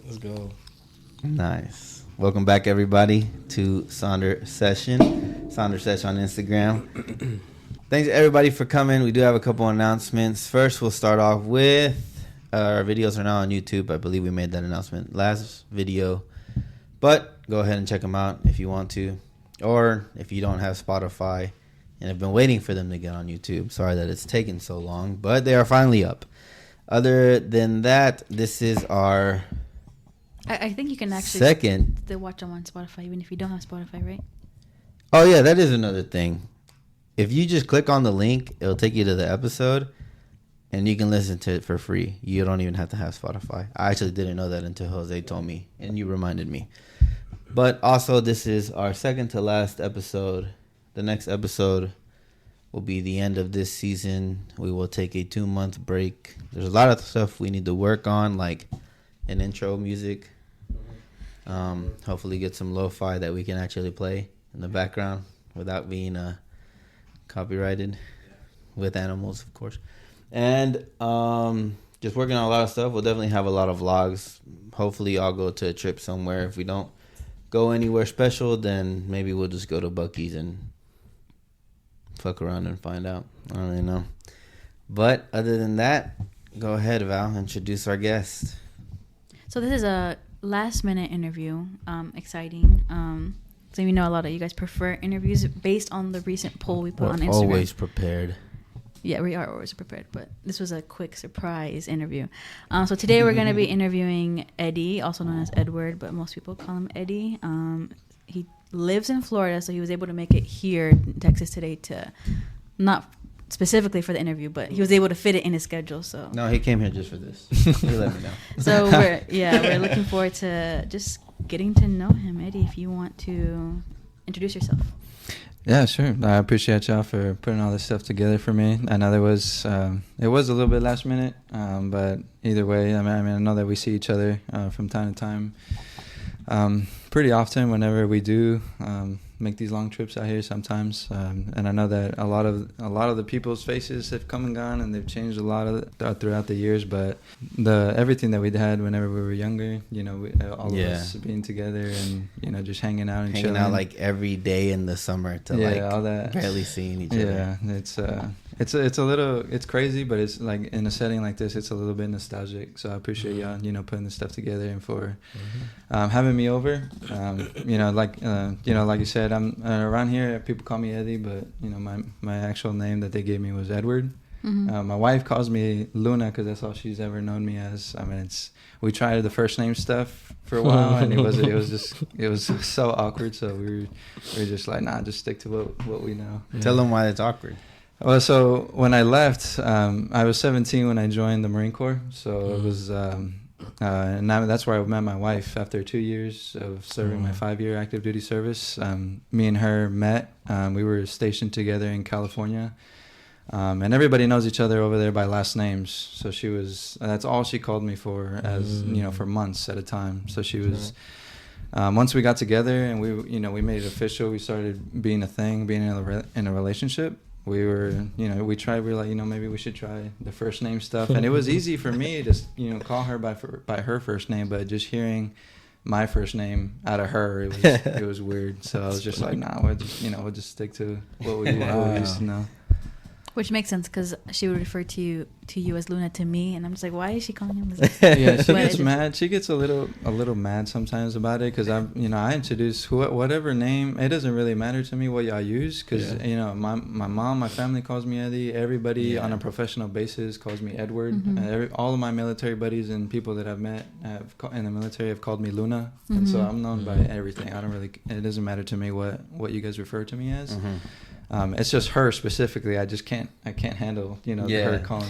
Let's go. Nice. Welcome back, everybody, to Sonder Session. Sonder Session on Instagram. Thanks, everybody, for coming. We do have a couple announcements. First, we'll start off with our videos are now on YouTube. I believe we made that announcement last video. But go ahead and check them out if you want to. Or if you don't have Spotify and have been waiting for them to get on YouTube. Sorry that it's taken so long, but they are finally up. Other than that, this is our... I think you can actually watch them on Spotify even if you don't have Spotify, right? Oh, yeah, that is another thing. If you just click on the link, it'll take you to the episode, and you can listen to it for free. You don't even have to have Spotify. I actually didn't know that until Jose told me, and you reminded me. But also, this is our second to last episode. The next episode will be the end of this season. We will take a 2-month break. There's a lot of stuff we need to work on, like an intro music. Hopefully get some lo-fi that we can actually play in the background without being copyrighted, with animals, of course. And just working on a lot of stuff. We'll definitely have a lot of vlogs. Hopefully I'll go to a trip somewhere. If we don't go anywhere special, then maybe we'll just go to Buc-ee's and fuck around and find out. I don't really know. But other than that, go ahead, Val, introduce our guest. So this is a last-minute interview. Exciting. So we know a lot of you guys prefer interviews based on the recent poll we put on Instagram. Always prepared. Yeah, we are always prepared, but this was a quick surprise interview. So today we're going to be interviewing Eddie, also known as Edward, but most people call him Eddie. He lives in Florida, so he was able to make it here in Texas today to not specifically for the interview, but he was able to fit it in his schedule. So no, he came here just for this. He let me know. So we're looking forward to just getting to know him. Eddie, if you want to introduce yourself. Yeah, sure. I appreciate y'all for putting all this stuff together for me. I know it was a little bit last minute, but either way, I mean, I know that we see each other from time to time, pretty often whenever we do make these long trips out here sometimes. And I know that a lot of the people's faces have come and gone, and they've changed a lot throughout the years. But everything that we had whenever we were younger, all of us being together and just hanging out and chilling out like every day in the summer to all that, barely seeing each other. Yeah, it's crazy, but it's like in a setting like this, it's a little bit nostalgic. So I appreciate y'all, putting this stuff together and for having me over. Like you said, I'm around here. People call me Eddie, but my actual name that they gave me was Edward. Mm-hmm. My wife calls me Luna because that's all she's ever known me as. I mean, we tried the first name stuff for a while, and it was so awkward. So we were just like, nah, just stick to what we know. Yeah. Tell them why it's awkward. Well, so when I left, I was 17 when I joined the Marine Corps. So it was, and that's where I met my wife after 2 years of serving my 5-year active duty service. Me and her met. We were stationed together in California. And everybody knows each other over there by last names. So that's all she called me for for months at a time. So she was, once we got together and we made it official, we started being a thing, being in a relationship. We were, we were like, maybe we should try the first name stuff. And it was easy for me to, call her by her first name, but just hearing my first name out of her, it was weird. So I was just like, nah, we'll just stick to what we used to know. Which makes sense because she would refer to you as Luna to me, and I'm just like, why is she calling him this? Yeah, she gets mad. She gets a little mad sometimes about it because I introduce whatever name. It doesn't really matter to me what y'all use because my mom, my family calls me Eddie. Everybody on a professional basis calls me Edward. Mm-hmm. All of my military buddies and people that I've met in the military have called me Luna, and so I'm known by everything. It doesn't matter to me what you guys refer to me as. Mm-hmm. It's just her specifically. I can't handle her calling.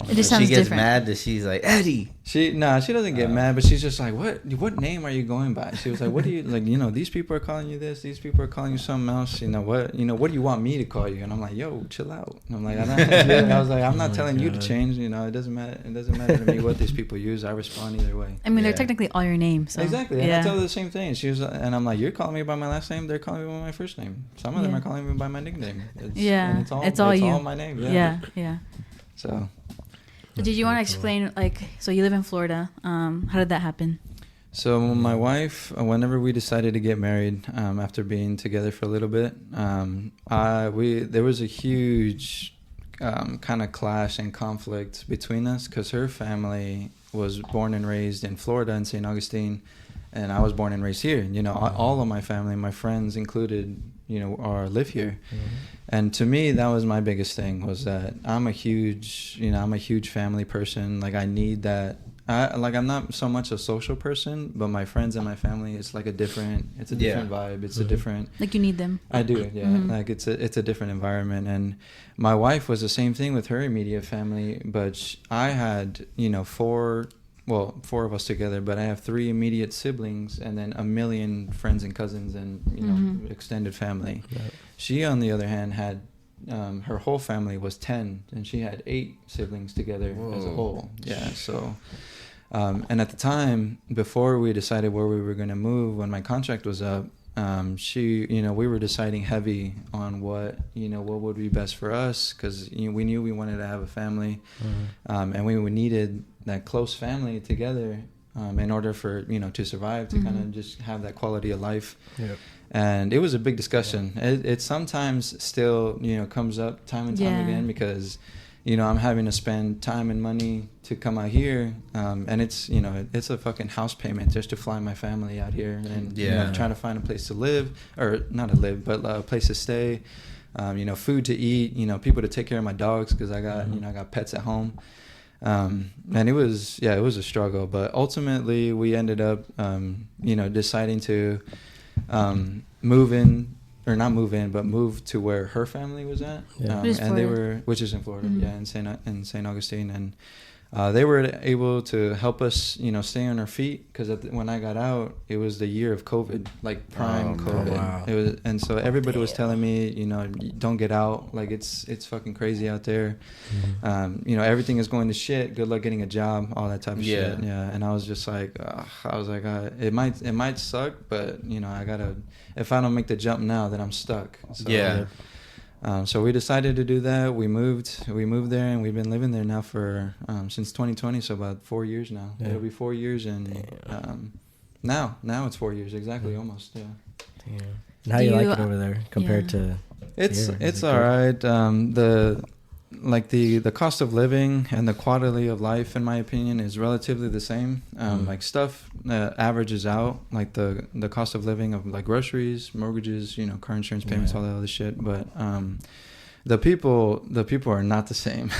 It just sounds she gets different. mad that she's like Eddie. She doesn't get mad, but she's just like, what name are you going by? She was like, what do you like? These people are calling you this. These people are calling you something else. What do you want me to call you? And I'm like, yo, chill out. And I'm like, I'm not telling you to change. It doesn't matter. It doesn't matter to me what these people use. I respond either way. I mean, they're technically all your names. So. Exactly. And I tell her the same thing. And I'm like, you're calling me by my last name. They're calling me by my first name. Some of them are calling me by my nickname. It's all you. All my name. Yeah. Yeah. So. So did you want to explain, like, so you live in Florida. How did that happen? So my wife, whenever we decided to get married, after being together for a little bit, there was a huge kind of clash and conflict between us because her family was born and raised in Florida in St. Augustine, and I was born and raised here. You know, all of my family, my friends included, you know, live here. And to me, that was my biggest thing, was that I'm a huge family person. Like, I need that. I'm not so much a social person, but my friends and my family, it's like a different vibe. It's a different. Like, you need them. I do, yeah. Like, it's a different environment. And my wife was the same thing with her immediate family, but I had, you know, four of us together, but I have 3 immediate siblings and then a million friends and cousins and, you know, extended family. Right. She, on the other hand, had her whole family was 10, and she had 8 siblings together as a whole. Yeah, so. And at the time, before we decided where we were going to move, when my contract was up, we were deciding heavy on what would be best for us, because we knew we wanted to have a family, and we needed that close family together in order for to survive, to kind of just have that quality of life. Yep. And it was a big discussion. It sometimes still comes up time and time again, because I'm having to spend time and money to come out here, and it's a fucking house payment just to fly my family out here, and trying to find a place to live, or not to live, but a place to stay, food to eat, people to take care of my dogs, because I got I got pets at home, and it was a struggle, but ultimately we ended up deciding to move to where her family was at, which is in Florida, in St. Augustine, and they were able to help us, stay on our feet, because when I got out, it was the year of COVID, like prime COVID. Wow. It was, and so everybody was telling me, don't get out, like it's fucking crazy out there. Everything is going to shit. Good luck getting a job, all that type of shit. Yeah, and I was just like, it might suck, but I gotta. If I don't make the jump now, then I'm stuck. So, so we decided to do that. We moved there, and we've been living there now for since 2020, so about 4 years now. Yeah. It'll be 4 years, and now it's 4 years exactly, almost. Yeah. Damn. And how do you like it over there compared to? It's all right. The cost of living and the quality of life, in my opinion, is relatively the same. Like stuff averages out, like the cost of living of like groceries, mortgages, car insurance payments, all that other shit. But the people are not the same.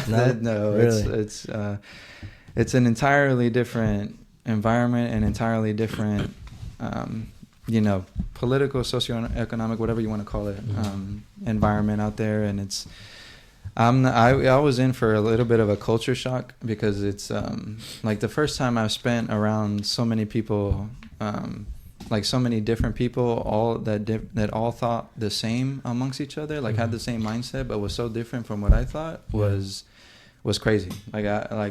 No, really? It's an entirely different environment, and entirely different, political, socioeconomic, whatever you want to call it, environment out there, and it's. I was in for a little bit of a culture shock, because it's like the first time I've spent around so many people, like so many different people, all that all thought the same amongst each other, like had the same mindset, but was so different from what I thought was crazy. Like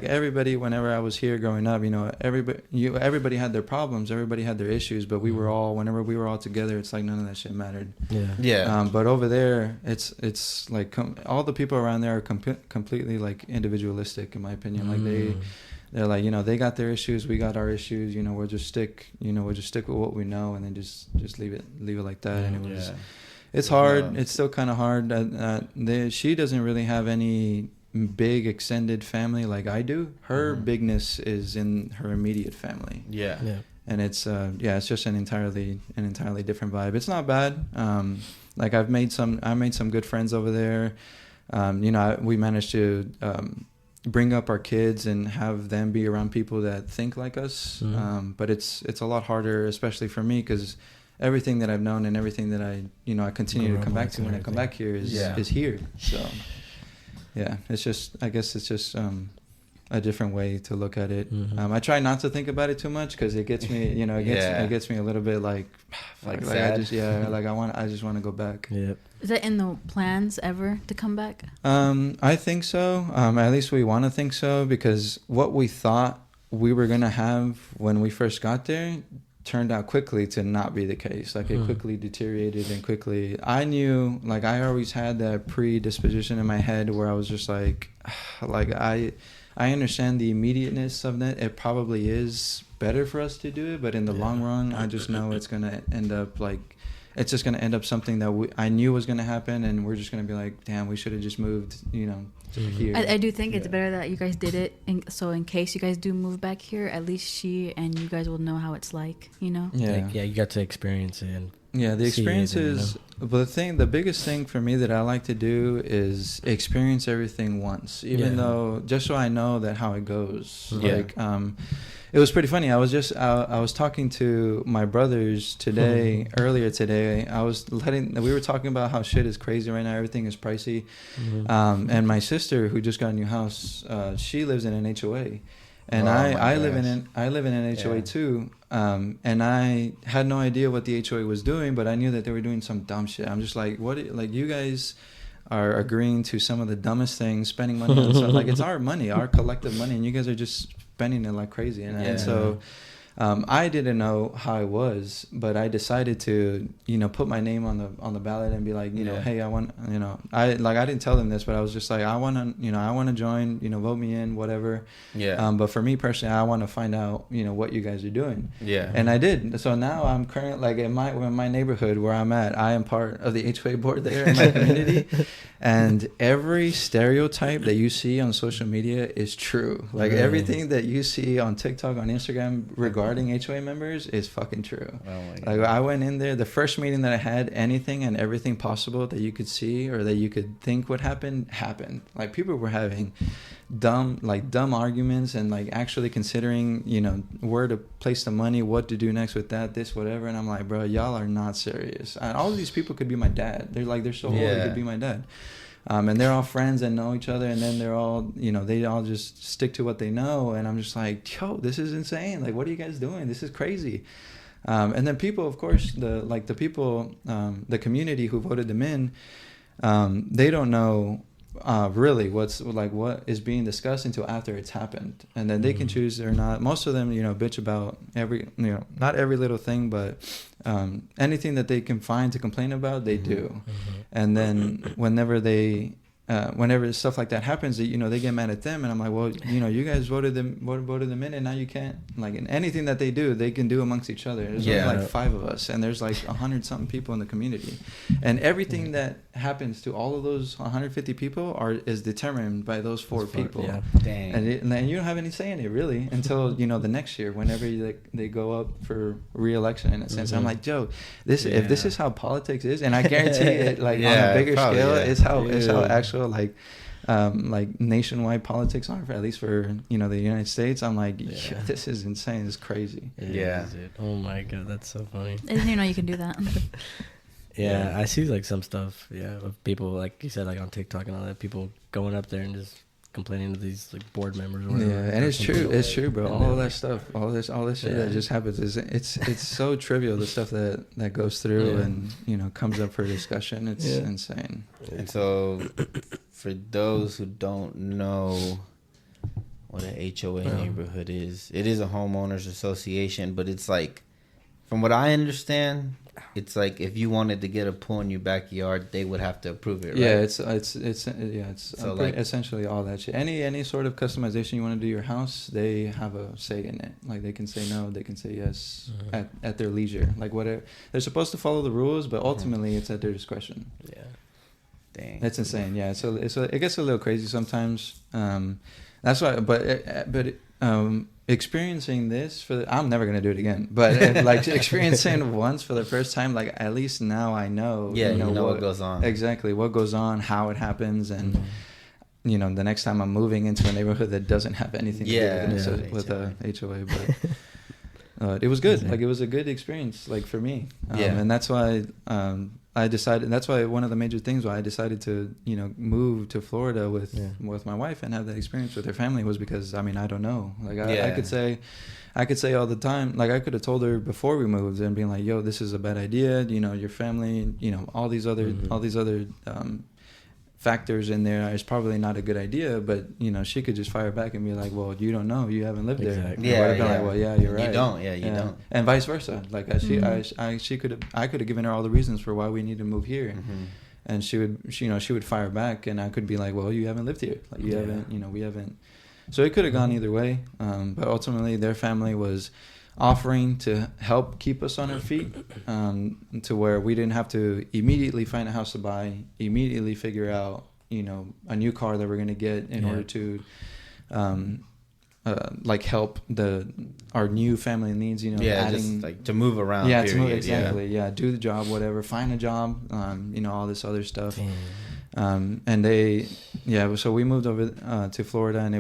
everybody, whenever I was here growing up, everybody had their problems, everybody had their issues, but whenever we were all together, it's like none of that shit mattered. But over there, it's like all the people around there are completely like individualistic, in my opinion. Like they're like, they got their issues, we got our issues, we'll just stick with what we know, and then just leave it like that. And it's hard. It's still kind of hard. She doesn't really have any big extended family like I do. Her bigness is in her immediate family. And it's it's just an entirely different vibe. It's not bad. Like I made some good friends over there. We managed to bring up our kids and have them be around people that think like us. But it's a lot harder, especially for me, because everything that I've known and everything that I continue to come back to when I come back here is here. So yeah, I guess it's just a different way to look at it. I try not to think about it too much, because it gets me, it gets me a little bit like I just want to go back. Yep. Is that in the plans ever to come back? I think so. At least we want to think so, because what we thought we were gonna have when we first got there turned out quickly to not be the case. Like it quickly deteriorated, and quickly I knew, like I always had that predisposition in my head where I was just like I I understand the immediateness of that. It probably is better for us to do it, but in the long run, I just know it's gonna end up like, it's just gonna end up something that I knew was gonna happen, and we're just gonna be like, damn, we should have just moved, here. I do think it's better that you guys did it, so in case you guys do move back here, at least she and you guys will know how it's like, Yeah, you got to experience it. And the experience is, but the biggest thing for me that I like to do is experience everything once, even though, just so I know that how it goes. Like, it was pretty funny. I was talking to my brothers earlier today. We were talking about how shit is crazy right now. Everything is pricey. And my sister, who just got a new house, she lives in an HOA. And I live in an HOA too. And I had no idea what the HOA was doing, but I knew that they were doing some dumb shit. I'm just like, you guys are agreeing to some of the dumbest things, spending money on stuff. Like, it's our money, our collective money, and you guys are just spending it like crazy. And so I didn't know how it was, but I decided to, put my name on the ballot and be like, hey, I want, I didn't tell them this, but I was just like, I want to join, vote me in, whatever. But for me personally, I want to find out, what you guys are doing. And I did. So now I'm currently, like, in my neighborhood where I'm at, I am part of the HOA board there in my community. And every stereotype that you see on social media is true. Like, everything that you see on TikTok, on Instagram regarding HOA members is fucking true. Oh my God. Like, I went in there, the first meeting that I had, anything and everything possible that you could see or that you could think would happen happened. Like, people were having dumb arguments and like actually considering, where to place the money, what to do next with that, this, whatever. And I'm like, bro, y'all are not serious. And all of these people could be my dad. They're so old, they could be my dad. And they're all friends and know each other, and then they're all, they all just stick to what they know. And I'm just like, yo, this is insane. Like, what are you guys doing? This is crazy. And then people, of course, the community who voted them in, they don't know really what is being discussed until after it's happened, and then they can choose or not. Most of them, bitch about not every little thing, but anything that they can find to complain about, they do. And then whenever stuff like that happens, they get mad at them, and I'm like, well, you guys voted them in, and now you can't, like, in anything that they do, they can do amongst each other. There's only like 5 of us, and there's like 100-something people in the community, and everything that happens to all of those 150 people is determined by those 4 people. Dang. And you don't have any say in it really until the next year, whenever they go up for re-election, in a sense. I'm like, Joe, if this is how politics is, and I guarantee it, like, on a bigger scale, it's how actual like nationwide politics are, at least for the United States. I'm like, this is insane. It's crazy. Oh my God, that's so funny. I didn't even know you can do that. I see like some stuff of people, like you said, like on TikTok and all that, people going up there and just complaining to these like board members or whatever. And it's true, bro. All that stuff, all this shit that just happens, it's so trivial, the stuff that goes through and comes up for discussion. It's insane. And so for those who don't know what an HOA neighborhood is, it is a homeowners association, but it's like, from what I understand, it's like if you wanted to get a pool in your backyard, they would have to approve it, right? It's so essentially all that shit. Any sort of customization you want to do your house, they have a say in it. Like, they can say no, they can say yes at their leisure. Like, whatever, they're supposed to follow the rules, but ultimately it's at their discretion. Dang, that's insane. So it gets a little crazy sometimes. That's why, but experiencing this I'm never gonna do it again, but like experiencing once for the first time, like, at least now I know what goes on, exactly what goes on, how it happens, and the next time I'm moving into a neighborhood that doesn't have anything to do with a HOA, but it was good. Like, it was a good experience, like, for me, and that's why I decided. That's why one of the major things why I decided to move to Florida with my wife and have that experience with her family was because, I mean, I don't know. Like, I could say all the time, like, I could have told her before we moved and being like, yo, this is a bad idea. Your family, all these other factors in there is probably not a good idea, but she could just fire back and be like, well, you don't know, you haven't lived there. Exactly. Like, well, you're right, you don't, and vice versa. Like, I could have given her all the reasons for why we need to move here, and she would fire back, and I could be like, well, you haven't lived here, like, you haven't, we haven't So it could have gone either way, but ultimately their family was offering to help keep us on our feet, to where we didn't have to immediately find a house to buy, immediately figure out, you know, a new car that we're going to get in order to like help our new family needs, you know, just like to move around. Yeah, to move, exactly. Yeah, do the job, whatever, find a job, you know, all this other stuff. And so we moved over to Florida, and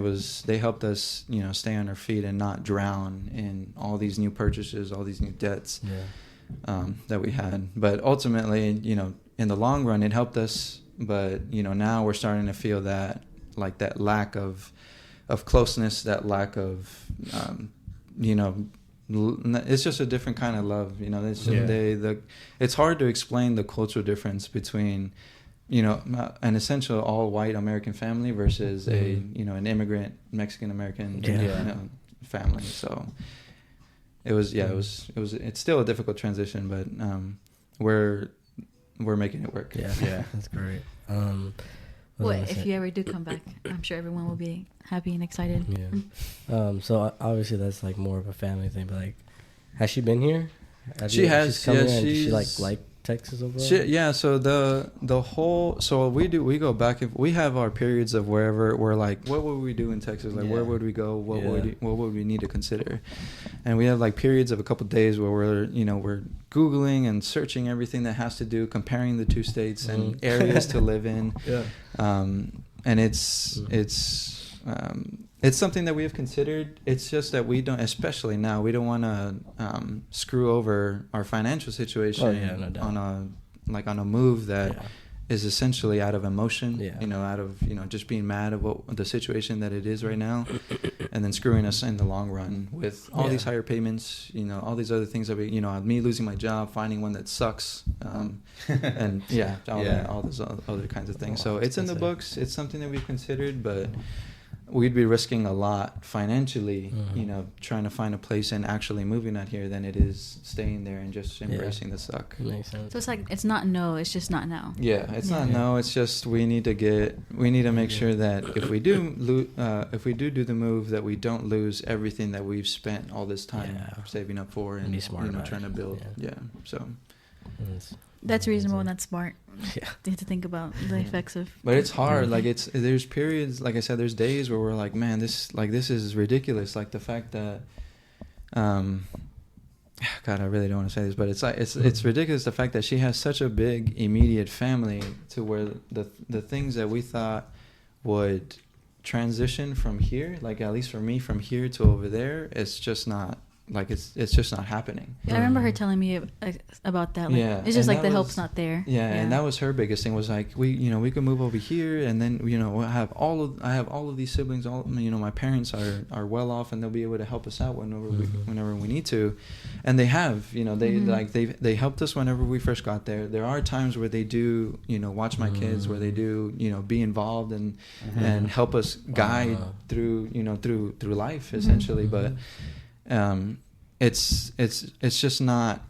they helped us, you know, stay on our feet and not drown in all these new purchases, all these new debts that we had. But ultimately, you know, in the long run, it helped us. But, you know, now we're starting to feel that, like, that lack of closeness, that lack of, you know, it's just a different kind of love. You know, it's hard to explain the cultural difference between, you know, an essential all white American family versus an immigrant Mexican American family. So it's still a difficult transition, but we're making it work. Yeah, that's great. If you ever do come back, I'm sure everyone will be happy and excited. Yeah. So obviously that's like more of a family thing, but like, has she been here? She has. Yeah, she like Texas overall? So the whole, so we go back, if we have our periods of wherever we're like, what would we do in Texas, like where would we go, what would we need to consider, and we have like periods of a couple of days where we're Googling and searching everything that has to do comparing the two states and areas to live in. And it's something that we have considered. It's just that we don't, especially now, we don't want to screw over our financial situation no doubt. on a move that is essentially out of emotion, out of just being mad about the situation that it is right now, and then screwing us in the long run with all these higher payments, all these other things that me losing my job, finding one that sucks, and all those other kinds of things. So it's in the books. It's something that we've considered, but we'd be risking a lot financially, trying to find a place and actually moving out here than it is staying there and just embracing the suck. Makes sense. So it's like, it's not no, it's just not now. Yeah, it's not no, it's just we need to make sure that if we do the move, that we don't lose everything that we've spent all this time saving up for and be smart trying to build. So that's reasonable and that's smart. You have to think about the effects of. But it's hard. Like there's periods. Like I said, there's days where we're like, man, this is ridiculous. Like the fact that, God, I really don't want to say this, but it's like it's ridiculous. The fact that she has such a big immediate family to where the things that we thought would transition from here, like at least for me, from here to over there, it's just not. Like it's just not happening. I remember her telling me about that. Like, it's just like the help's not there. And that was her biggest thing. Was like we could move over here, and then I have all of these siblings. All my parents are well off, and they'll be able to help us out whenever we need to, and they have. They helped us whenever we first got there. There are times where they do watch my kids, where they do be involved and help us guide through life essentially, but. It's just not.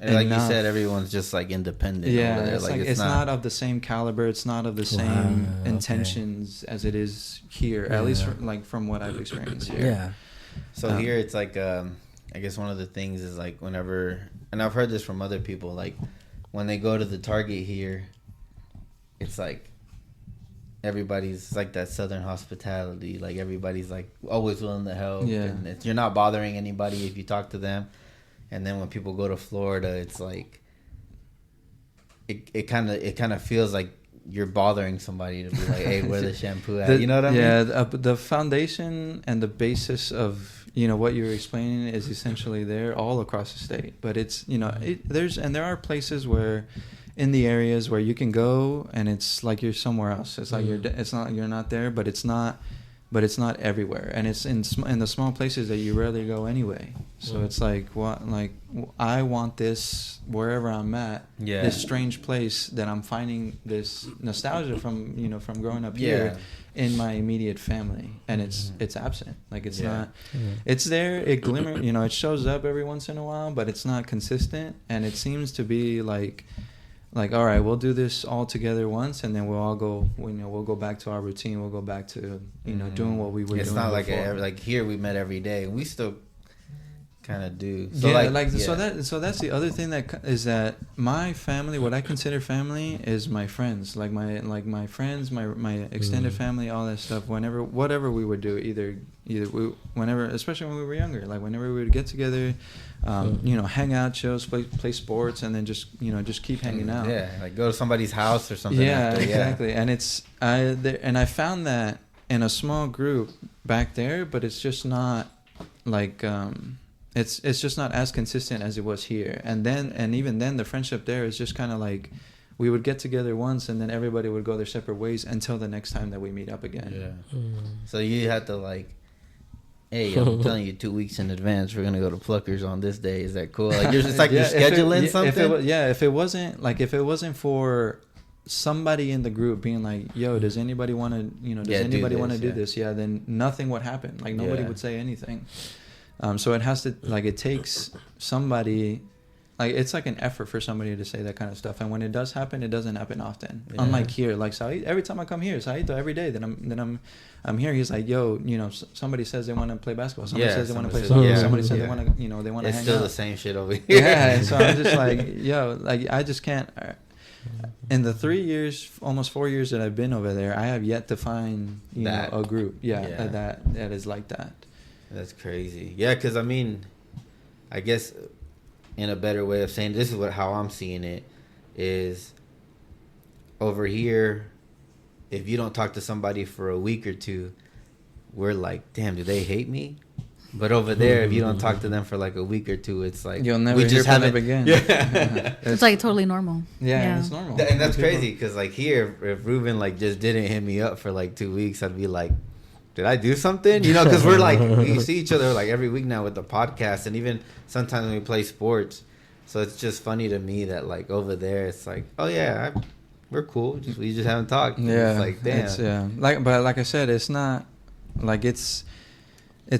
And like you said, everyone's just like independent. Yeah, over there. It's not of the same caliber. It's not of the same intentions as it is here. At least from what I've experienced here. Yeah. So here it's like I guess one of the things is like whenever, and I've heard this from other people, like when they go to the Target here, it's like. Everybody's like that Southern hospitality. Like everybody's like always willing to help. Yeah. And you're not bothering anybody if you talk to them. And then when people go to Florida, it's like it kind of feels like you're bothering somebody to be like, hey, where the shampoo at? You know what I mean? Yeah. The foundation and the basis of what you're explaining is essentially there all across the state. But it's there are places where. In the areas where you can go and it's like you're somewhere else. It's like you're not there, but it's not everywhere. And it's in the small places that you rarely go anyway. So it's like I want this wherever I'm at. Yeah. This strange place that I'm finding this nostalgia from from growing up here in my immediate family, and it's absent. Like it's not. It's there. It glimmers. It shows up every once in a while, but it's not consistent, and it seems to be like. like, all right, we'll do this all together once, and then we'll all go, we'll go back to our routine. We'll go back to, doing what we were doing. It's not before. like here we met every day. We still kind of do. So so that's the other thing that is that my family, what I consider family, is my friends, like my friends, my extended family, all that stuff. Whatever we would do, either whenever, especially when we were younger, like whenever we would get together, hang out, chill, play sports, and then just keep hanging out. Yeah, like go to somebody's house or something. Yeah, exactly. And I found that in a small group back there, but it's just not like it's just not as consistent as it was here. And even then the friendship there is just kind of like we would get together once and then everybody would go their separate ways until the next time that we meet up again. Yeah. So you had to like, hey, I'm telling you 2 weeks in advance we're gonna go to Pluckers on this day. Is that cool? Like you're scheduling something. If it wasn't for somebody in the group being like, yo, does anybody want to do this? Yeah, then nothing would happen. Like nobody would say anything. So it has to, like, it takes somebody, like, it's like an effort for somebody to say that kind of stuff. And when it does happen, it doesn't happen often. Yeah. Unlike here, like, Said, every time I come here, Said, every day that I'm here, he's like, yo, somebody says they want to play basketball. Somebody says they want to play soccer. Somebody says they want to, they want to hang out. It's still the same shit over here. Yeah, and so I'm just like, yo, like, I just can't. In the 3 years, almost 4 years that I've been over there, I have yet to find, a group, that is like that. That's crazy. Yeah, because I mean, I guess in a better way of saying this is how I'm seeing it is over here, if you don't talk to somebody for a week or two, we're like, damn, do they hate me? But over there, if you don't talk to them for like a week or two, it's like you'll never hear from them again. Yeah. It's like totally normal. Yeah, it's normal. And that's crazy because like here, if Ruben like just didn't hit me up for like 2 weeks, I'd be like, did I do something? Because we're like, we see each other like every week now with the podcast, and even sometimes when we play sports. So it's just funny to me that like over there, it's like, oh yeah, we're cool. We just haven't talked. Yeah, it's like damn. But like I said, it's not like it's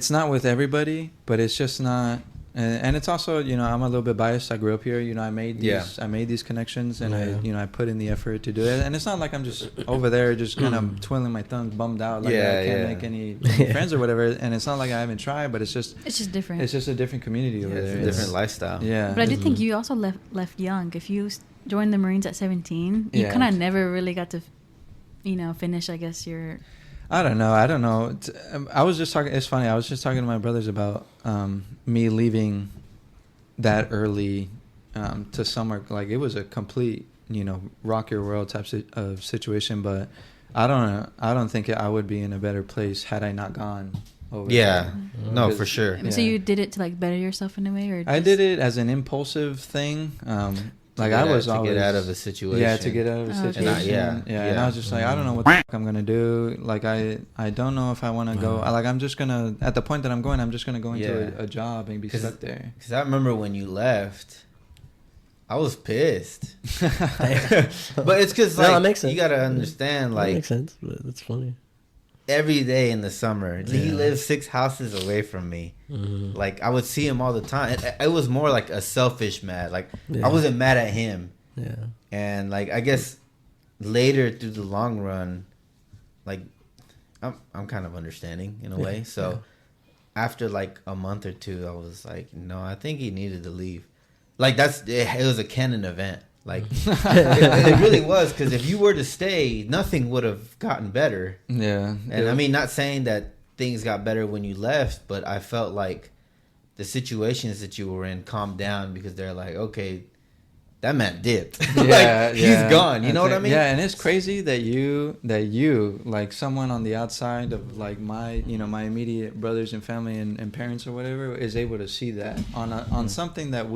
not with everybody, but it's just not. And it's also, I'm a little bit biased. I grew up here. I made these connections, and I put in the effort to do it. And it's not like I'm just over there just kind of twiddling my thumbs, bummed out, like I can't make any friends or whatever. And it's not like I haven't tried, but it's just different. It's just a different community over there. It's a different lifestyle. Yeah. But I do think you also left young. If you joined the Marines at 17, you kind of never really got to, finish, I guess, your... I don't know. I was just talking. It's funny. I was just talking to my brothers about me leaving that early to somewhere. Like it was a complete, rock your world type of situation. But I don't think I would be in a better place had I not gone over. Yeah, no, for sure. So you did it to like better yourself in a way, or I did it as an impulsive thing. Like I was always to get out of a situation. Yeah, to get out of a situation. And I was just like, I don't know what the fuck I'm gonna do. Like I don't know if I want to go. Like I'm just gonna, at the point that I'm going, I'm just gonna go into a job and be stuck there. Because I remember when you left, I was pissed. But it's because like, that makes sense. You gotta understand, like, that makes sense, but that's funny. Every day in the summer, he lived 6 houses away from me. Mm-hmm. Like I would see him all the time. It was more like a selfish mad. Like I wasn't mad at him. Yeah. And like I guess later through the long run, like I'm kind of understanding in a way. So after like a month or two, I was like, no, I think he needed to leave. Like it was a canon event. Like it really was, because if you were to stay, nothing would have gotten better. Yeah. And I mean, not saying that things got better when you left, but I felt like the situations that you were in calmed down because they're like, okay, that man dipped. Like, he's gone. You know what I mean? Yeah, and it's crazy that you like someone on the outside of like my my immediate brothers and family and parents or whatever is able to see that on something that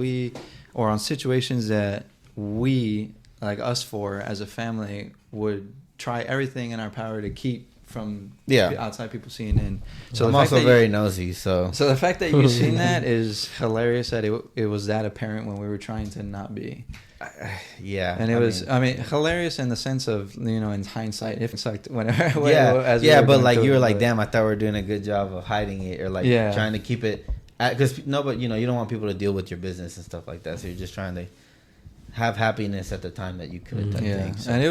or on situations that we, like us four as a family, would try everything in our power to keep from outside people seeing in. So I'm also very nosy, so the fact that you've seen that is hilarious. That it was that apparent when we were trying to not be. And it was hilarious in the sense of in hindsight, if it's like whenever but like you were like, damn, I thought we were doing a good job of hiding it or like trying to keep it, because but you don't want people to deal with your business and stuff like that, so you're just trying to have happiness at the time that you could. Type thing, so. And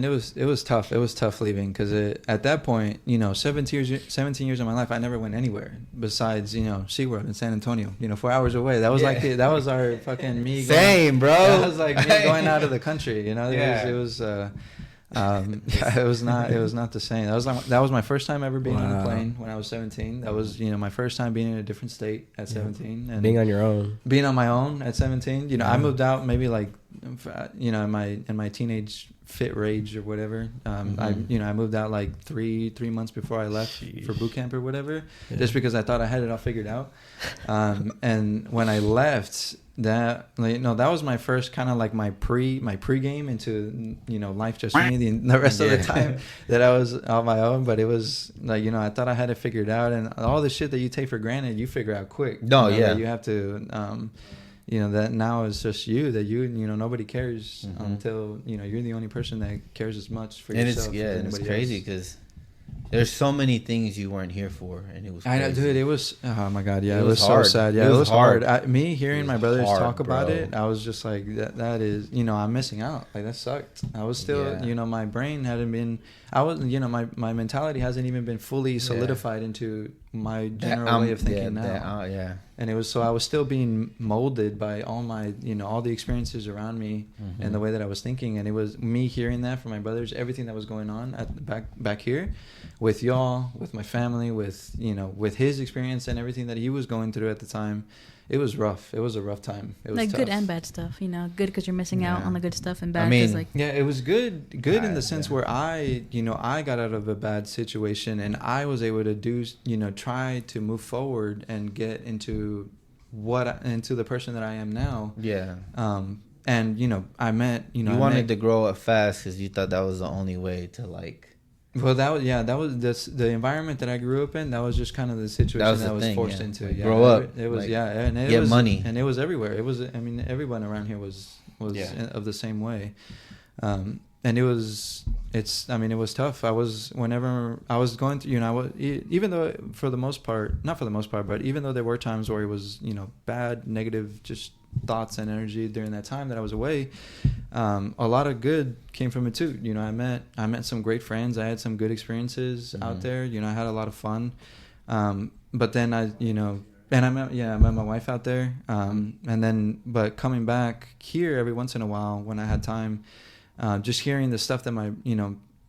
it was tough. It was tough leaving because at that point, 17 years of my life, I never went anywhere besides SeaWorld in San Antonio. 4 hours away. That was that was our fucking me. Same, bro. That was like me going out of the country. It was it was not the same. That was my first time ever being on a plane when I was 17. That was my first time being in a different state at 17 and being on your own. Being on my own at 17. I moved out maybe like in my teenage fit rage or whatever. I moved out like three months before I left for boot camp or whatever, just because I thought I had it all figured out. And when I left, that was my first kind of like my pre-game into life, just me the rest of the time that I was on my own. But it was like I thought I had it figured out, and all the shit that you take for granted you figure out quick. You have to that now is just that nobody cares until you're the only person that cares as much for yourself. And it's crazy because there's so many things you weren't here for, and it was crazy. I know, dude. It was, oh my god, yeah, it was so sad. Yeah, it was hard. Me hearing my brothers talk about it, I was just like, that is, I'm missing out. Like that sucked. I was still, my brain hadn't been. I was, my mentality hasn't even been fully solidified into my general way of thinking now. And it was I was still being molded by all my, all the experiences around me and the way that I was thinking. And it was me hearing that from my brothers, everything that was going on at the back here, with y'all, with my family, with with his experience and everything that he was going through at the time. It was rough. It was a rough time. It was like tough. Good and bad stuff. Good because you're missing out on the good stuff, and bad because it was good in the sense where I got out of a bad situation and I was able to do try to move forward and get into the person that I am now. And I met you wanted to grow up fast because you thought that was the only way to like. Well, that was the environment that I grew up in. That was just kind of the situation that I was forced into. Grow up. It was like, and it get was money, and it was everywhere. It was. I mean, everyone around here was of the same way, and it was. It was tough. Whenever I was going through, even though not for the most part, but even though there were times where it was bad, negative, just thoughts and energy during that time that I was away, a lot of good came from it too. I met some great friends. I had some good experiences out there. I had a lot of fun. But then I met my wife out there. But coming back here every once in a while when I had time, just hearing the stuff that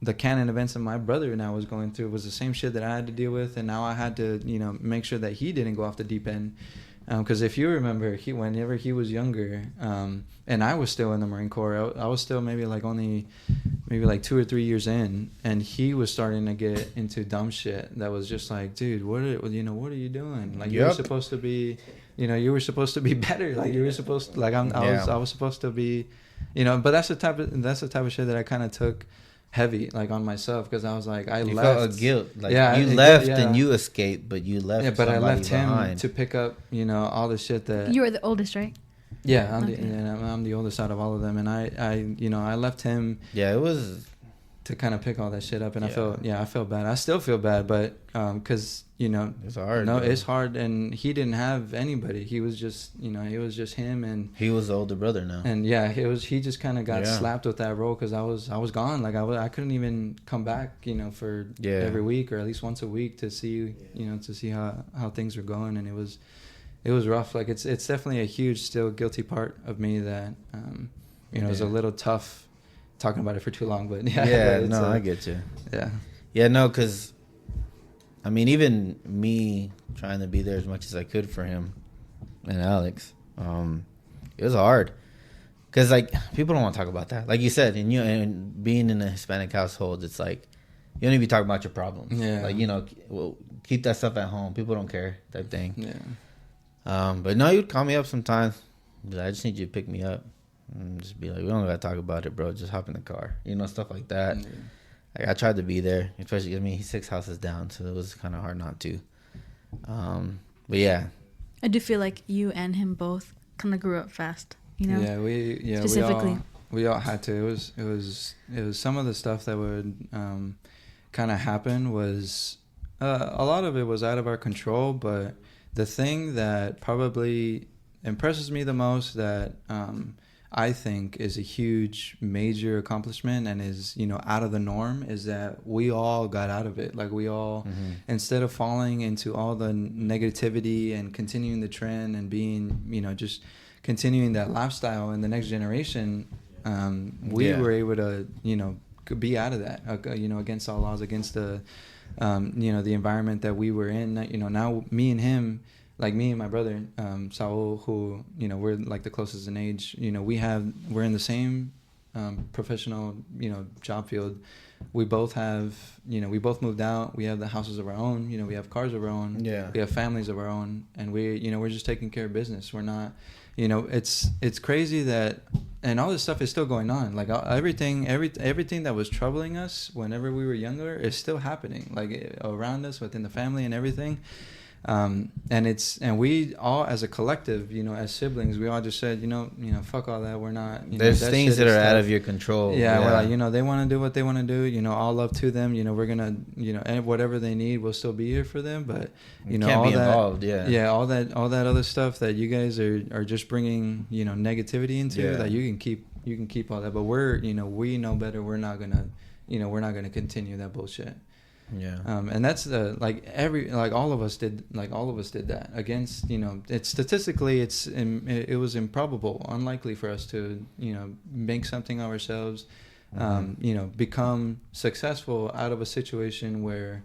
the canon events that my brother now was going through was the same shit that I had to deal with, and now I had to make sure that he didn't go off the deep end. Because if you remember, whenever he was younger, and I was still in the Marine Corps, I was still maybe 2 or 3 years in, and he was starting to get into dumb shit that was just like, dude, what are you doing? Like you were supposed to be, you were supposed to be better. Like you were supposed to, I was supposed to be, But that's the type of shit that I kind of took heavy on myself, because I was like, you left. Felt a guilt, you left and you escaped, but you left. But I left behind. him to pick up, all the shit that you were the oldest, right? Yeah, I'm the oldest out of all of them, and I left him. Yeah, it was to kind of pick all that shit up, and I felt bad. I still feel bad, but because it's hard. No, it's hard, and he didn't have anybody. He was just it was just him, and he was the older brother now. And he just kind of got slapped with that role because I was gone. Like I couldn't even come back, for every week or at least once a week to see how things were going, and it was rough. Like it's definitely a huge still guilty part of me that it was a little tough talking about it for too long, but I get you. Because even me trying to be there as much as I could for him and Alex, it was hard because people don't want to talk about that, like you said, and being in a Hispanic household, it's like you don't even talk about your problems. Keep that stuff at home, people don't care, type thing. But no, you'd call me up sometimes. I just need you to pick me up. And just be like, we don't gotta talk about it, bro. Just hop in the car, stuff like that. I tried to be there, especially he's 6 houses down, so it was kind of hard not to. But yeah, I do feel like you and him both kind of grew up fast. Specifically, we all had to. It was some of the stuff that would kind of happen was a lot of it was out of our control, but the thing that probably impresses me the most that I think is a huge major accomplishment and is, you know, out of the norm, is that we all got out of it. Like we all, instead of falling into all the negativity and continuing the trend and being, you know, just continuing that lifestyle in the next generation, we were able to, you know, be out of that, you know, against all laws, against the, you know, the environment that we were in. You know, now me and him, like me and my brother, Saul, who, you know, we're like the closest in age, you know, we're in the same professional, you know, job field. We both have, you know, we both moved out. We have the houses of our own, you know, we have cars of our own. Yeah. We have families of our own. And we, you know, we're just taking care of business. We're not, you know, it's crazy that, and all this stuff is still going on. Like everything that was troubling us whenever we were younger is still happening, like around us, within the family and everything. And we all, as a collective, you know, as siblings, we all just said, you know, fuck all that. We're not, you know, there's things that are out of your control. Yeah. We're like, you know, they want to do what they want to do, you know, all love to them, you know, we're going to, you know, and whatever they need, we'll still be here for them. But, you know, can't all be that, involved. Yeah. All that other stuff that you guys are just bringing, you know, negativity into, that you can keep all that. But we're, you know, we know better. We're not going to continue that bullshit. Yeah. And that's all of us did that against, you know, it's statistically it was improbable, unlikely for us to, you know, make something of ourselves, you know, become successful out of a situation where,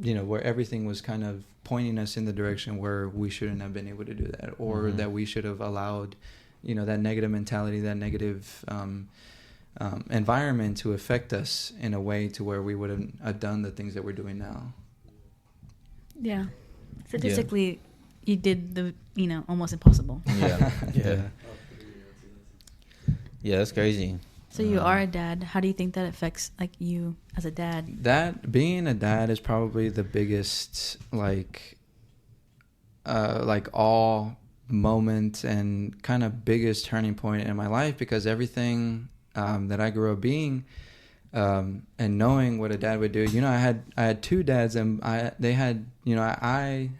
you know, where everything was kind of pointing us in the direction where we shouldn't have been able to do that, or that we should have allowed, you know, that negative mentality, that negative, environment to affect us in a way to where we wouldn't have done the things that we're doing now. Yeah. Statistically, you did the, you know, almost impossible. Yeah. Yeah, that's crazy. So you are a dad. How do you think that affects, like, you as a dad? That being a dad is probably the biggest, like all moment and kind of biggest turning point in my life, because everything that I grew up being, and knowing what a dad would do. You know, I had two dads, and I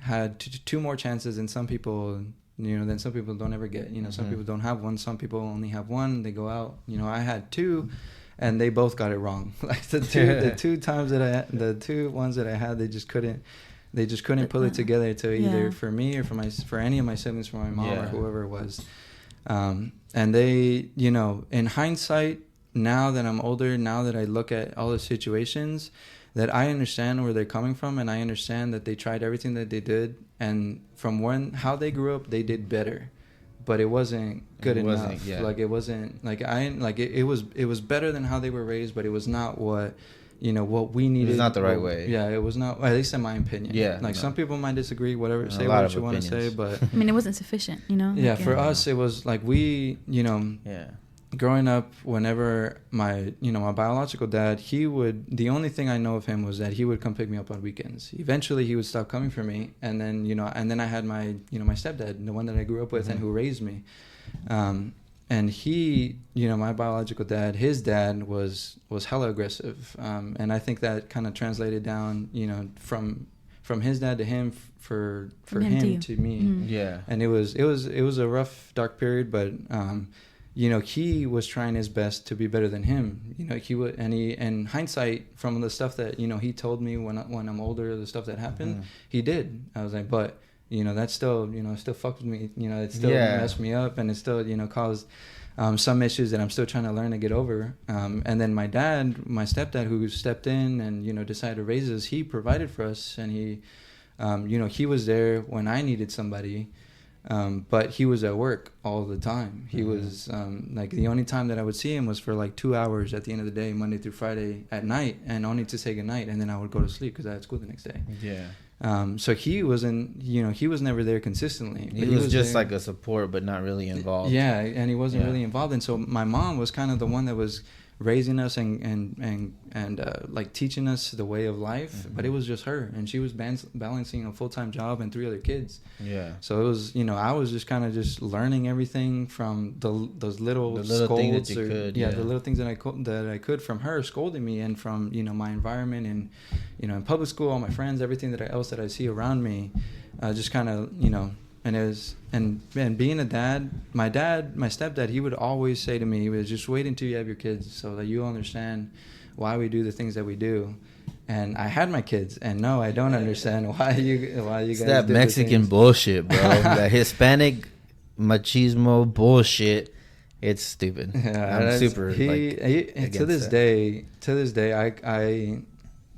had two more chances than some people. You know, than some people don't ever get. You know, some people don't have one. Some people only have one. They go out. You know, I had two, and they both got it wrong. Like the two ones that I had, they just couldn't pull it together to either for me or for any of my siblings, for my mom or whoever it was. And they, you know, in hindsight, now that I'm older, now that I look at all the situations, that I understand where they're coming from, and I understand that they tried everything that they did, and from how they grew up, they did better, but it wasn't good enough. Like it wasn't like it was better than how they were raised, but it was not what, you know, what we needed. It's not the right way. Yeah, it was not, at least in my opinion. Yeah. Like some people might disagree, whatever, say what you want to say, but I mean, it wasn't sufficient, you know? Yeah, for us, it was like we, you know, growing up, whenever my biological dad, the only thing I know of him was that he would come pick me up on weekends. Eventually he would stop coming for me. And then, you know, I had my stepdad, the one that I grew up with and who raised me. And he, you know, my biological dad, his dad was hella aggressive. And I think that kind of translated down, you know, from his dad to him, for him to me. Mm-hmm. Yeah. And it was a rough, dark period, but, you know, he was trying his best to be better than him. You know, in hindsight, from the stuff that, you know, he told me when I'm older, the stuff that happened, he did. I was like, but, you know, that still, you know, still fucked with me. You know, it still messed me up, and it still, you know, caused some issues that I'm still trying to learn to get over. And then my stepdad, who stepped in and, you know, decided to raise us, he provided for us, and he, you know, he was there when I needed somebody. But he was at work all the time. He was like, the only time that I would see him was for like 2 hours at the end of the day, Monday through Friday at night, and only to say goodnight, and then I would go to sleep because I had school the next day. Yeah. So he wasn't, you know, he was never there consistently. He was just there, like a support, but not really involved. Yeah, and he wasn't really involved. And so my mom was kind of the one that was raising us and like teaching us the way of life, but it was just her, and she was balancing a full-time job and 3 other kids. Yeah. So it was, you know, I was just kind of just learning everything from those little scolds, the little things that I could from her scolding me, and from, you know, my environment, and, you know, in public school, all my friends, everything else that I see around me, just kind of, you know, And it was, and being a dad, my stepdad, he would always say to me, he was just wait until you have your kids so that you'll understand why we do the things that we do. And I had my kids, and no, I don't understand why you guys that do Mexican bullshit, bro. That Hispanic machismo bullshit. It's stupid. Yeah, I'm super to this day, I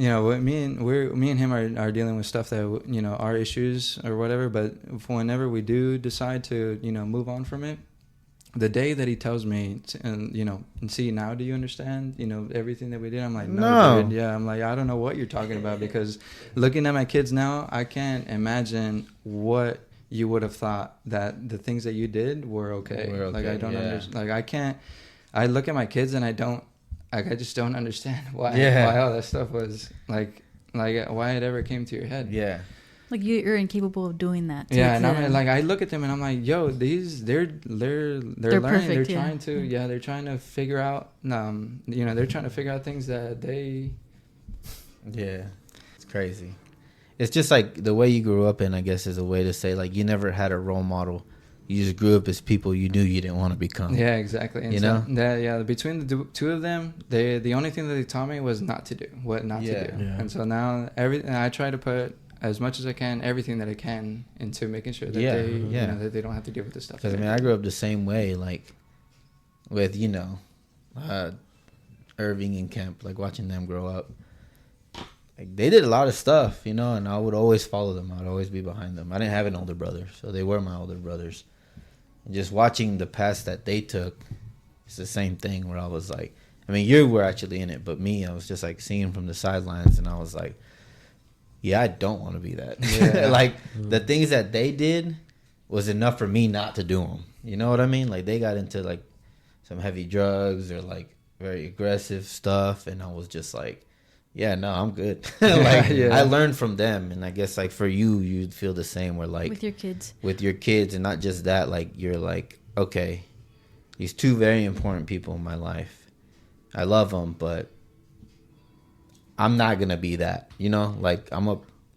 you know, me and him are dealing with stuff that, you know, our issues or whatever. But whenever we do decide to, you know, move on from it, the day that he tells me, and you know, and see, now do you understand, you know, everything that we did? I'm like, no. Dude. Yeah, I'm like, I don't know what you're talking about, because looking at my kids now, I can't imagine what you would have thought that the things that you did were okay. Like, I don't understand. Like, I can't. I look at my kids and I just don't understand why all that stuff was like why it ever came to your head. Yeah. Like you're incapable of doing that. Yeah, and I'm like, I look at them and I'm like, yo, they're learning. Perfect, they're trying to, they're trying to figure out, you know, they're trying to figure out things that they. Yeah, it's crazy. It's just like the way you grew up in, I guess, is a way to say like you never had a role model. You just grew up as people you knew you didn't want to become. Yeah, exactly. And you so know? Between the two of them, the only thing that they taught me was not to do, what not to do. Yeah. And so now I try to put as much as I can, everything that I can, into making sure that they, you know, that they don't have to deal with this stuff. Because I mean, I grew up the same way, like with, you know, Irving and Kemp, like watching them grow up. Like they did a lot of stuff, you know, and I would always follow them. I'd always be behind them. I didn't have an older brother, so they were my older brothers. And just watching the path that they took, it's the same thing where I was like, I mean, you were actually in it, but me, I was just like seeing from the sidelines, and I was like, yeah, I don't want to be that. Yeah. Like the things that they did was enough for me not to do them. You know what I mean? Like they got into like some heavy drugs or like very aggressive stuff, and I was just like, yeah, no, I'm good. Like I learned from them, and I guess like for you, you'd feel the same. Where like with your kids, and not just that. Like you're like, okay, these two very important people in my life. I love them, but I'm not gonna be that, you know. Like I'm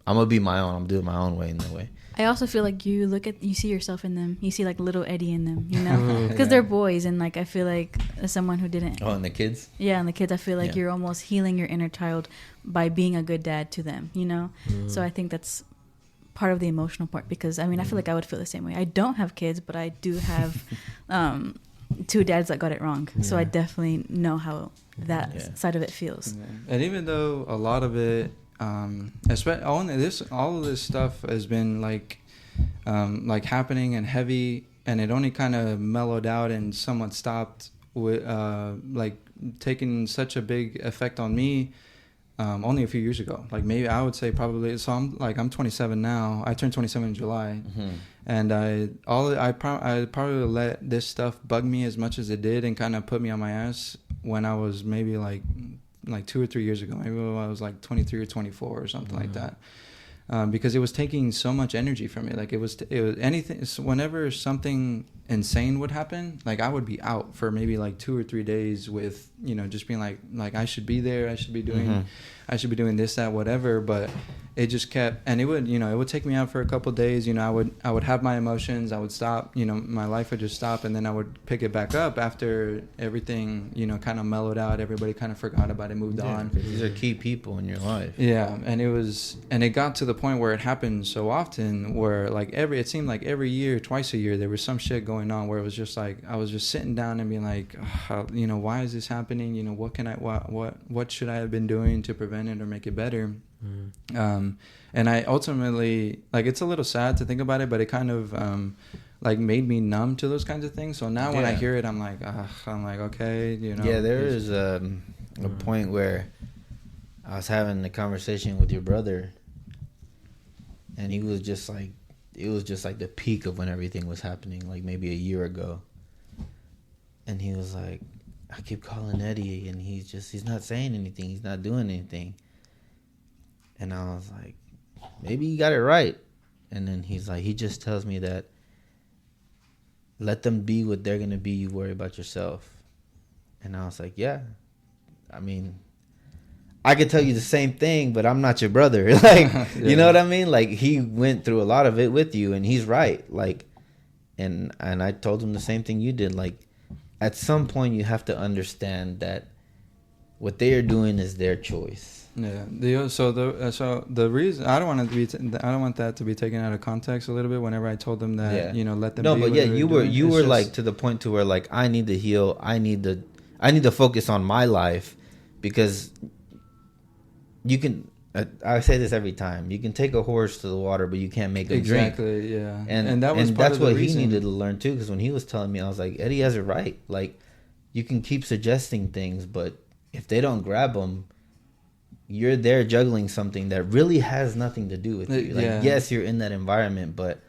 gonna be my own. I'm doing my own way in the way. I also feel like you see yourself in them. You see like little Eddie in them, you know, because they're boys, and like I feel like as someone who didn't. Oh, and the kids. Yeah, and the kids. I feel like you're almost healing your inner child by being a good dad to them, you know. So I think that's part of the emotional part, because I mean I feel like I would feel the same way. I don't have kids, but I do have two dads that got it wrong, so I definitely know how that side of it feels. And even though a lot of it, especially all of this stuff has been like happening and heavy, and it only kind of mellowed out and somewhat stopped with like taking such a big effect on me only a few years ago. Like maybe I would say probably. So I'm 27 now. I turned 27 in July. And I probably let this stuff bug me as much as it did, and kind of put me on my ass when I was maybe like 2 or 3 years ago. Maybe when I was like 23 or 24 or something like that. Because it was taking so much energy from me. Like it was anything. So whenever something insane would happen, like I would be out for maybe like 2 or 3 days with, you know, just being like I should be there. I should be doing this, that, whatever. But it just kept, and it would take me out for a couple of days. You know, I would have my emotions. I would stop. You know, my life would just stop, and then I would pick it back up after everything, you know, kind of mellowed out. Everybody kind of forgot about it, moved on. These are key people in your life. Yeah, and it got to the point where it happened so often, where like it seemed like every year, twice a year, there was some shit going on where it was just like I was just sitting down and being like, you know, why is this happening? You know, what should I have been doing to prevent it or make it better? And I ultimately, like, it's a little sad to think about it, but it kind of like made me numb to those kinds of things. So now when I hear it, I'm like, okay, you know. Yeah, there is a point where I was having a conversation with your brother, and he was just like, it was just like the peak of when everything was happening, like maybe a year ago. And he was like, I keep calling Eddie, and he's not saying anything. He's not doing anything. And I was like, maybe you got it right. And then he's like, he just tells me that let them be what they're going to be. You worry about yourself. And I was like, yeah. I mean, I could tell you the same thing, but I'm not your brother. Like, Yeah. you know what I mean? Like, he went through a lot of it with you, and he's right. Like, and I told him the same thing you did. Like, at some point, you have to understand that what they are doing is their choice. Yeah. So the reason I don't want that to be taken out of context a little bit. Whenever I told them that, let them. No, be but what yeah, they're you were doing. like to the point to where like I need to heal. I need to focus on my life, because you can. I say this every time. You can take a horse to the water, but you can't make him drink. Exactly. Yeah. And that was and part that's of the what reason. he needed to learn too. Because when he was telling me, I was like, Eddie has it right. Like, you can keep suggesting things, but if they don't grab them, you're there juggling something that really has nothing to do with you. Like, yes, you're in that environment, but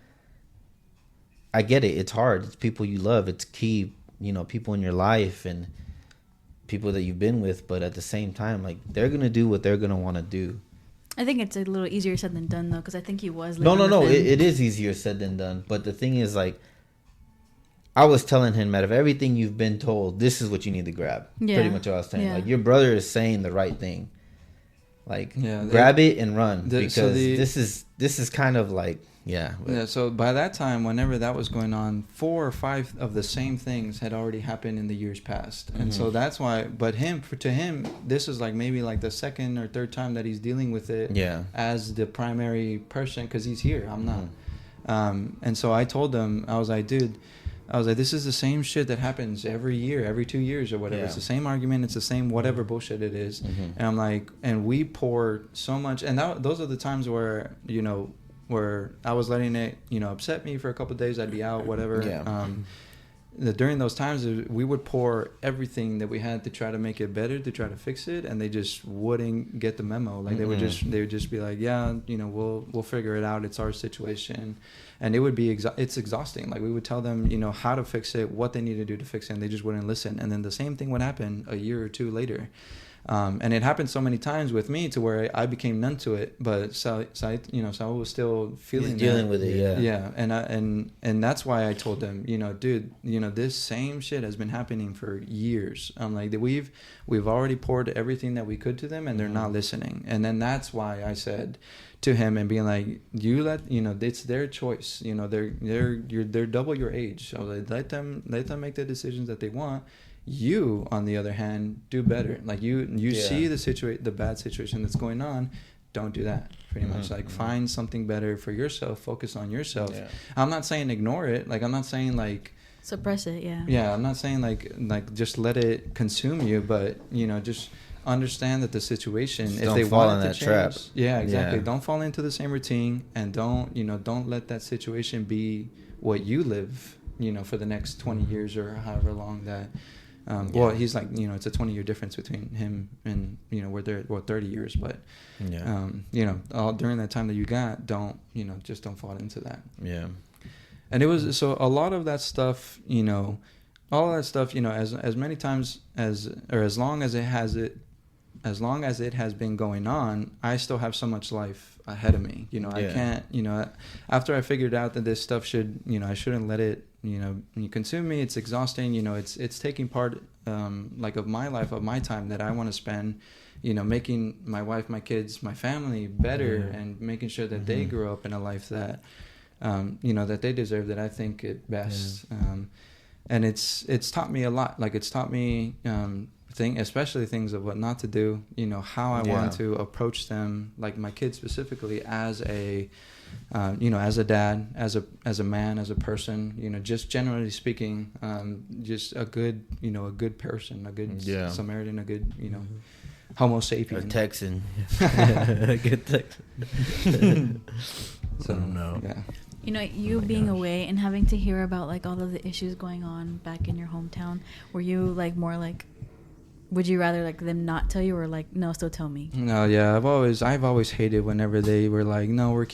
I get it. It's hard. It's people you love. It's key, people in your life and people that you've been with. But at the same time, like, they're going to do what they're going to want to do. I think it's a little easier said than done, though, because I think he was No. with them. It is easier said than done. But the thing is, like, I was telling him, out of everything you've been told, this is what you need to grab. Yeah. Pretty much what I was saying. Yeah. Like, your brother is saying the right thing. Like, Yeah, grab it and run, because this is kind of like, yeah. Yeah, so by that time, whenever that was going on, 4 or 5 of the same things had already happened in the years past. And so that's why, but to him, this is like maybe like the second or third time that he's dealing with it as the primary person, because he's here, I'm not. And so I told him, I was like, dude, this is the same shit that happens every year, every 2 years or whatever. Yeah. It's the same argument. It's the same whatever bullshit it is. And I'm like, and we pour so much. And those are the times where, where I was letting it, upset me for a couple of days. I'd be out, whatever. Yeah. During those times, we would pour everything that we had to try to make it better, to try to fix it. And they just wouldn't get the memo. Like they would just be like, yeah, we'll figure it out. It's our situation. And it would be, it's exhausting. Like we would tell them, how to fix it, what they need to do to fix it. And they just wouldn't listen. And then the same thing would happen a year or two later. And it happened so many times with me to where I became numb to it, but Saul was still feeling dealing with it. Yeah. And that's why I told them, dude, this same shit has been happening for years. I'm like, we've already poured everything that we could to them, and they're not listening. And then that's why I said to him and being like, it's their choice. They're double your age. So let them make the decisions that they want. You, on the other hand, do better. Like you see the bad situation that's going on, don't do that. Pretty much, like find something better for yourself. Focus on yourself. Yeah. I'm not saying ignore it. Like I'm not saying like suppress it. Yeah. Yeah, I'm not saying like just let it consume you, but just understand that the situation. Just if don't they fall want in it that to trap. change, yeah, exactly. Yeah. Don't fall into the same routine, and don't let that situation be what you live. For the next 20 years or however long that. Well, he's like, it's a 20-year difference between him and, we're there, 30 years. But, during that time that you got, just don't fall into that. Yeah. And it was, so a lot of that stuff, all of that stuff, as many times as long as it has been going on, I still have so much life ahead of me. I can't, after I figured out that this stuff I shouldn't let it, consume me. It's exhausting. It's taking part, of my life, of my time that I want to spend, making my wife, my kids, my family better, and making sure that they grow up in a life that, that they deserve, that I think it best. And it's taught me a lot. Like it's taught me, especially things of what not to do, how I want to approach them, like my kids specifically, as a dad, as a man, as a person, just generally speaking, just a good person, a good Samaritan, a good, Homo sapien. A Texan. A good Texan. So, no. Yeah. You being away and having to hear about like all of the issues going on back in your hometown, were you like more like, would you rather like them not tell you, or like, no, still tell me? No, yeah, I've always hated whenever they were like, no,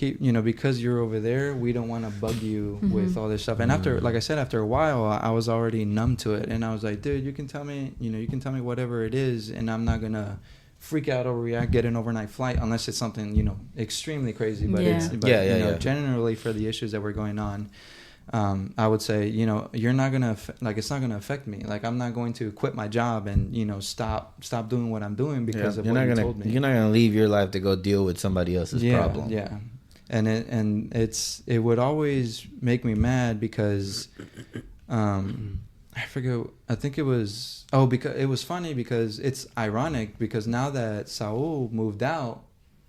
because you're over there, we don't want to bug you with all this stuff. And after, like I said, after a while, I was already numb to it, and I was like, dude, you can tell me whatever it is, and I'm not gonna freak out, overreact, get an overnight flight, unless it's something extremely crazy. But generally for the issues that were going on. I would say, you're not gonna it's not gonna affect me. Like, I'm not going to quit my job and stop doing what I'm doing because of what you told me. You're not gonna leave your life to go deal with somebody else's problem. Yeah, and it would always make me mad because, I forget. I think it was because it was funny because it's ironic because now that Saul moved out,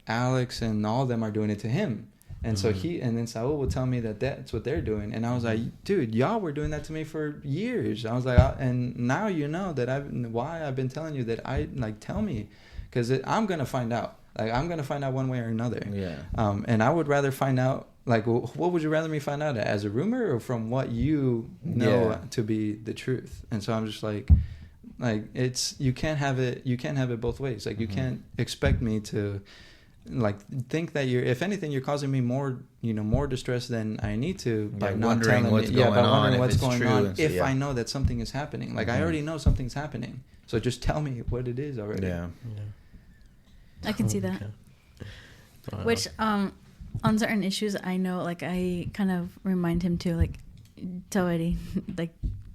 Alex and all of them are doing it to him. And so then Saul would tell me that that's what they're doing. And I was like, dude, y'all were doing that to me for years. I was like, and now you know that why I've been telling you that tell me, because I'm going to find out. Like, I'm going to find out one way or another. Yeah. And I would rather find out, what would you rather me find out as a rumor or from what you know to be the truth? And so I'm just like it's, you can't have it both ways. Like, you can't expect me to think that if anything, you're causing me more distress than I need to by not telling me. By wondering what's going on. If I know that something is happening, I already know something's happening. So just tell me what it is already. Yeah. I can see that. Which, on certain issues, I know, I kind of remind him to, tell Eddie,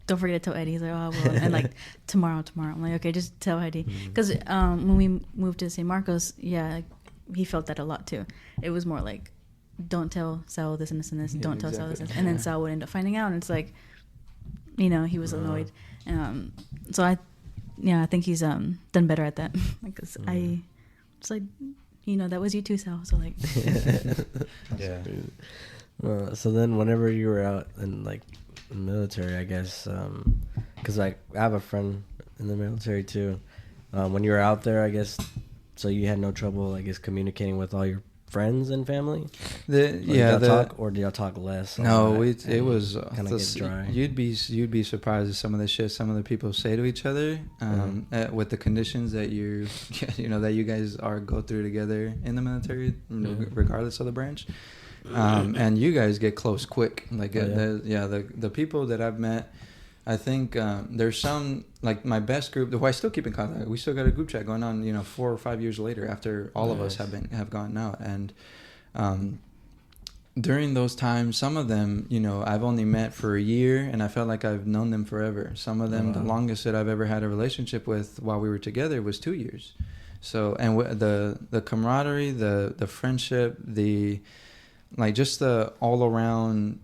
don't forget to tell Eddie. He's like, oh, well, and tomorrow. I'm like, okay, just tell Eddie. Because when we moved to San Marcos, he felt that a lot too. It was more like, don't tell Saul this and this and this. Don't tell Saul this and this. And then Saul would end up finding out, and it's like, he was annoyed. So I think he's done better at that. Because it's like, that was you too, Sal. So yeah. So then, whenever you were out in the military, I guess, because I have a friend in the military too. When you were out there, I guess, so you had no trouble, I guess, communicating with all your friends and family. Did y'all talk less? No, it was kind of get dry. You'd be surprised at some of the shit some of the people say to each other, with the conditions that that you guys go through together in the military, regardless of the branch. And you guys get close quick. The people that I've met, I think there's some, my best group who I still keep in contact. We still got a group chat going on 4 or 5 years later after all of us have gone out. And during those times, some of them I've only met for a year and I felt like I've known them forever. Some of them, the longest that I've ever had a relationship with while we were together was 2 years. So, and the camaraderie, the friendship, just the all around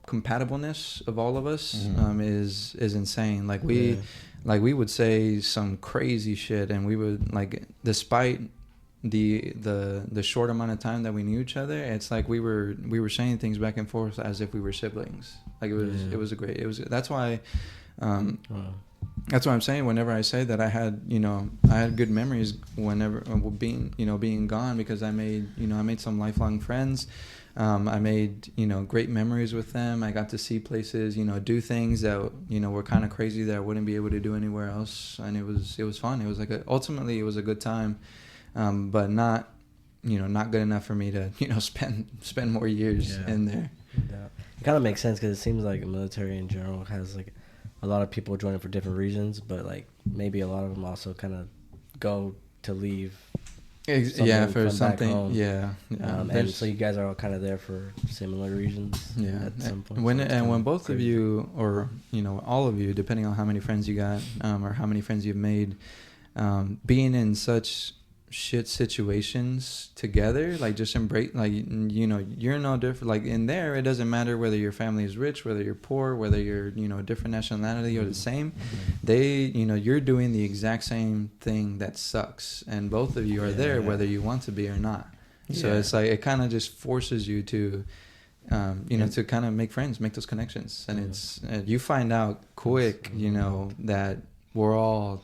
compatibleness of all of us is insane. We would say some crazy shit, and we would despite the short amount of time that we knew each other, it's like we were saying things back and forth as if we were siblings. That's why I'm saying whenever I say that I had good memories whenever being gone, because I made some lifelong friends. I made, great memories with them. I got to see places, do things that, were kind of crazy that I wouldn't be able to do anywhere else. And it was fun. It was ultimately it was a good time. But not good enough for me to, spend more years in there. Yeah. It kind of makes sense because it seems like the military in general has a lot of people joining for different reasons, but maybe a lot of them also kind of go to leave. For something. And so you guys are all kind of there for similar reasons. Yeah. At some point. When both of you, or all of you, depending on how many friends you got, or how many friends you've made, being in such shit situations together, just embrace, you're no different. In there, it doesn't matter whether your family is rich, whether you're poor, whether you're a different nationality or the same. They you're doing the exact same thing that sucks, and both of you are there whether you want to be or not. So it's it kind of just forces you to to kind of make friends, make those connections, and it's you find out quick that we're all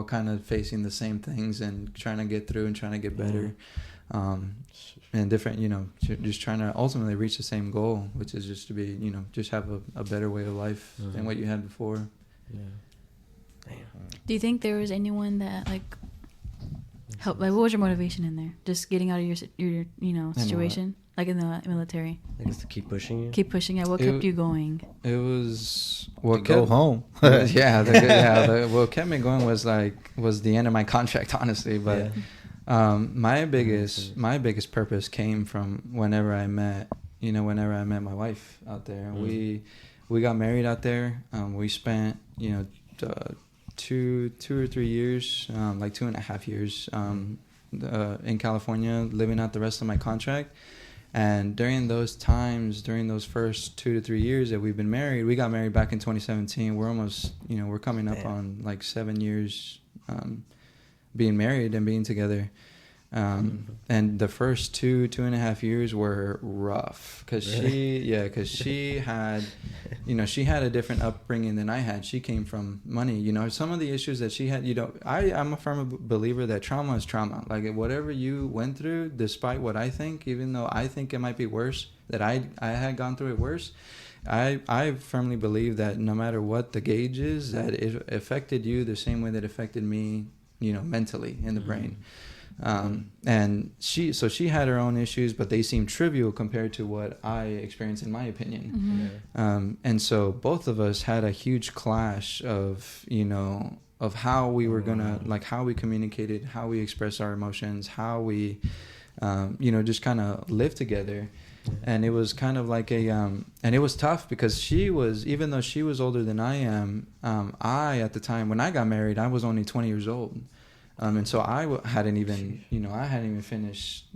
kind of facing the same things and trying to get through and trying to get better, and different, just trying to ultimately reach the same goal, which is just to be, just have a better way of life than what you had before. Do you think there was anyone that helped? What was your motivation in there? Just getting out of your situation, in the military. I guess to keep pushing you. Keep pushing. What kept you going? It was go home. What kept me going was the end of my contract, honestly. But my biggest purpose came from whenever I met whenever I met my wife out there. We got married out there. We spent 2 or 3 years, like 2.5 years in California, living out the rest of my contract. And during those first 2 to 3 years that we've been married, we got married back in 2017. We're almost, we're coming up on like 7 years being married and being together. And the first 2.5 years were rough because she had, she had a different upbringing than I had. She came from money, some of the issues that she had, I'm a firm believer that trauma is trauma. Like whatever you went through, despite what I think, even though I think it might be worse, that I had gone through it worse. I firmly believe that no matter what the gauge is, that it affected you the same way that it affected me, mentally in the brain. And she had her own issues, but they seemed trivial compared to what I experienced, in my opinion. And so both of us had a huge clash of how we were gonna, like how we communicated, how we expressed our emotions, how we just kind of lived together. And it was kind of like and it was tough because even though she was older than I am, at the time when I got married, I was only 20 years old. And so I hadn't even finished,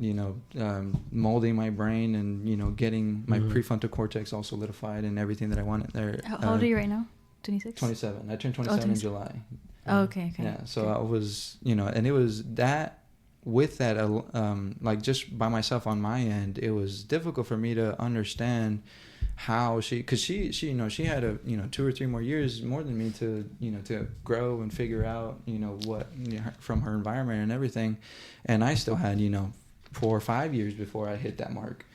molding my brain and, getting my prefrontal cortex all solidified and everything that I wanted there. How old are you right now? 26? 27. I turned 27 in July. Oh, okay. Yeah. So I was, and it was that with that, like just by myself on my end, it was difficult for me to understand how because she had 2 or 3 more years more than me to grow and figure out what from her environment and everything, and I still had 4 or 5 years before I hit that mark,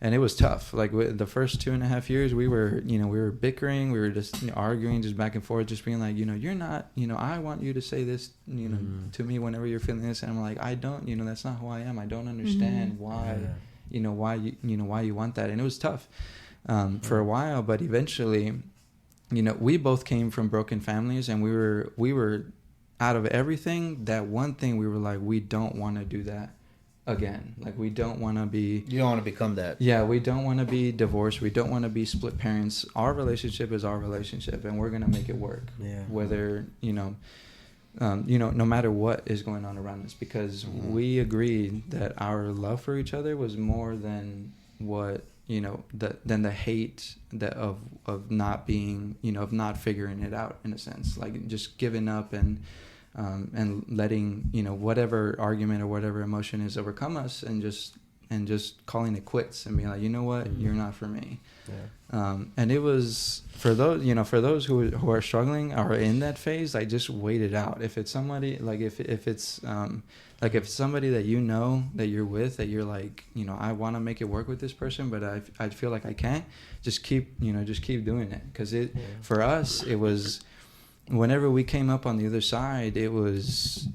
and it was tough. Like the first 2.5 years, we were bickering, we were just arguing, just back and forth, just being like, you're not, I want you to say this, to me whenever you're feeling this, and I'm like, I don't, that's not who I am. I don't understand why, why you want that, and it was tough. For a while, but eventually, we both came from broken families, and we were out of everything. That one thing we were like, we don't want to do that again. Like we don't want to be. You don't want to become that. Yeah, we don't want to be divorced. We don't want to be split parents. Our relationship is our relationship, and we're gonna make it work. Yeah. Whether no matter what is going on around us, because we agreed that our love for each other was more than what. Than the hate that of not being, of not figuring it out, in a sense, like just giving up and letting, whatever argument or whatever emotion is overcome us, and just calling it quits and being like, you know what, you're not for me. Yeah. And it was for those who are struggling or in that phase, like just wait it out. If it's somebody like if it's like if it's somebody that that you're with, that you're like, I want to make it work with this person, but I feel like I can't, just keep doing it. Because for us, it was, whenever we came up on the other side, it was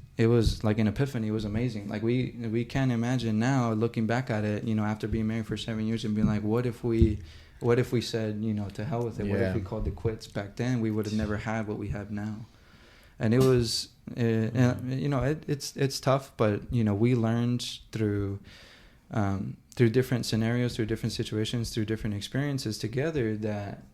like an epiphany. It was amazing. Like we can't imagine now, looking back at it, after being married for 7 years, and being like, what if we said, to hell with it? What if we called it quits back then? We would have never had what we have now. And it was, it's tough, but we learned through different scenarios, through different situations, through different experiences together, that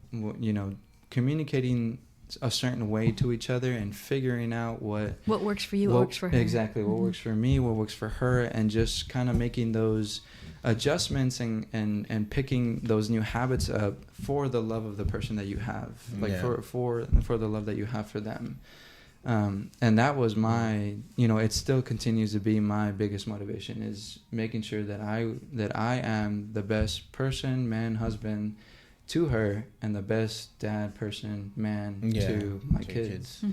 communicating a certain way to each other and figuring out what works for you, what works for her. Exactly, what works for me, what works for her, and just kind of making those adjustments and picking those new habits up for the love of the person that you have, like for the love that you have for them. And that was my, it still continues to be my biggest motivation, is making sure that I am the best person, man, husband to her, and the best dad, person, man to my kids.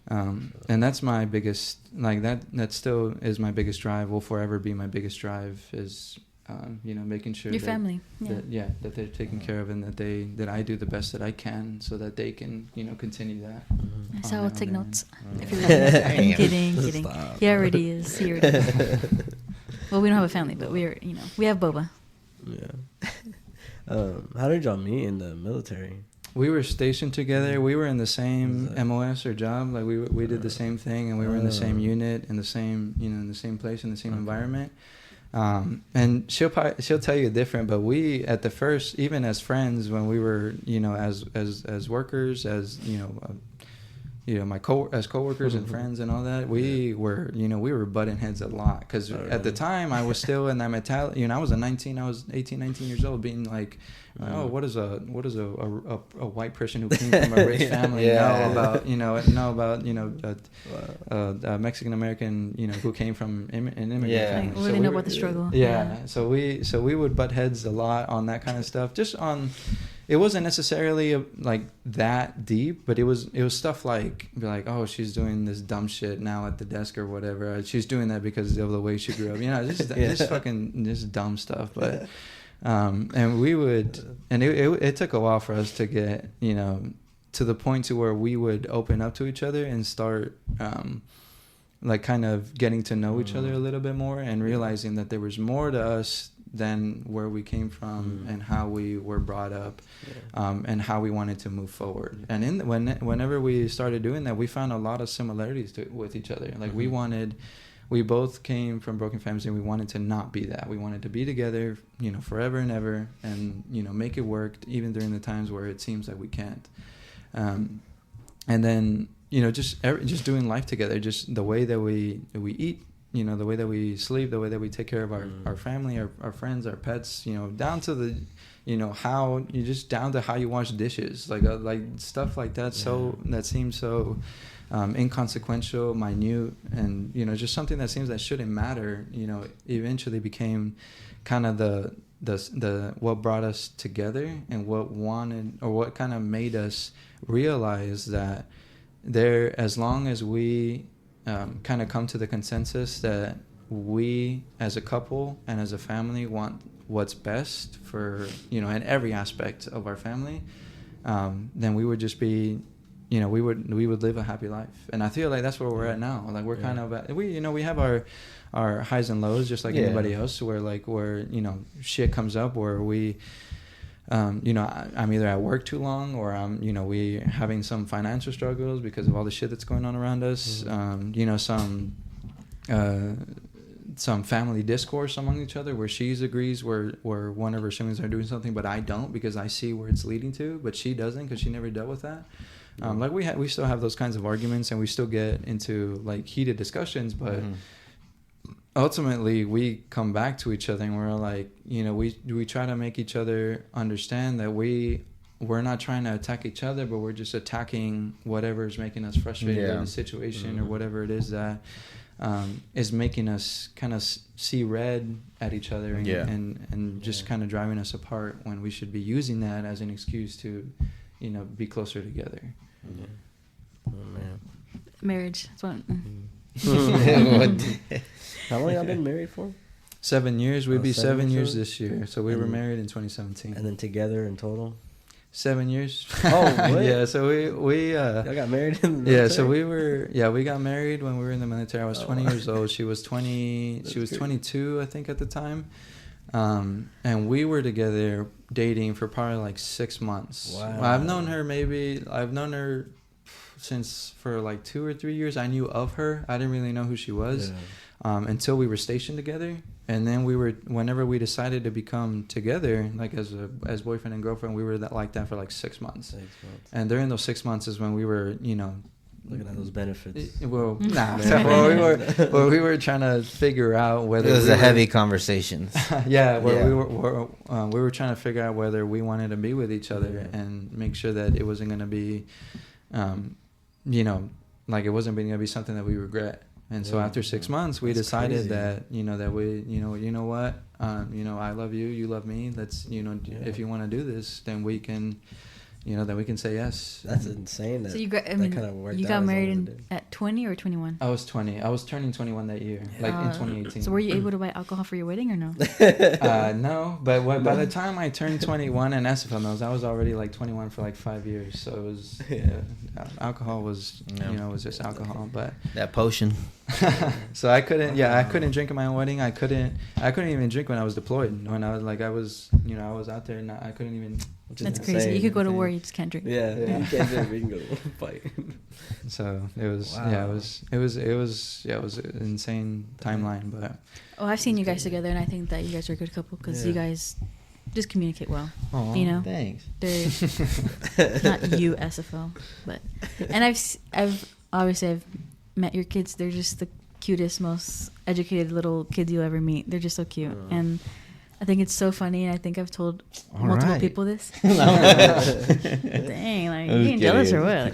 And that's my biggest, like that still is my biggest drive, will forever be my biggest drive, is making sure your family, that they're taken care of, and that I do the best that I can, so that they can continue that. So I'll take notes. If you're I'm kidding. Stop. He already is. Well, we don't have a family, but we have Boba. Yeah. How did y'all meet in the military? We were stationed together. We were in the same MOS or job. Like we did the same thing, and we were in the same unit, in the same in the same place, in the same environment. And she'll tell you different, but we at the first, even as friends, when we were, you know, as workers, as you know, my as coworkers and friends and all that, we were butting heads a lot because at the time I was still in that mentality. You know, I was 18, 19 years old, being like, oh, what does a white person who came from a rich family know about a Mexican American, you know, who came from an immigrant family. Like, really know about the struggle. So we would butt heads a lot on that kind of stuff. Just on, it wasn't necessarily like that deep, but it was stuff like, be like, oh, she's doing this dumb shit now at the desk or whatever. She's doing that because of the way she grew up. You know, just dumb stuff. But and we would, and it took a while for us to get, you know, to the point to where we would open up to each other and start like kind of getting to know each other a little bit more and realizing that there was more to us than where we came from and how we were brought up, and how we wanted to move forward. And whenever we started doing that, we found a lot of similarities with each other. Like we both came from broken families, and we wanted to not be that. We wanted to be together, you know, forever and ever, and, you know, make it work even during the times where it seems like we can't. And then, you know, just doing life together, just the way that we eat, you know, the way that we sleep, the way that we take care of our family, our friends, our pets, you know, down to the, you know, how you just down to how you wash dishes, like stuff like that. So that seems so inconsequential, minute, and, you know, just something that seems that shouldn't matter, you know, eventually became kind of the what brought us together and what kind of made us realize that as long as we kind of come to the consensus that we as a couple and as a family want what's best for, you know, in every aspect of our family, then we would just be, you know, we would live a happy life. And I feel like that's where we're at now. Like we're kind of at, we have our highs and lows just like anybody else, where you know, shit comes up where we you know, I'm either at work too long, or I'm, you know, we having some financial struggles because of all the shit that's going on around us. You know, some family discourse among each other where she agrees where one of her siblings are doing something, but I don't, because I see where it's leading to, but she doesn't because she never dealt with that. Like we still have those kinds of arguments, and we still get into like heated discussions, but ultimately we come back to each other and we're like, you know, we try to make each other understand that we're not trying to attack each other, but we're just attacking whatever is making us frustrated in the situation, or whatever it is that is making us kind of see red at each other and just kind of driving us apart, when we should be using that as an excuse to, you know, be closer together. Oh man, marriage. That's what. How long y'all been married for? 7 years. We'd be 7 years this year. So we were married in 2017. And then together in total? 7 years. Oh, what? Yeah. So we y'all got married in the military? Yeah. So we got married when we were in the military. I was 20 years old. She was 20. She was 22, I think, at the time. And we were together dating for probably like 6 months. Wow. I've known her since for like 2 or 3 years. I knew of her. I didn't really know who she was. Yeah. Until we were stationed together, and then whenever we decided to become together, like as boyfriend and girlfriend, we were like that for like 6 months. And during those 6 months is when we were, you know, looking at those benefits. Well, nah. So we were trying to figure out whether it was heavy conversations. We were trying to figure out whether we wanted to be with each other and make sure that it wasn't going to be, you know, like it wasn't going to be something that we regret. And so after 6 months, we decided that, you know, that we, you know what, you know, I love you, you love me. Let's, you know, if you want to do this, then we can, you know, then we can say yes. That's insane. So you got married at 20 or 21? I was 20. I was turning 21 that year, like in 2018. So were you able to buy alcohol for your wedding or no? No, but by the time I turned 21, and Esfa knows, I was already like 21 for like 5 years. So it was, alcohol was, you know, was just alcohol. But that potion. So I couldn't drink at my own wedding. I couldn't even drink when I was deployed. When I was I was out there and I couldn't even. That's crazy. You could go to war, you just can't drink. Yeah. You can't drink, you can go to fight. So it was, it was an insane timeline, but. Oh, I've seen you guys together, and I think that you guys are a good couple because you guys just communicate well. Aww, you know, thanks. They're not you SFL, but and I've met your kids. They're just the cutest, most educated little kids you'll ever meet. They're just so cute, and I think it's so funny. And I think I've told multiple people this. Dang, like you getting jealous or what? A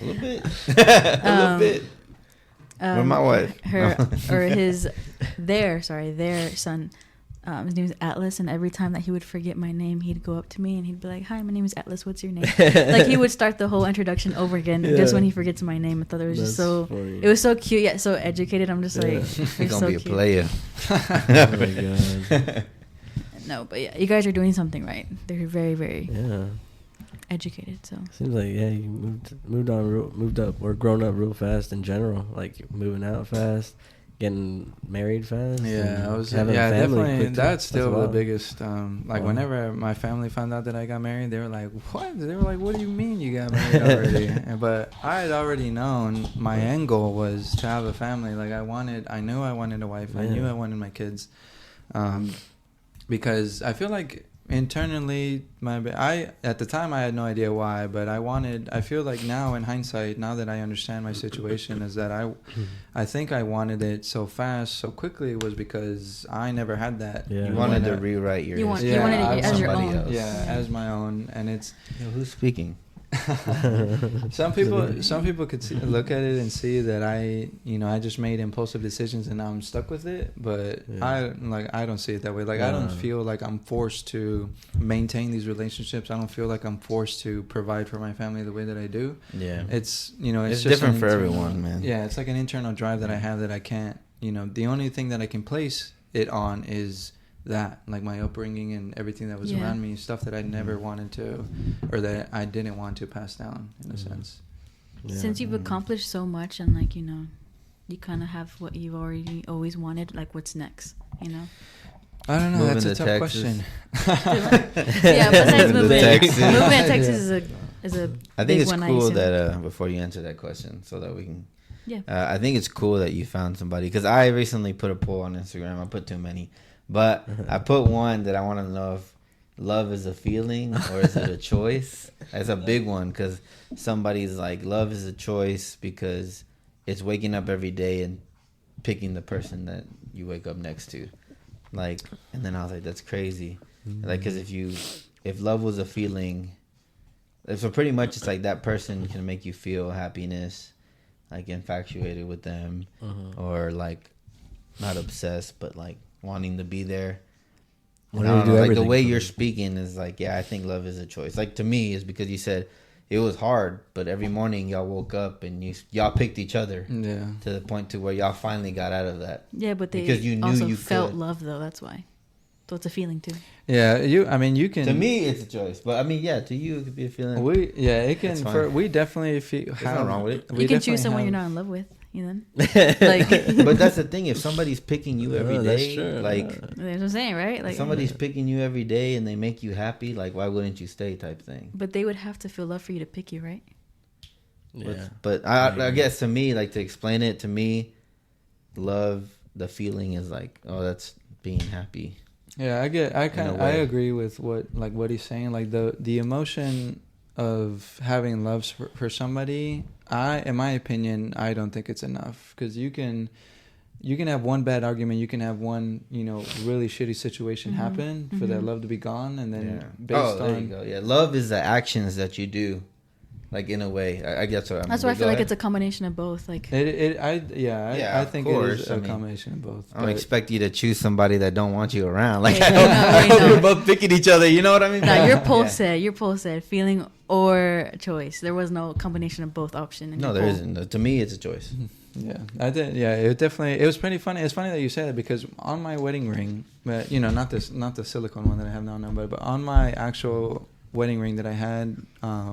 little bit. A little bit. With my wife. Their son. His name is Atlas, and every time that he would forget my name, he'd go up to me and he'd be like, "Hi, my name is Atlas. What's your name?" Like he would start the whole introduction over again just when he forgets my name. I thought it was just so funny. It was so cute yet so educated. I'm just like, you're gonna be a player. Oh my god. No, but yeah, you guys are doing something right. They're very, very educated. So seems like you moved up or grown up real fast in general. Like moving out fast, getting married fast. Yeah, I was. Having Yeah, family definitely. That's still the wild. biggest. Whenever my family found out that I got married, they were like, "What?" They were like, "What do you mean you got married already?" But I had already known my end goal was to have a family. Like I knew I wanted a wife. I knew I wanted my kids. Because I feel like internally, at the time I had no idea why, but I feel like now in hindsight, now that I understand my situation, is that I think I wanted it so fast, so quickly was because I never had that. Yeah. You wanted to rewrite your history. You wanted it as your own. Else. Yeah, as my own, and it's. Who's speaking? Some people could look at it and see that I just made impulsive decisions and now I'm stuck with it, but I don't see it that way. Like I don't feel like I'm forced to maintain these relationships. I don't feel like I'm forced to provide for my family the way that I do. Yeah, it's it's different for everyone, man. Yeah, it's like an internal drive that I have that I can't. The only thing that I can place it on is that, like my upbringing and everything that was around me, stuff that I never wanted to, or that I didn't want to pass down in a sense. Since you've accomplished so much and like you kind of have what you've already always wanted, like what's next, I don't know. That's a tough question. Besides moving to Texas is a I think it's cool that before you answer that question, so that we can. Yeah. I think it's cool that you found somebody, because I recently put a poll on Instagram. I put too many. But I put one that I want to know if love is a feeling or is it a choice. That's a big one, because somebody's like, love is a choice because it's waking up every day and picking the person that you wake up next to. Like, and then I was like, that's crazy. Like, because if love was a feeling, so pretty much it's like that person can make you feel happiness, like infatuated with them, or like not obsessed, but like wanting to be there. Like the way you're speaking is like, I think love is a choice. Like to me, is because you said it was hard, but every morning y'all woke up and y'all picked each other. Yeah. To the point to where y'all finally got out of that. Yeah, but they because you knew also you felt love though. That's why. So it's a feeling too. Yeah, you can. To me, it's a choice, but to you, it could be a feeling. It can. We definitely feel. There's nothing wrong with it. You can choose someone you're not in love with. But that's the thing. If somebody's picking you every day, like that's what I'm saying, right? Like if somebody's picking you every day and they make you happy, like why wouldn't you stay? Type thing. But they would have to feel love for you to pick you, right? Yeah. But I guess to me, like to explain it to me, love, the feeling is like, that's being happy. Yeah, I agree with what he's saying. Like the emotion of having love for somebody, in my opinion, I don't think it's enough, because you can have one bad argument, you can have one really shitty situation happen for that love to be gone, and then there you go. Yeah, love is the actions that you do. Like in a way, I guess what I'm. That's why I feel like it's a combination of both. Like I think it is a combination of both. I don't expect you to choose somebody that don't want you around. Like I know we're both picking each other. You know what I mean? No, your poll said feeling or choice. There was no combination of both option. No, there isn't. To me, it's a choice. Yeah, I did. Yeah, it was pretty funny. It's funny that you said it, because on my wedding ring, but not the silicone one that I have now, but on my actual wedding ring that I had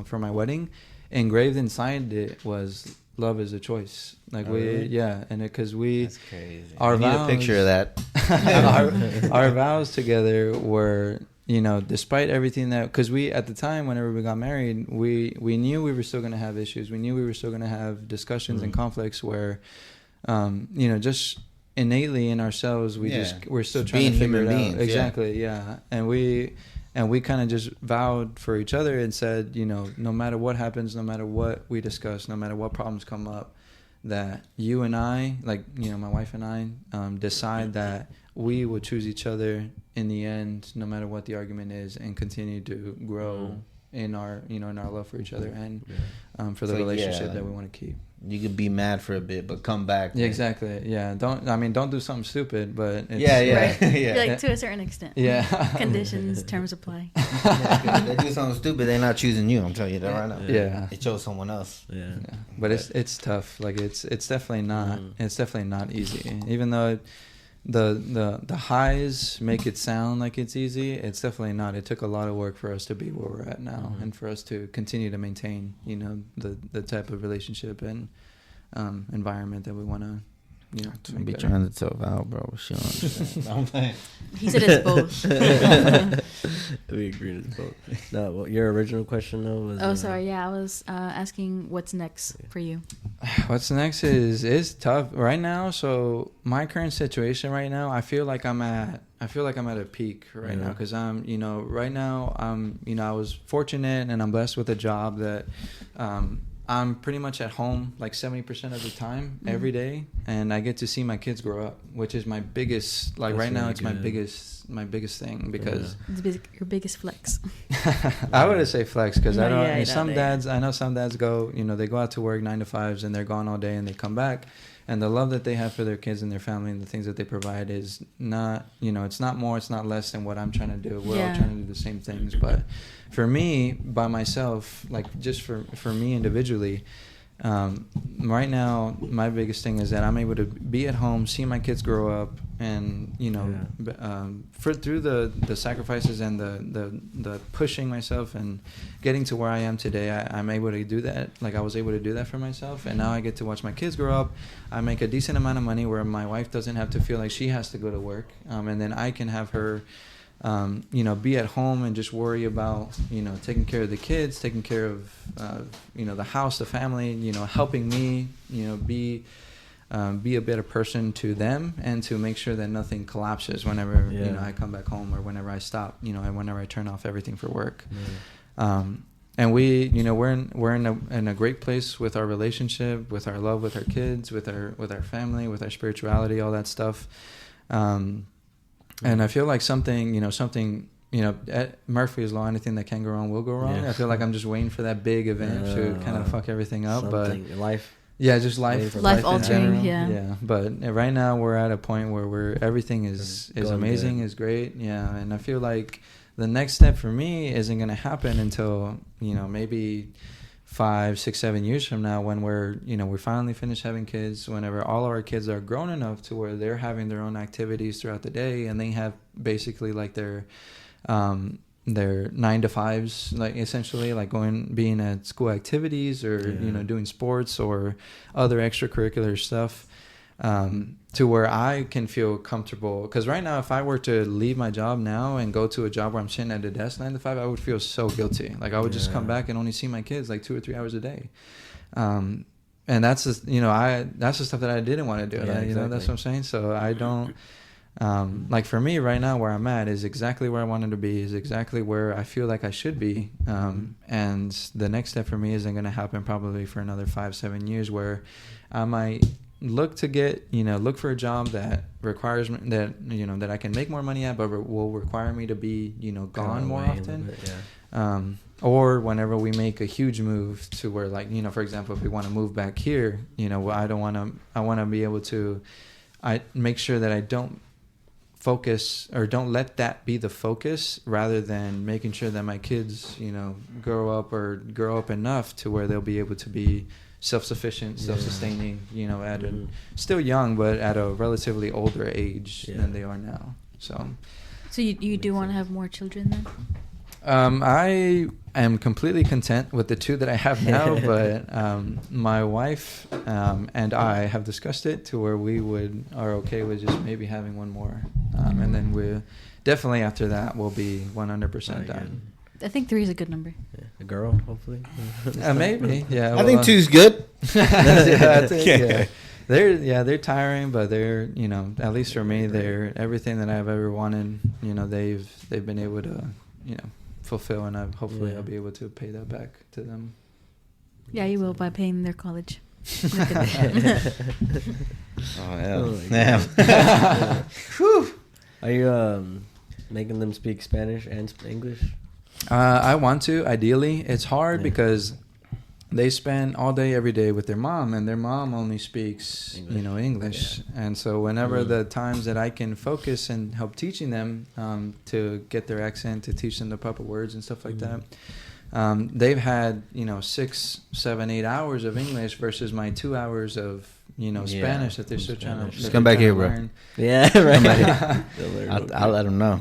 for my wedding, engraved inside it was love is a choice. Like Really? and because we, That's crazy. our I need vows, a picture of that. our vows together were, you know, despite everything that, because we, at the time, whenever we got married, we knew we were still going to have issues. We knew we were still going to have discussions and conflicts where, you know, just innately in ourselves, we're still trying to figure it out. Exactly. Yeah. And we kind of just vowed for each other and said, you know, no matter what happens, no matter what we discuss, no matter what problems come up, that you and I, like, you know, my wife and I, decide that we will choose each other in the end, no matter what the argument is, and continue to grow in our, you know, in our love for each other and for the relationship that we want to keep. You could be mad for a bit, but come back. Yeah, exactly. Yeah, don't do something stupid, but it's, You're like, to a certain extent. Yeah. Conditions, terms apply. If they do something stupid, they're not choosing you. I'm telling you that right now. Yeah. They chose someone else. Yeah. But it's tough. Like it's definitely not. It's definitely not easy. Even though the highs make it sound like it's easy, it's definitely not. It took a lot of work for us to be where we're at now, and for us to continue to maintain, you know, the type of relationship and environment that we want to, you know, to be better. trying to tell Val, bro. She don't understand. I'm playing. He said it's both. We agreed it's both. No, well, your original question though was. Oh, sorry. Yeah, I was asking what's next for you. What's next is tough right now. So my current situation right now, I feel like I'm at a peak right now, because I'm, you know, right now you know, I was fortunate and I'm blessed with a job that I'm pretty much at home like 70% of the time every day, and I get to see my kids grow up, which is my biggest, like, that's right now really it's my biggest thing, because it's your biggest flex. I wouldn't say flex, because I know some dads go, you know, they go out to work 9 to 5s and they're gone all day and they come back, and the love that they have for their kids and their family and the things that they provide is not, you know, it's not more, it's not less than what I'm trying to do. We're all trying to do the same things. But for me, by myself, like just for me individually, right now, my biggest thing is that I'm able to be at home, see my kids grow up, and, you know, through the sacrifices and the pushing myself and getting to where I am today, I'm able to do that. Like, I was able to do that for myself, and now I get to watch my kids grow up. I make a decent amount of money where my wife doesn't have to feel like she has to go to work, and then I can have her, you know, be at home and just worry about, you know, taking care of the kids, taking care of, you know, the house, the family, you know, helping me, you know, be a better person to them, and to make sure that nothing collapses whenever, you know, I come back home, or whenever I stop, you know, whenever I turn off everything for work. And we, you know, we're in a great place with our relationship, with our love, with our kids, with our family, with our spirituality, all that stuff. And I feel like something, you know, at Murphy's Law, anything that can go wrong will go wrong. I feel like I'm just waiting for that big event to kind of fuck everything up. But life. Yeah, just life altering. Yeah. But right now we're at a point where everything is amazing, is great. Yeah. And I feel like the next step for me isn't going to happen until, you know, maybe 5, 6, 7 years from now, when we're finally finished having kids, whenever all of our kids are grown enough to where they're having their own activities throughout the day, and they have basically like their 9 to 5s, like essentially like being at school activities, or you know, doing sports or other extracurricular stuff, to where I can feel comfortable. Because right now, if I were to leave my job now and go to a job where I'm sitting at a desk 9 to 5, I would feel so guilty. Like, I would just come back and only see my kids like 2 or 3 hours a day. And that's just, you know, that's the stuff that I didn't want to do. You know, that's what I'm saying. So I don't, like, for me right now, where I'm at is exactly where I wanted to be, is exactly where I feel like I should be. And the next step for me isn't going to happen probably for another 5, 7 years, where I might look for a job that requires me, that, you know, that I can make more money at, but will require me to be, you know, gone more often. Or whenever we make a huge move to where, like, you know, for example, if we want to move back here, you know, I want to be able to, I make sure that I don't focus, or don't let that be the focus, rather than making sure that my kids, you know, grow up enough to where they'll be able to be self-sufficient, self-sustaining, you know, at still young, but at a relatively older age than they are now. So you do want to have more children then? I am completely content with the 2 that I have now, but my wife and I have discussed it to where we are okay with just maybe having 1 more, and then we definitely after that we'll be 100% done. I think 3 is a good number. Yeah. A girl, hopefully. Maybe, yeah. I think 2's good. Yeah, I think, yeah. They're tiring, but they're, at least for me, they're everything that I've ever wanted. They've been able to, fulfill, and hopefully I'll be able to pay that back to them. Yeah, you will by paying their college. Damn. Whew. Are you making them speak Spanish and English? I want to. Ideally, it's hard because they spend all day, every day with their mom, and their mom only speaks, English. Yeah. And so whenever the times that I can focus and help teaching them to get their accent, to teach them the proper words and stuff like that, they've had, 6, 7, 8 hours of English versus my 2 hours of, Spanish that they're still trying to. Just come back here, bro. Yeah, right. I'll let them know.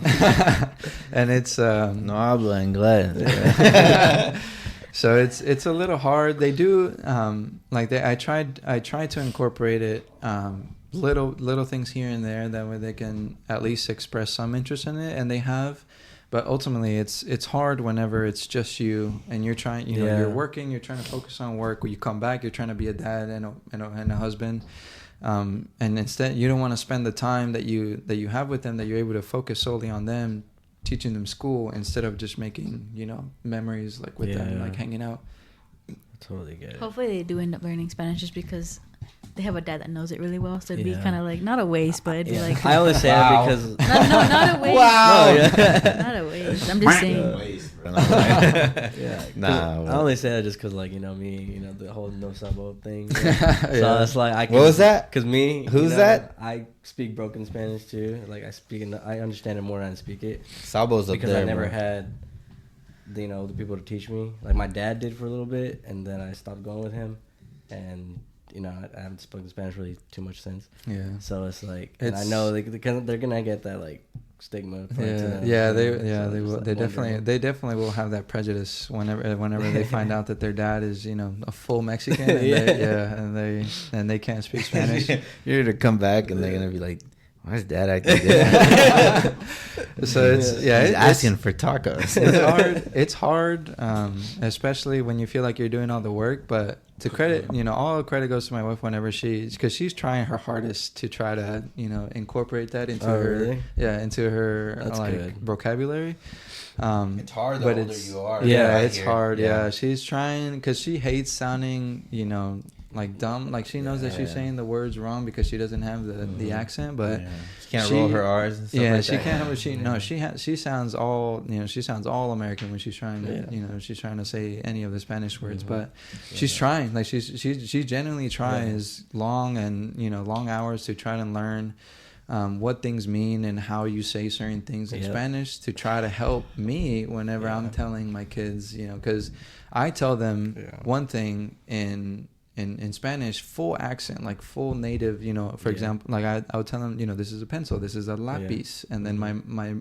And it's no habla inglés. So it's a little hard. They do I tried to incorporate it, little things here and there, that way they can at least express some interest in it, and they have. But ultimately, it's hard whenever it's just you and you're trying. You're working. You're trying to focus on work. When you come back, you're trying to be a dad and a husband. And instead, you don't want to spend the time that you have with them, that you're able to focus solely on them, teaching them school, instead of just making memories with them, like hanging out. I totally get it. Hopefully, they do end up learning Spanish just because they have a dad that knows it really well, so it'd be kind of like not a waste, but it'd be like. I only say that because not a waste. Wow, not a waste. I'm just saying. I only say that just because, me, the whole no sabo thing. So it's like I can. What was that? Because me, who's that? I speak broken Spanish too. Like I understand it more than I speak it. Sabo's up because there, I never had, the people to teach me. Like my dad did for a little bit, and then I stopped going with him, and. I haven't spoken Spanish really too much since. Yeah. So it's like, and I know they're gonna get that stigma. They will. They definitely will have that prejudice whenever they find out that their dad is a full Mexican. And they can't speak Spanish. You're gonna come back and they're gonna be like, why is dad acting different? So it's asking for tacos. It's hard, especially when you feel like you're doing all the work. But to credit, all credit goes to my wife whenever because she's trying her hardest to try to incorporate that into into her vocabulary. It's hard the older you are. Yeah, it's hard. Yeah, she's trying because she hates sounding dumb. Like she knows that she's saying the words wrong because she doesn't have the accent, but she can't roll her R's and stuff she can't. She sounds all she sounds all American when she's trying to she's trying to say any of the Spanish words, but she's trying. Like she genuinely tries long hours to try to learn what things mean and how you say certain things in Spanish to try to help me whenever I'm telling my kids, because I tell them one thing in Spanish, full accent, like full native, for example, like I would tell them, this is a pencil, this is a lápiz. And then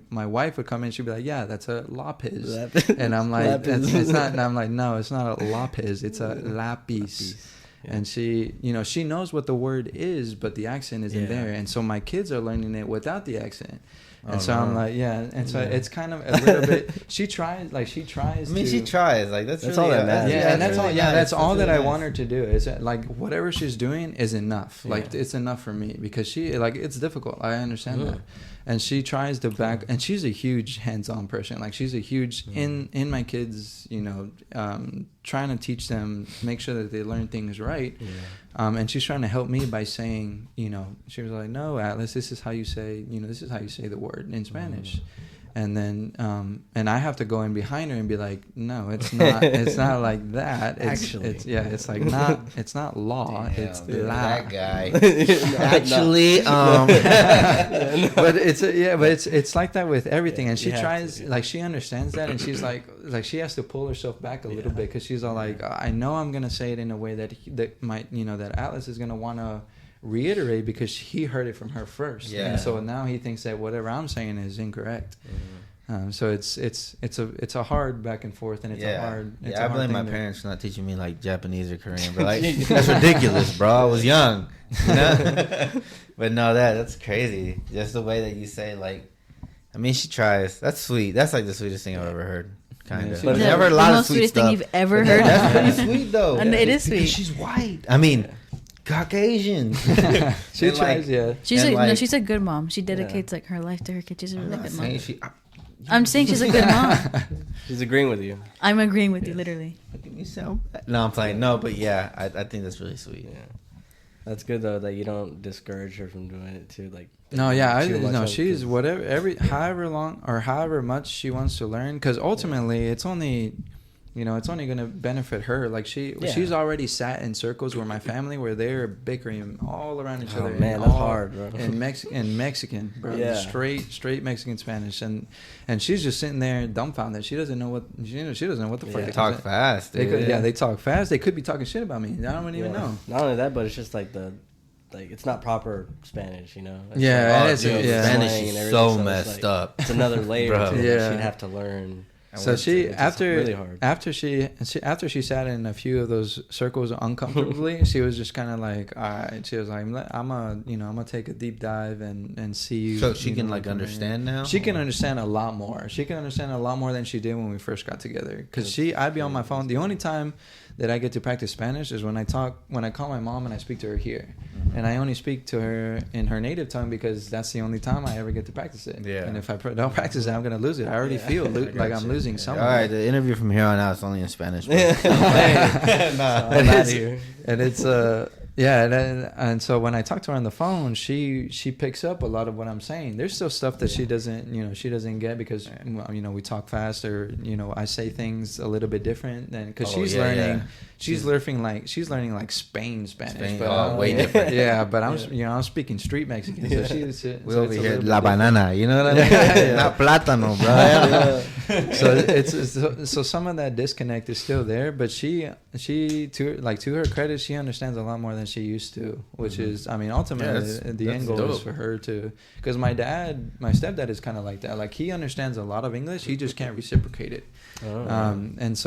my wife would come in, she'd be like, yeah, that's a lápiz. And I'm like, it's not, and I'm like, no, it's not a lápiz, it's a lápiz. And she, she knows what the word is, but the accent isn't there. And so my kids are learning it without the accent. And I'm like, and so it's kind of a little bit. She tries. She tries. She tries. Like that's really all that matters. And that's all. Yeah, that's all that I want her to do. Is whatever she's doing is enough. It's enough for me because she it's difficult. I understand that, and she tries to back. And she's a huge hands-on person. She's a huge in my kids. Trying to teach them, make sure that they learn things right. And she's trying to help me by saying, she was like, no, Atlas, this is how you say, this is how you say the word in Spanish. And then, and I have to go in behind her and be like, no, it's not, it's not like that. It's like not, it's not law. Damn, it's la. That guy. Actually, but it's like that with everything. And she tries, she understands that. And she's like she has to pull herself back a little bit. Cause she's all like, I know I'm going to say it in a way that might, that Atlas is going to want to reiterate because he heard it from her first. And so now he thinks that whatever I'm saying is incorrect. So it's a hard back and forth, and I blame my parents for not teaching me like Japanese or Korean, but like that's ridiculous, bro. I was young, you know. But no, that's crazy. Just the way that you say, like, I mean, she tries. That's sweet. That's like the sweetest thing I've ever heard. Kind of. But I've heard a lot of sweet stuff. Thing you've ever heard. That's pretty sweet though. And it is sweet. Because she's white. I mean, Caucasian. She tries, she's a good mom. She dedicates like her life to her kids. She's a really good mom. I'm saying she's a good mom. She's agreeing with you. I'm agreeing with you, literally. Making me sound bad. No, I'm playing. No, but yeah, I think that's really sweet. Yeah. That's good though that you don't discourage her from doing it too. Like she's however much she wants to learn, because ultimately it's only going to benefit her. Like she's already sat in circles where my family, where they're bickering all around each other. Man, that's hard, bro. And Mexican, bro. Yeah. Straight Mexican Spanish, and she's just sitting there dumbfounded. She doesn't know what she doesn't know what the fuck. They talk fast. They talk fast. They could be talking shit about me. I don't even know. Not only that, but it's just like it's not proper Spanish, you know. It's Spanish is so messed up. It's another layer Bro. to it. She'd have to learn. So she really hard. after she sat in a few of those circles uncomfortably, she was just kind of like, all right. She was like, I'm gonna take a deep dive and see. So she can like understand now. She can understand a lot more. She can understand a lot more than she did when we first got together. Because I'd be on my phone. The only time that I get to practice Spanish is when I call my mom and I speak to her here, and I only speak to her in her native tongue because that's the only time I ever get to practice it. Yeah. And if I don't practice it, I'm gonna lose it. I already feel like I'm losing something. All right, the interview from here on out is only in Spanish. I'm out of here. And it's and so when I talk to her on the phone, she picks up a lot of what I'm saying. There's still stuff that she doesn't get because we talk fast, or I say things a little bit different than, because she's learning. She's learning like Spain Spanish, but way different. Yeah, but I'm speaking street Mexican. So she's we over here la banana, you know what I mean? Not plátano, bro. So some of that disconnect is still there, but she to her credit, she understands a lot more than she used to, which is, I mean, ultimately the end goal is for her to, because my stepdad is kind of like that. Like, he understands a lot of English, he just can't reciprocate it. And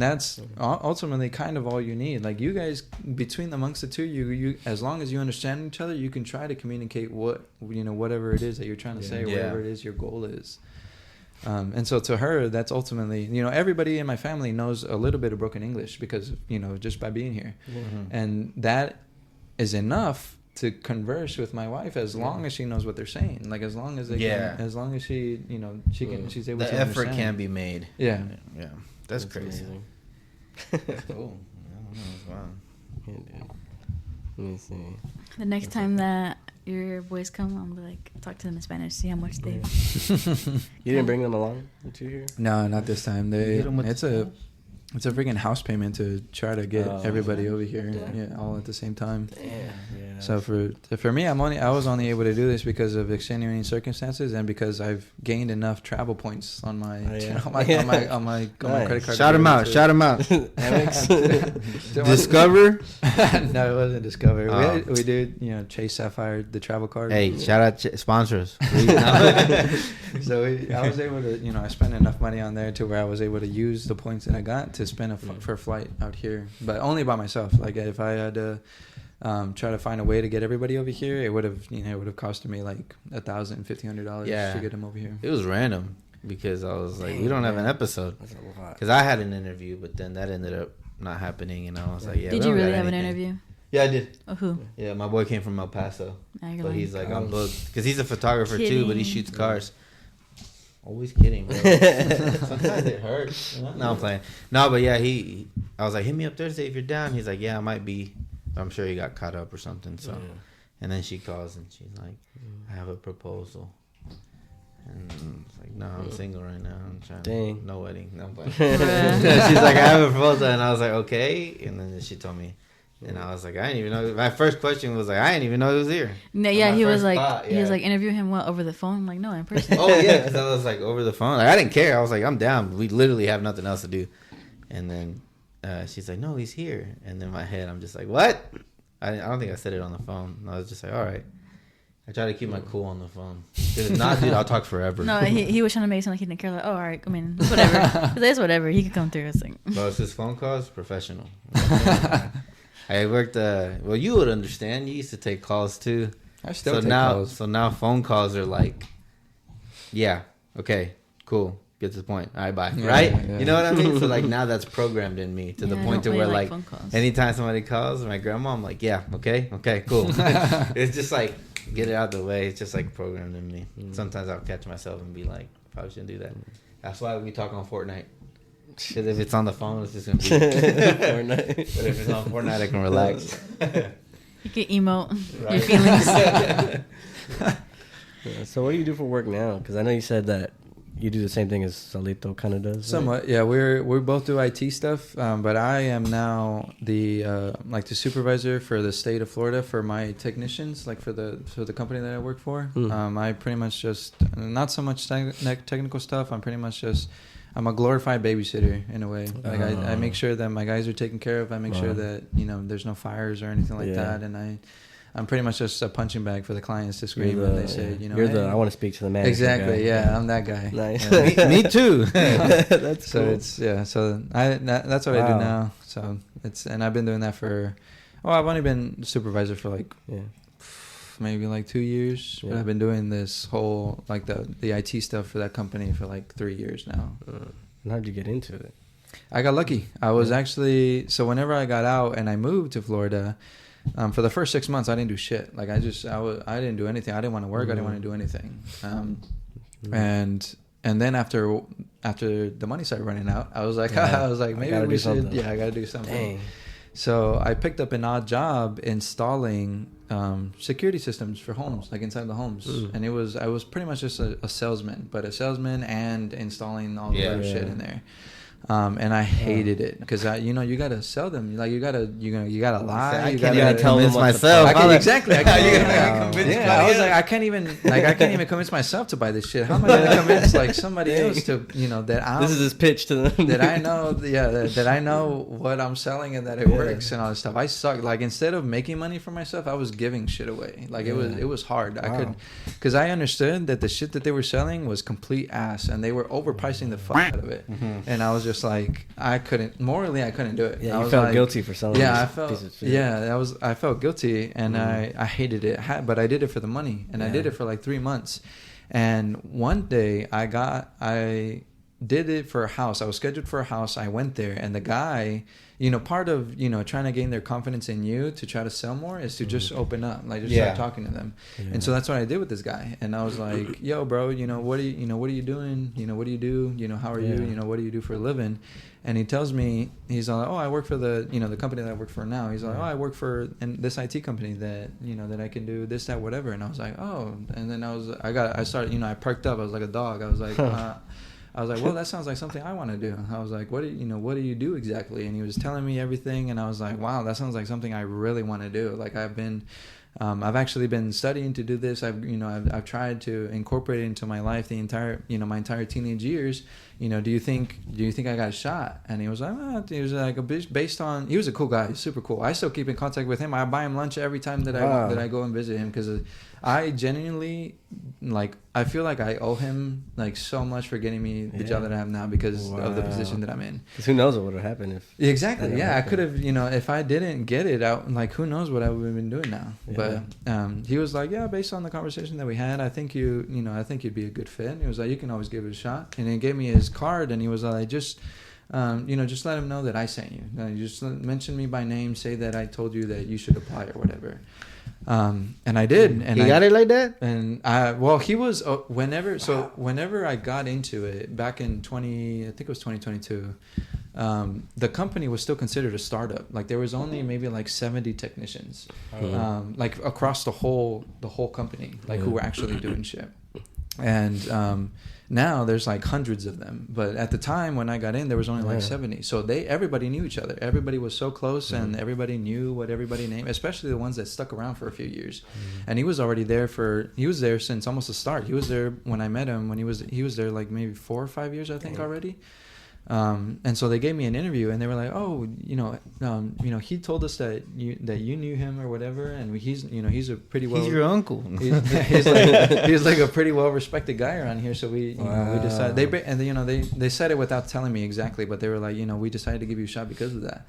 that's ultimately kind of all you need. Like, you guys, between amongst the two, you as long as you understand each other, you can try to communicate whatever it is that you're trying to say, whatever it is your goal is. And so to her, that's ultimately, everybody in my family knows a little bit of broken English because, just by being here. Mm-hmm. And that is enough to converse with my wife, as long as she knows what they're saying. Like, as long as as long as she, she's able to understand. The effort can be made. Yeah. Yeah. That's crazy. That's cool. I don't know. It's wild. Yeah, dude. Let me see. The next time that your boys come, I'm be like, talk to them in Spanish, see how much they. You didn't bring them along to here? No, not this time. It's a freaking house payment to try to get everybody over here, all at the same time. Damn. Yeah. So for me, I was only able to do this because of extenuating circumstances and because I've gained enough travel points on my on my credit card. Shout them out! Discover? No, it wasn't Discover. We did Chase Sapphire, the travel card. Hey, shout out sponsors. So I was able to I spent enough money on there to where I was able to use the points that I got to spend for a flight out here, but only by myself. Like, if I had to try to find a way to get everybody over here, it would have costed me like $1,000, $1,500 to get them over here. It was random because I was like, we don't have an episode, because I had an interview, but then that ended up not happening, and I was like, did you really have an interview? Yeah, I did. Oh, who? Yeah, my boy came from El Paso, but he's like, I'm booked, because he's a photographer too, but he shoots cars. Always kidding, bro. Sometimes it hurts. No, I'm playing. No, but yeah, I was like, hit me up Thursday if you're down. He's like, yeah, I might be. I'm sure he got caught up or something. So, and then she calls and she's like, I have a proposal. And it's like, no, I'm single right now. I'm trying. No wedding. No wedding. She's like, I have a proposal, and I was like, okay. And then she told me. And I was like, I didn't even know. My first question was like, I didn't even know he was here. No, yeah, he was like, interview him over the phone. I'm like, no, in person. Oh yeah, because I was like, over the phone. Like, I didn't care. I was like, I'm down. We literally have nothing else to do. And then she's like, no, he's here. And in my head, I'm just like, what? I don't think I said it on the phone. I was just like, all right. I try to keep my cool on the phone. If not, dude, I'll talk forever. No, he was trying to make it sound like he didn't care. Like, oh, all right, I mean, it's whatever. It's whatever. He could come through. It's like, Bro, it's his phone calls, professional. I worked. Well, you would understand. You used to take calls too. I still so take now, calls. So now phone calls are like, yeah, okay, cool, get to the point. All right, bye. Yeah, right? yeah. You know what I mean? So like now that's programmed in me to the yeah, I point to don't where really like phone calls. anytime somebody calls my grandma, I'm like, yeah, okay, cool. It's just like get it out of the way. It's just like programmed in me. Sometimes I'll catch myself and be like, probably shouldn't do that. That's why we talk on Fortnite. Because if it's on the phone, it's just gonna be Fortnite. But if it's on Fortnite, I can relax. You can emote Right. your feelings. Yeah, so what do you do for work now? Because I know you said that you do the same thing as Salito kind of does. Right? Somewhat, yeah. We both do IT stuff, but I am now the the supervisor for the state of Florida for my technicians, like for the company that I work for. I pretty much just not so much technical stuff. I'm a glorified babysitter in a way. Like I make sure that my guys are taken care of. I make sure that there's no fires or anything like that, and I'm pretty much just a punching bag for the clients to scream when they say, you're the I want to speak to the manager. Exactly, guy. yeah, I'm that guy. Nice. Yeah. me too. That's So cool. that's what I do now. So and I've been doing that for I've only been supervisor for maybe like 2 years. Yeah. But I've been doing this whole like the IT stuff for that company for like 3 years now. And how'd you get into it? I got lucky. I was actually whenever I got out and I moved to Florida, for the first 6 months I didn't do shit. Like I didn't do anything. I didn't want to work. I didn't want to do anything. And then after the money started running out, I was like maybe we should. Yeah, I gotta do something. Dang. So I picked up an odd job installing security systems for homes, like inside the homes, and I was pretty much just a salesman, but a salesman and installing all the other shit in there. And I hated it because you gotta sell them, like you gotta lie. I you can't gotta even tell them myself. Exactly. I was else. like, I can't even convince myself to buy this shit. How am I gonna convince like somebody else to that I'm This is his pitch to them. that I know that I know what I'm selling and that it works and all this stuff. I suck. Like instead of making money for myself, I was giving shit away. Like it was hard. Wow. I could because I understood that the shit that they were selling was complete ass and they were overpricing the fuck out of it. And I was just like I couldn't do it. Yeah, I you was felt like, guilty for selling. Yeah, this I felt guilty and I hated it. But I did it for the money and I did it for like 3 months. And one day I did it for a house. I was scheduled for a house. I went there and the guy, part of, trying to gain their confidence in you to try to sell more is to just open up, like just start talking to them. Yeah. And so that's what I did with this guy. And I was like, yo, bro, what are you doing? What do you do? How are you? What do you do for a living? And he tells me, he's like, oh, I work for the company that I work for now. He's like, oh, I work for this IT company that, that I can do this, that, whatever. And I was like, oh, and then I perked up. I was like a dog. I was like, well, that sounds like something I want to do. I was like, what do you do exactly? And he was telling me everything. And I was like, wow, that sounds like something I really want to do. Like I've actually been studying to do this. I've tried to incorporate it into my life my entire teenage years. Do you think I got a shot? And he was like, based on, he was a cool guy, super cool. I still keep in contact with him. I buy him lunch every time that I go and visit him because I genuinely I feel like I owe him like so much for getting me the job that I have now because of the position that I'm in. Because who knows what would have happened if exactly I could have if I didn't get it out, like who knows what I would have been doing now. But he was like, based on the conversation that we had, I think you'd be a good fit. And he was like, you can always give it a shot. And he gave me his card and he was like, just let him know that I sent you. Just mention me by name, say that I told you that you should apply or whatever. And I did. And he got it like that? And he was, whenever I got into it back in 2022, the company was still considered a startup. Like there was only maybe like 70 technicians, like across the whole company, like who were actually doing shit. And, now there's like hundreds of them, but at the time when I got in, there was only like 70. So everybody knew each other. Everybody was so close, and everybody knew what everybody named, especially the ones that stuck around for a few years. And he was already there he was there since almost the start. He was there when I met him when he was there like maybe 4 or 5 years, I think already. And so they gave me an interview, and they were like, "Oh, he told us that you knew him or whatever, and he's a pretty well. He's your uncle. He's like a pretty well respected guy around here. So we decided they said it without telling me exactly, but they were like, we decided to give you a shot because of that.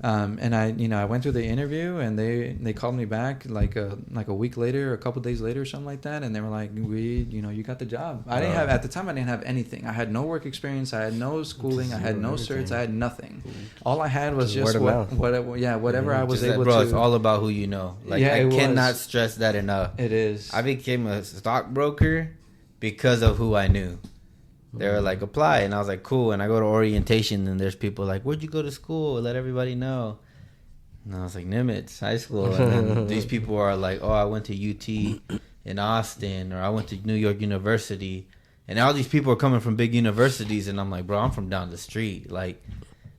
And I went through the interview, and they called me back like a week later, or a couple days later, or something like that, and they were like, you got the job. I didn't have, at the time, I didn't have anything. I had no work experience. I had no schooling. I had no certs. I had nothing. All I had was just whatever I was able to. It's all about who you know. Like, I cannot stress that enough. It is. I became a stockbroker because of who I knew. They were like, apply. And I was like, cool. And I go to orientation, and there's people like, where'd you go to school? Let everybody know. And I was like, Nimitz High School. And then these people are like, oh, I went to UT in Austin, or I went to New York University. And all these people are coming from big universities. And I'm like, bro, I'm from down the street. Like,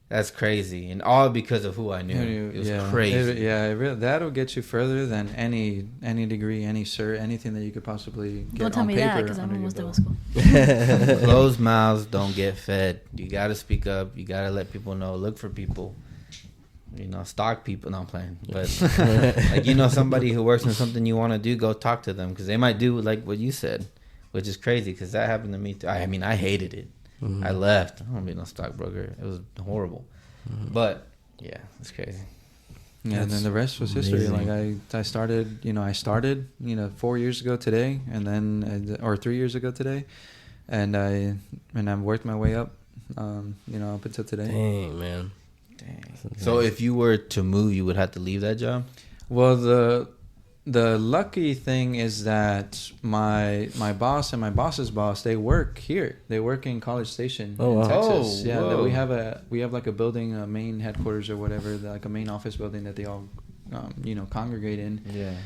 that's crazy. And all because of who I knew. It was crazy. That'll get you further than any degree, any cert, anything that you could possibly get. Don't tell on me paper that, because I'm almost done with school. Closed mouths don't get fed. You got to speak up. You got to let people know. Look for people. Stalk people. No, I'm playing. But like, somebody who works in something you want to do, go talk to them, because they might do like what you said, which is crazy, because that happened to me too. I mean, I hated it. I left. I don't want to be no stockbroker. It was horrible. But yeah, it's crazy. Yeah, and then the rest was history. Like I started 4 years ago today, and then or 3 years ago today, and I've worked my way up, up until today. Dang, man. So if you were to move, you would have to leave that job? Well, the lucky thing is that my boss and my boss's boss, they work here. They work in College Station in Texas. We have like a building, a main headquarters or whatever, like a main office building that they all congregate in. Yeah.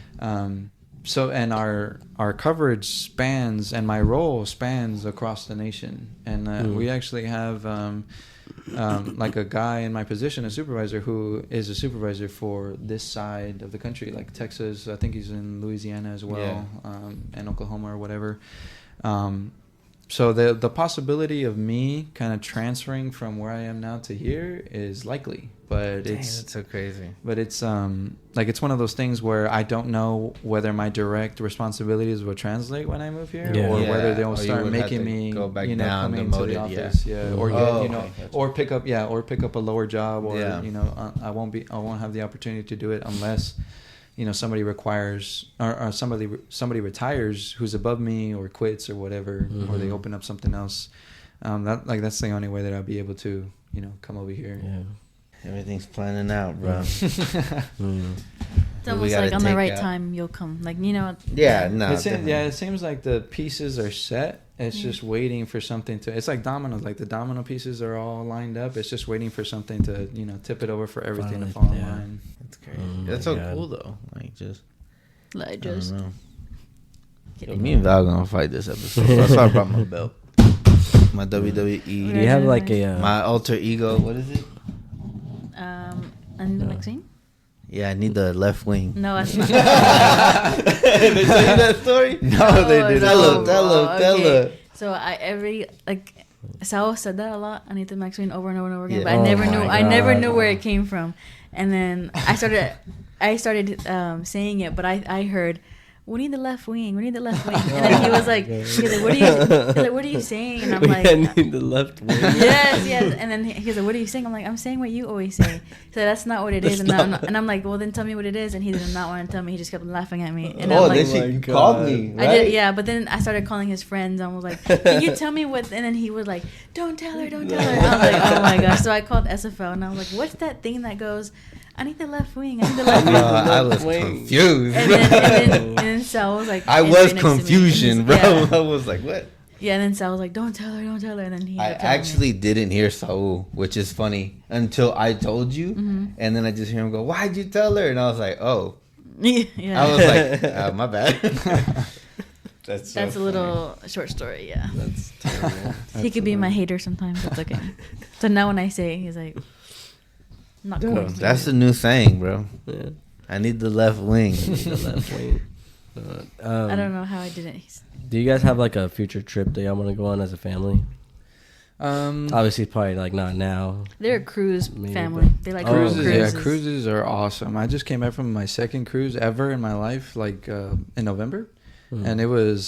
So, and our coverage spans, and my role spans across the nation, and we actually have like a guy in my position, a supervisor, who is a supervisor for this side of the country, like Texas. I think he's in Louisiana as well, and Oklahoma or whatever. So the possibility of me kind of transferring from where I am now to here is likely, but it's so crazy. But it's it's one of those things where I don't know whether my direct responsibilities will translate when I move here, or whether they'll start making me go back down, coming to the office, or get or pick up a lower job, or I won't have the opportunity to do it unless somebody requires, or somebody retires who's above me, or quits or whatever, or they open up something else. That's the only way that I'll be able to come over here. Yeah. Everything's planning out, bro. It's almost like on the right time you'll come. Like, Yeah, no. It seems like the pieces are set. It's just waiting for something to. It's like dominoes. Like the domino pieces are all lined up. It's just waiting for something to tip it over for everything to fall in line. That's crazy. That's so cool though. I don't know. Me and Val gonna fight this episode. That's why I brought my belt. My WWE. Do you have like my alter ego? What is it? And the Maxine? Yeah, I need the left wing. No, that's not. They tell you that story? No, they didn't. Tell her. So Sal said that a lot. I need the Maxine over and over and over again, but I never knew where it came from. And then I started saying it, but I heard, we need the left wing. And then he was like, what are you saying? And I'm like, I need the left wing. Yes. And then he was like, what are you saying? I'm like, I'm saying what you always say. So that's not what it is. And I'm like, well, then tell me what it is. And he did not want to tell me. He just kept laughing at me. And I'm like, then she called me, right? I did, yeah. But then I started calling his friends. And I was like, can you tell me what? And then he was like, don't tell her. And I was like, oh my gosh. So I called SFL, and I was like, what's that thing that goes, I need the left wing. I was confused. And then Sal was like, I was confusion, bro. Yeah. I was like, what? Yeah, and then Sal was like, don't tell her. And then he actually didn't hear Saul, which is funny, until I told you. Mm-hmm. And then I just hear him go, why'd you tell her? And I was like, oh. Yeah. I was like, my bad. That's a little short story, yeah. That's terrible. He could be my hater sometimes. That's okay. So now when I say it, he's like, not cool. That's the new saying, bro. Yeah. I need the left wing. I don't know how I did it. Do you guys have like a future trip that y'all want to go on as a family? Obviously, probably like not now. They're a cruise Maybe, family. but- They like Cruises, cruises. yeah, cruises are awesome. I just came back from my second cruise ever in my life, like in November, and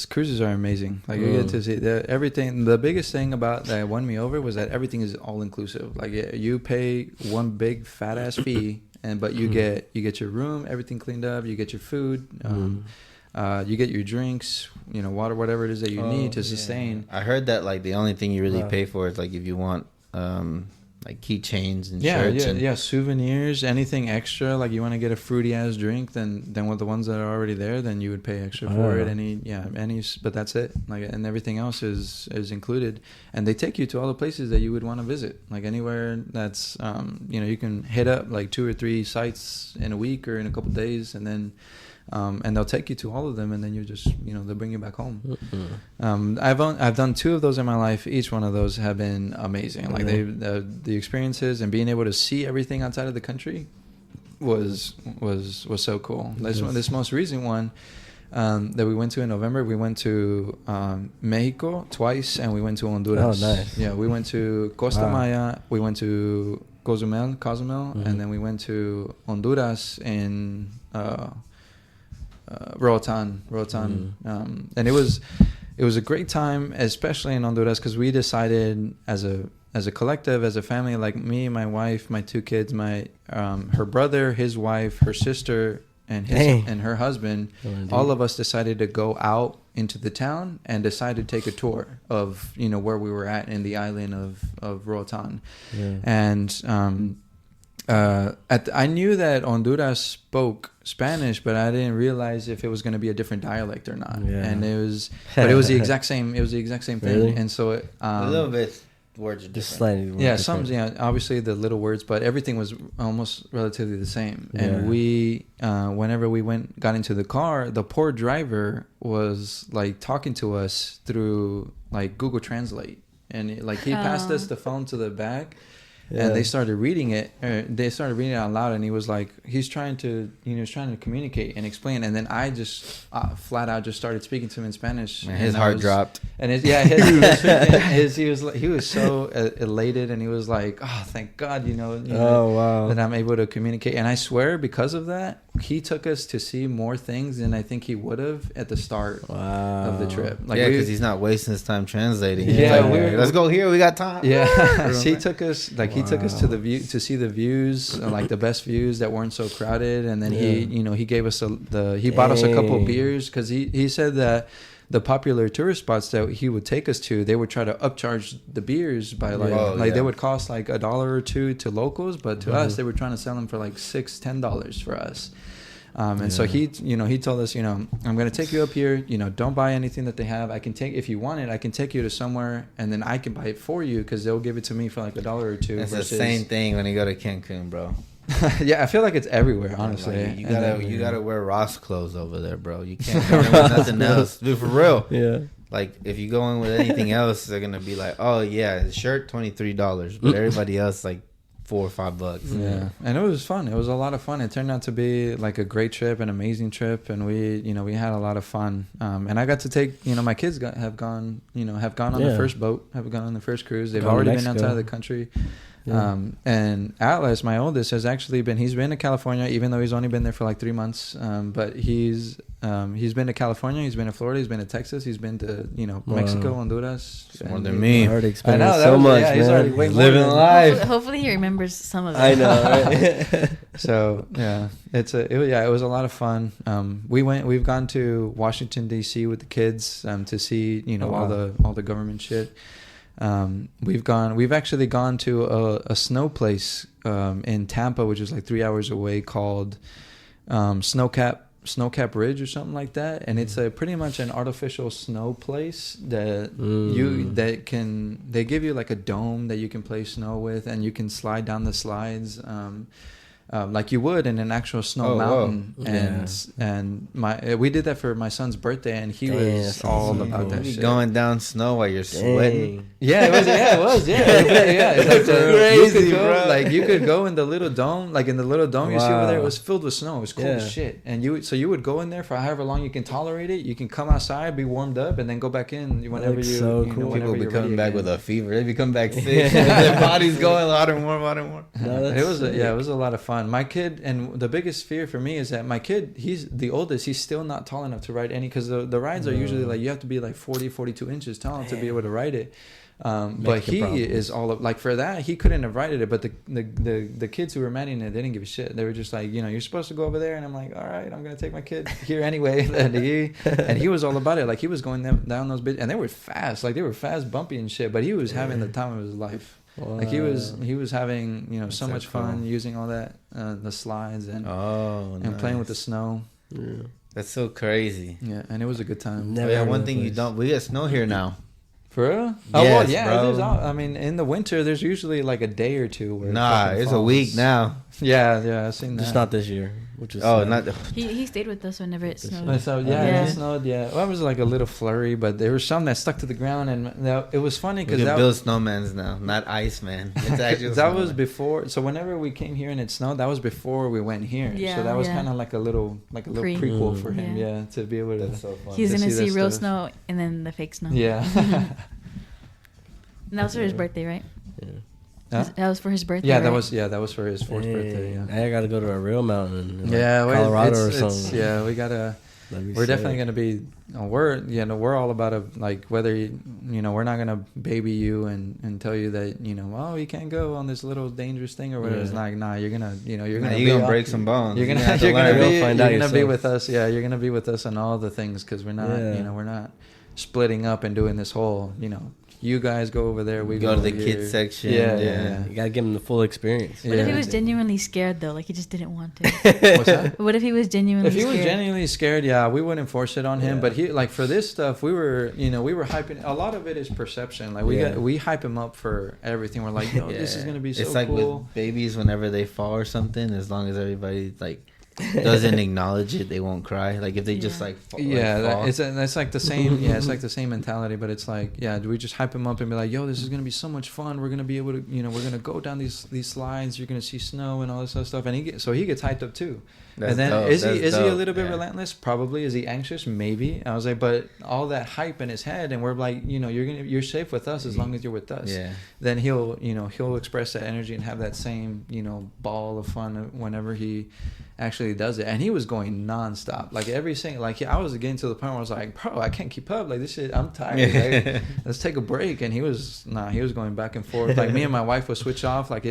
cruises are amazing. Like you get to see everything. The biggest thing about that won me over was that everything is all inclusive. Like you pay one big fat ass fee, but you get your room, everything cleaned up. You get your food. You get your drinks, water, whatever it is that you need to sustain. I heard that like the only thing you really pay for is like if you want like keychains and shirts. Souvenirs, anything extra. Like you want to get a fruity ass drink, then with the ones that are already there, then you would pay extra for it. But that's it. Like, and everything else is included. And they take you to all the places that you would want to visit. Like anywhere that's you can hit up like 2 or 3 sites in a week or in a couple of days, and then. And they'll take you to all of them, and then you just they'll bring you back home. I've done 2 of those in my life. Each one of those have been amazing. Like the experiences and being able to see everything outside of the country was so cool. This most recent one that we went to in November, we went to Mexico twice, and we went to Honduras. Oh, nice. Yeah, we went to Costa Maya, we went to Cozumel, and then we went to Honduras in Roatan, and it was a great time, especially in Honduras, because we decided as a collective, as a family, like me, my wife, my 2 kids, her brother, his wife, her sister, and her husband, all of us decided to go out into the town and decide to take a tour of where we were at in the island of Roatan, and I knew that Honduras spoke Spanish, but I didn't realize if it was going to be a different dialect or not. Yeah. And it was the exact same. It was the exact same thing. Really? And so a little bit words are different. Obviously the little words, but everything was almost relatively the same. Yeah. And we, whenever we got into the car, the poor driver was like talking to us through like Google Translate, and he passed us the phone to the back. Yeah. And they started reading it. They started reading it out loud, and he was like, he's trying to communicate and explain. And then I just flat out just started speaking to him in Spanish. Man, his heart dropped. And he was so elated, and he was like, "Oh, thank God, that I'm able to communicate." And I swear, because of that, he took us to see more things than I think he would have at the start of the trip. Like, because he's not wasting his time translating. Yeah, let's go here. We got time. Yeah, he took us he took us to see the views, like the best views that weren't so crowded, and then he gave us he bought us a couple of beers, because he said that the popular tourist spots that he would take us to, they would try to upcharge the beers by they would cost like $1 or $2 to locals, but to us they were trying to sell them for like $6-10 for us. So he told us, I'm going to take you up here, don't buy anything that they have. If you want it, I can take you to somewhere, and then I can buy it for you, because they'll give it to me for like $1 or $2. It's the same thing when you go to Cancun, bro. Yeah, I feel like it's everywhere, honestly. Like, you gotta wear Ross clothes over there, bro. You can't go in with nothing else. Dude, for real. Yeah. Like, if you go in with anything else, they're gonna be like, oh yeah, the shirt $23, but everybody else like $4 or $5. Yeah, and it was fun. It was a lot of fun. It turned out to be like a great trip, an amazing trip, and we had a lot of fun. And I got to take, my kids have gone on the first boat, have gone on the first cruise. They've already been outside of the country. Yeah. And Atlas, my oldest, he's been to California, even though he's only been there for like 3 months. But he's been to California, he's been to Florida, he's been to Texas, he's been to Mexico, Honduras. More than me. I know so much. He's already way living life. Hopefully he remembers some of it. I know. Right? So yeah, it was a lot of fun. We've gone to Washington D.C. with the kids to see all the government shit. We've actually gone to a snow place in Tampa, which is like 3 hours away, called Snowcap Ridge or something like that, and it's pretty much an artificial snow place that they give you like a dome that you can play snow with, and you can slide down the slides. like you would in an actual snow mountain. And we did that for my son's birthday, and he was all about that shit. Going down snow while you're sweating. Yeah, it was. It's like crazy, bro. Like you could go in the little dome, like in the little dome you see over there. It was filled with snow. It was cool as shit. And you would go in there for however long you can tolerate it. You can come outside, be warmed up, and then go back in whenever you. So cool. People be coming back with a fever. They be coming back sick. Their body's going hotter and more. No, it was a lot of fun. My kid, and the biggest fear for me is that my kid, he's the oldest. He's still not tall enough to ride any, because the rides are usually like you have to be like 40, 42 inches tall to be able to ride it. But he is all like for that he couldn't have righted it. But the kids who were manning it, they didn't give a shit. They were just like, you're supposed to go over there, and I'm like, all right, I'm gonna take my kid here anyway. and he was all about it. Like he was going down those bits, and they were fast, like they were fast, bumpy and shit. But he was having the time of his life. Wow. Like he was having so much fun using all that the slides and playing with the snow. Yeah. That's so crazy. Yeah, and it was a good time. One thing we get snow here now. For real? Yes, bro. I mean, in the winter, there's usually like a day or two. Where it's a week now. Yeah, I've seen that. Just not this year, which is he stayed with us whenever it snowed. It snowed. Yeah, well, it was like a little flurry, but there were some that stuck to the ground, and it was funny because that build snowmans now, not ice man. It's actually that was before. So whenever we came here and it snowed, that was before we went here. Yeah, so that was kind of like a little prequel for him. Yeah, to be able to. That's so fun. He's gonna see real snow and then the fake snow. Yeah. And that was for his birthday, right? Yeah. Huh? That was for his birthday. Yeah, right? that was for his fourth birthday. Yeah. I gotta go to a real mountain. Colorado or something. Yeah, we gotta. We're definitely gonna be. We're all about like whether we're not gonna baby you and tell you that you can't go on this little dangerous thing or whatever. Yeah. It's like you're gonna break some bones. You're gonna be with us. Yeah, you're gonna be with us on all the things because we're not we're not splitting up and doing this whole You guys go over there. We go to the kids section. Yeah. You gotta give him the full experience. What if he was genuinely scared though? Like he just didn't want to. What's that? What if he was genuinely scared? If he was genuinely scared, we wouldn't force it on him. But he for this stuff, we were hyping. A lot of it is perception. Like we hype him up for everything. We're like, this is gonna be so cool. It's like with babies, whenever they fall or something, as long as everybody doesn't acknowledge it, they won't cry. Like if they just fall. That's like the same. Yeah, it's like the same mentality. But it's like, do we just hype him up and be like, yo, this is gonna be so much fun. We're gonna be able to, we're gonna go down these slides. You're gonna see snow and all this other stuff. And he gets hyped up too. That's and then dope. Is he a little bit relentless? Probably. Is he anxious? Maybe. I was like, but all that hype in his head, and we're like, you're safe with us as long as you're with us. Yeah. Then he'll express that energy and have that same ball of fun whenever he actually does it. And he was going nonstop, like every single, I was getting to the point where I was like, bro, I can't keep up, like this shit, I'm tired. Like, let's take a break. And he was going back and forth. Like me and my wife would switch off. Like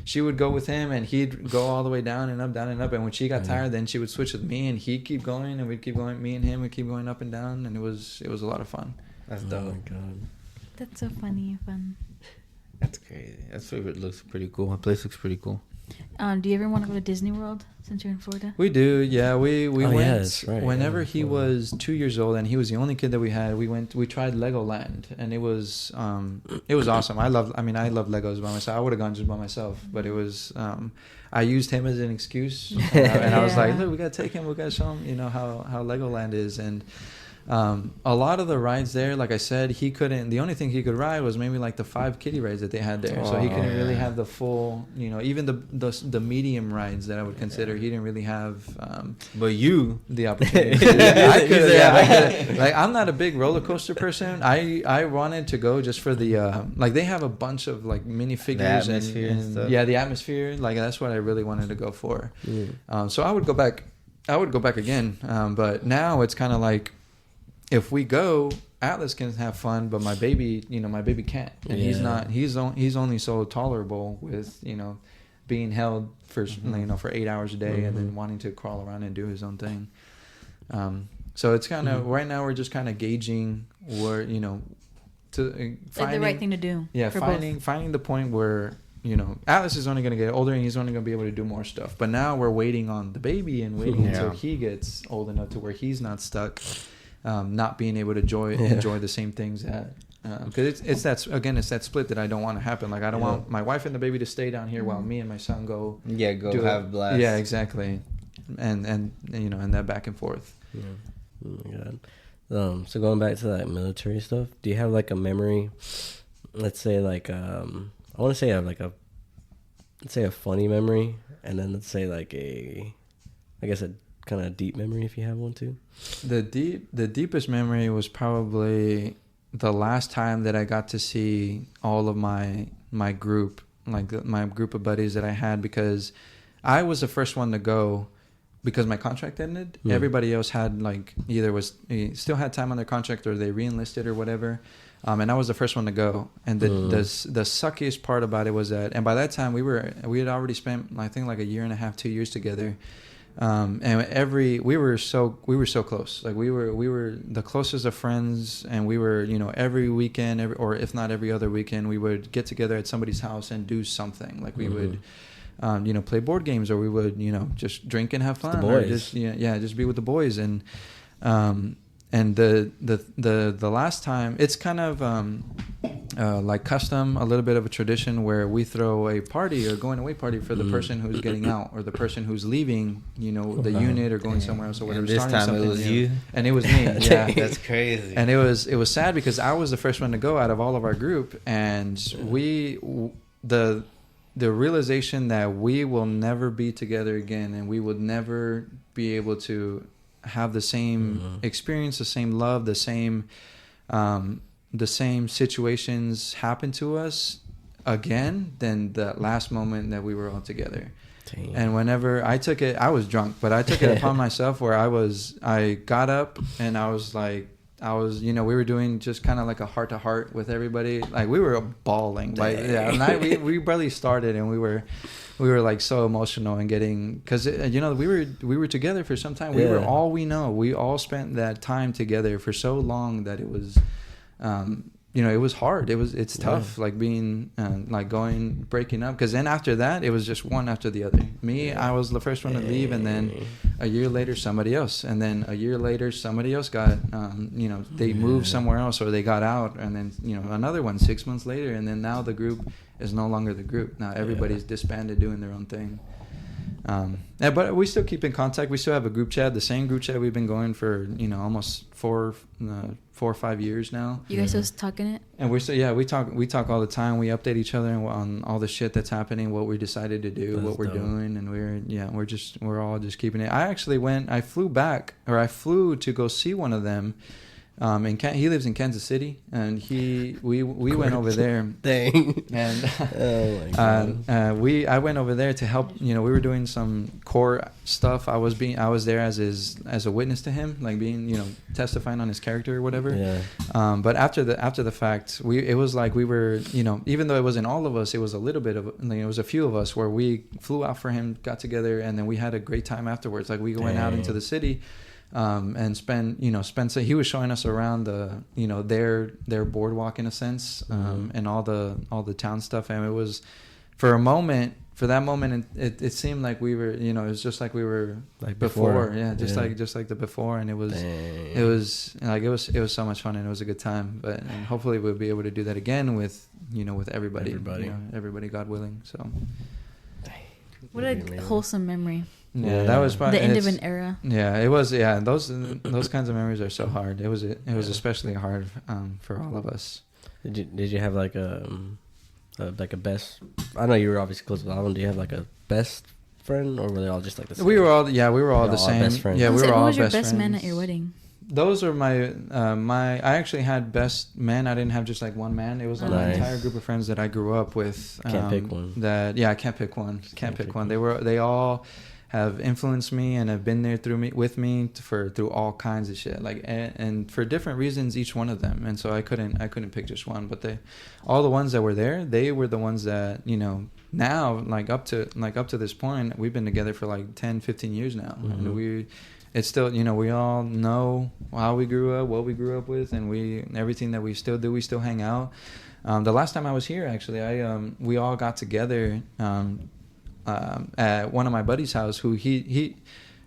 she would go with him and he'd go all the way down and up, and when she got tired, then she would switch with me and he'd keep going and we'd keep going. Me and him would keep going up and down, and it was a lot of fun. That's dope. Oh my god, that's so funny. Fun. That's crazy. It looks pretty cool. The place looks pretty cool. Do you ever want to go to Disney World since you're in Florida? We do, yeah. We went right, whenever he was 2 years old, and he was the only kid that we had. We tried Legoland, and it was awesome. I love Legos by myself. I would have gone just by myself, but it was I used him as an excuse, and I was like, look, we gotta take him. We gotta show him, how Legoland is. And a lot of the rides there, like I said, he couldn't. The only thing he could ride was maybe like the 5 kiddie rides that they had there. So he couldn't really have the full, even the medium rides that I would consider. He didn't really have. But you, the opportunity. I could. Like I'm not a big roller coaster person. I wanted to go just for the they have a bunch of like minifigures and stuff. Yeah, the atmosphere. Like that's what I really wanted to go for. So I would go back. Again. But now it's kind of like, if we go, Atlas can have fun, but my baby can't, and he's only so tolerable with being held for for 8 hours a day, and then wanting to crawl around and do his own thing. So it's kind of right now we're just kind of gauging where finding the right thing to do. Yeah, finding the point where Atlas is only going to get older and he's only going to be able to do more stuff. But now we're waiting on the baby and waiting until he gets old enough to where he's not stuck. Not being able to enjoy the same things that because it's that split that I don't want to happen. Like I don't want my wife and the baby to stay down here while me and my son go have blast. Yeah, exactly, and you know, and that back and forth. Yeah. Oh my God. So going back to that military stuff, do you have like a memory? Let's say like I want to say I have like let's say a funny memory, and then let's say like a kind of deep memory if you have one too. The deepest memory was probably the last time that I got to see all of my group, like my group of buddies that I had, because I was the first one to go because my contract ended. Everybody else had like still had time on their contract or they re-enlisted or whatever. And I was the first one to go. And the suckiest part about it was that, and by that time we had already spent, I think, like a year and a half, 2 years together. And we were so close. Like we were the closest of friends, and we were, you know, every weekend, or if not every other weekend, we would get together at somebody's house and do something. Like we would, you know, play board games, or we would, you know, just drink and have fun, or just just be with the boys. And the last time, it's kind of like custom, a little bit of a tradition where we throw a party or going away party for the person who's getting out, or the person who's leaving, you know, the unit or going somewhere else or whatever. And this time it was you, and it was me. Yeah, that's crazy. And it was sad because I was the first one to go out of all of our group, and the realization that we will never be together again, and we would never be able to have the same experience, the same love, the same situations happen to us again than the last moment that we were all together. Damn. And whenever I took it, I was drunk, but I took it upon myself where I got up and I was, you know, we were doing just kind of like a heart to heart with everybody. Like we were bawling. Like, yeah, we barely started, and we were like so emotional and getting, because you know, we were together for some time. We were all we know. We all spent that time together for so long that it was, you know, it was hard. It's tough, like being like breaking up, because then after that it was just one after the other. I was the first one to leave, and then a year later somebody else, and then a year later somebody else got you know, they moved somewhere else or they got out, and then, you know, another one 6 months later, and then now the group is no longer the group. Now everybody's disbanded, doing their own thing. But we still keep in contact. We still have a group chat, the same group chat we've been going for, you know, almost 4 or 5 years now. You guys still talking it? And we're still, we talk all the time. We update each other on all the shit that's happening, what we decided to do, what we're doing, and we're all just keeping it. I flew to go see one of them. He lives in Kansas City, and we went over there. Dang. And oh my God. I went over there to help. You know, we were doing some core stuff. I was there as a witness to him, like being, you know, testifying on his character or whatever. Yeah. But after the fact, it was like we were, you know, even though it wasn't all of us, it was a little bit of, like, it was a few of us where we flew out for him, got together, and then we had a great time afterwards. Like we went out into the city. And he was showing us around their boardwalk in a sense, and all the town stuff. And it was, for that moment, it seemed like we were, you know, it was just like we were like before. Just like the before. And it was so much fun, and it was a good time. And hopefully we'll be able to do that again with everybody. You know, everybody, God willing. So. What a wholesome memory. Yeah, that was probably the end of an era. Yeah, it was. Yeah, those kinds of memories are so hard. It was especially hard for all of us. Did you have like a best? I know you were obviously close with all of them. Do you have like a best friend, or were they all just like the same? We were all the same. Best friends. Yeah, we were all best friends. Who was your best man at your wedding? Those are my I actually had best men. I didn't have just like one man. It was an entire group of friends that I grew up with. Can't pick one. I can't pick one. Can't pick one. They all have influenced me and have been there with me through all kinds of shit, like and for different reasons, each one of them. And so I couldn't pick just one, but all the ones that were there, they were the ones that, you know, now like up to this point, we've been together for like 10-15 years now. And it's still, you know, we all know how we grew up, what we grew up with, and everything that we still do, we still hang out. The last time I was here, actually, we all got together at one of my buddy's house, who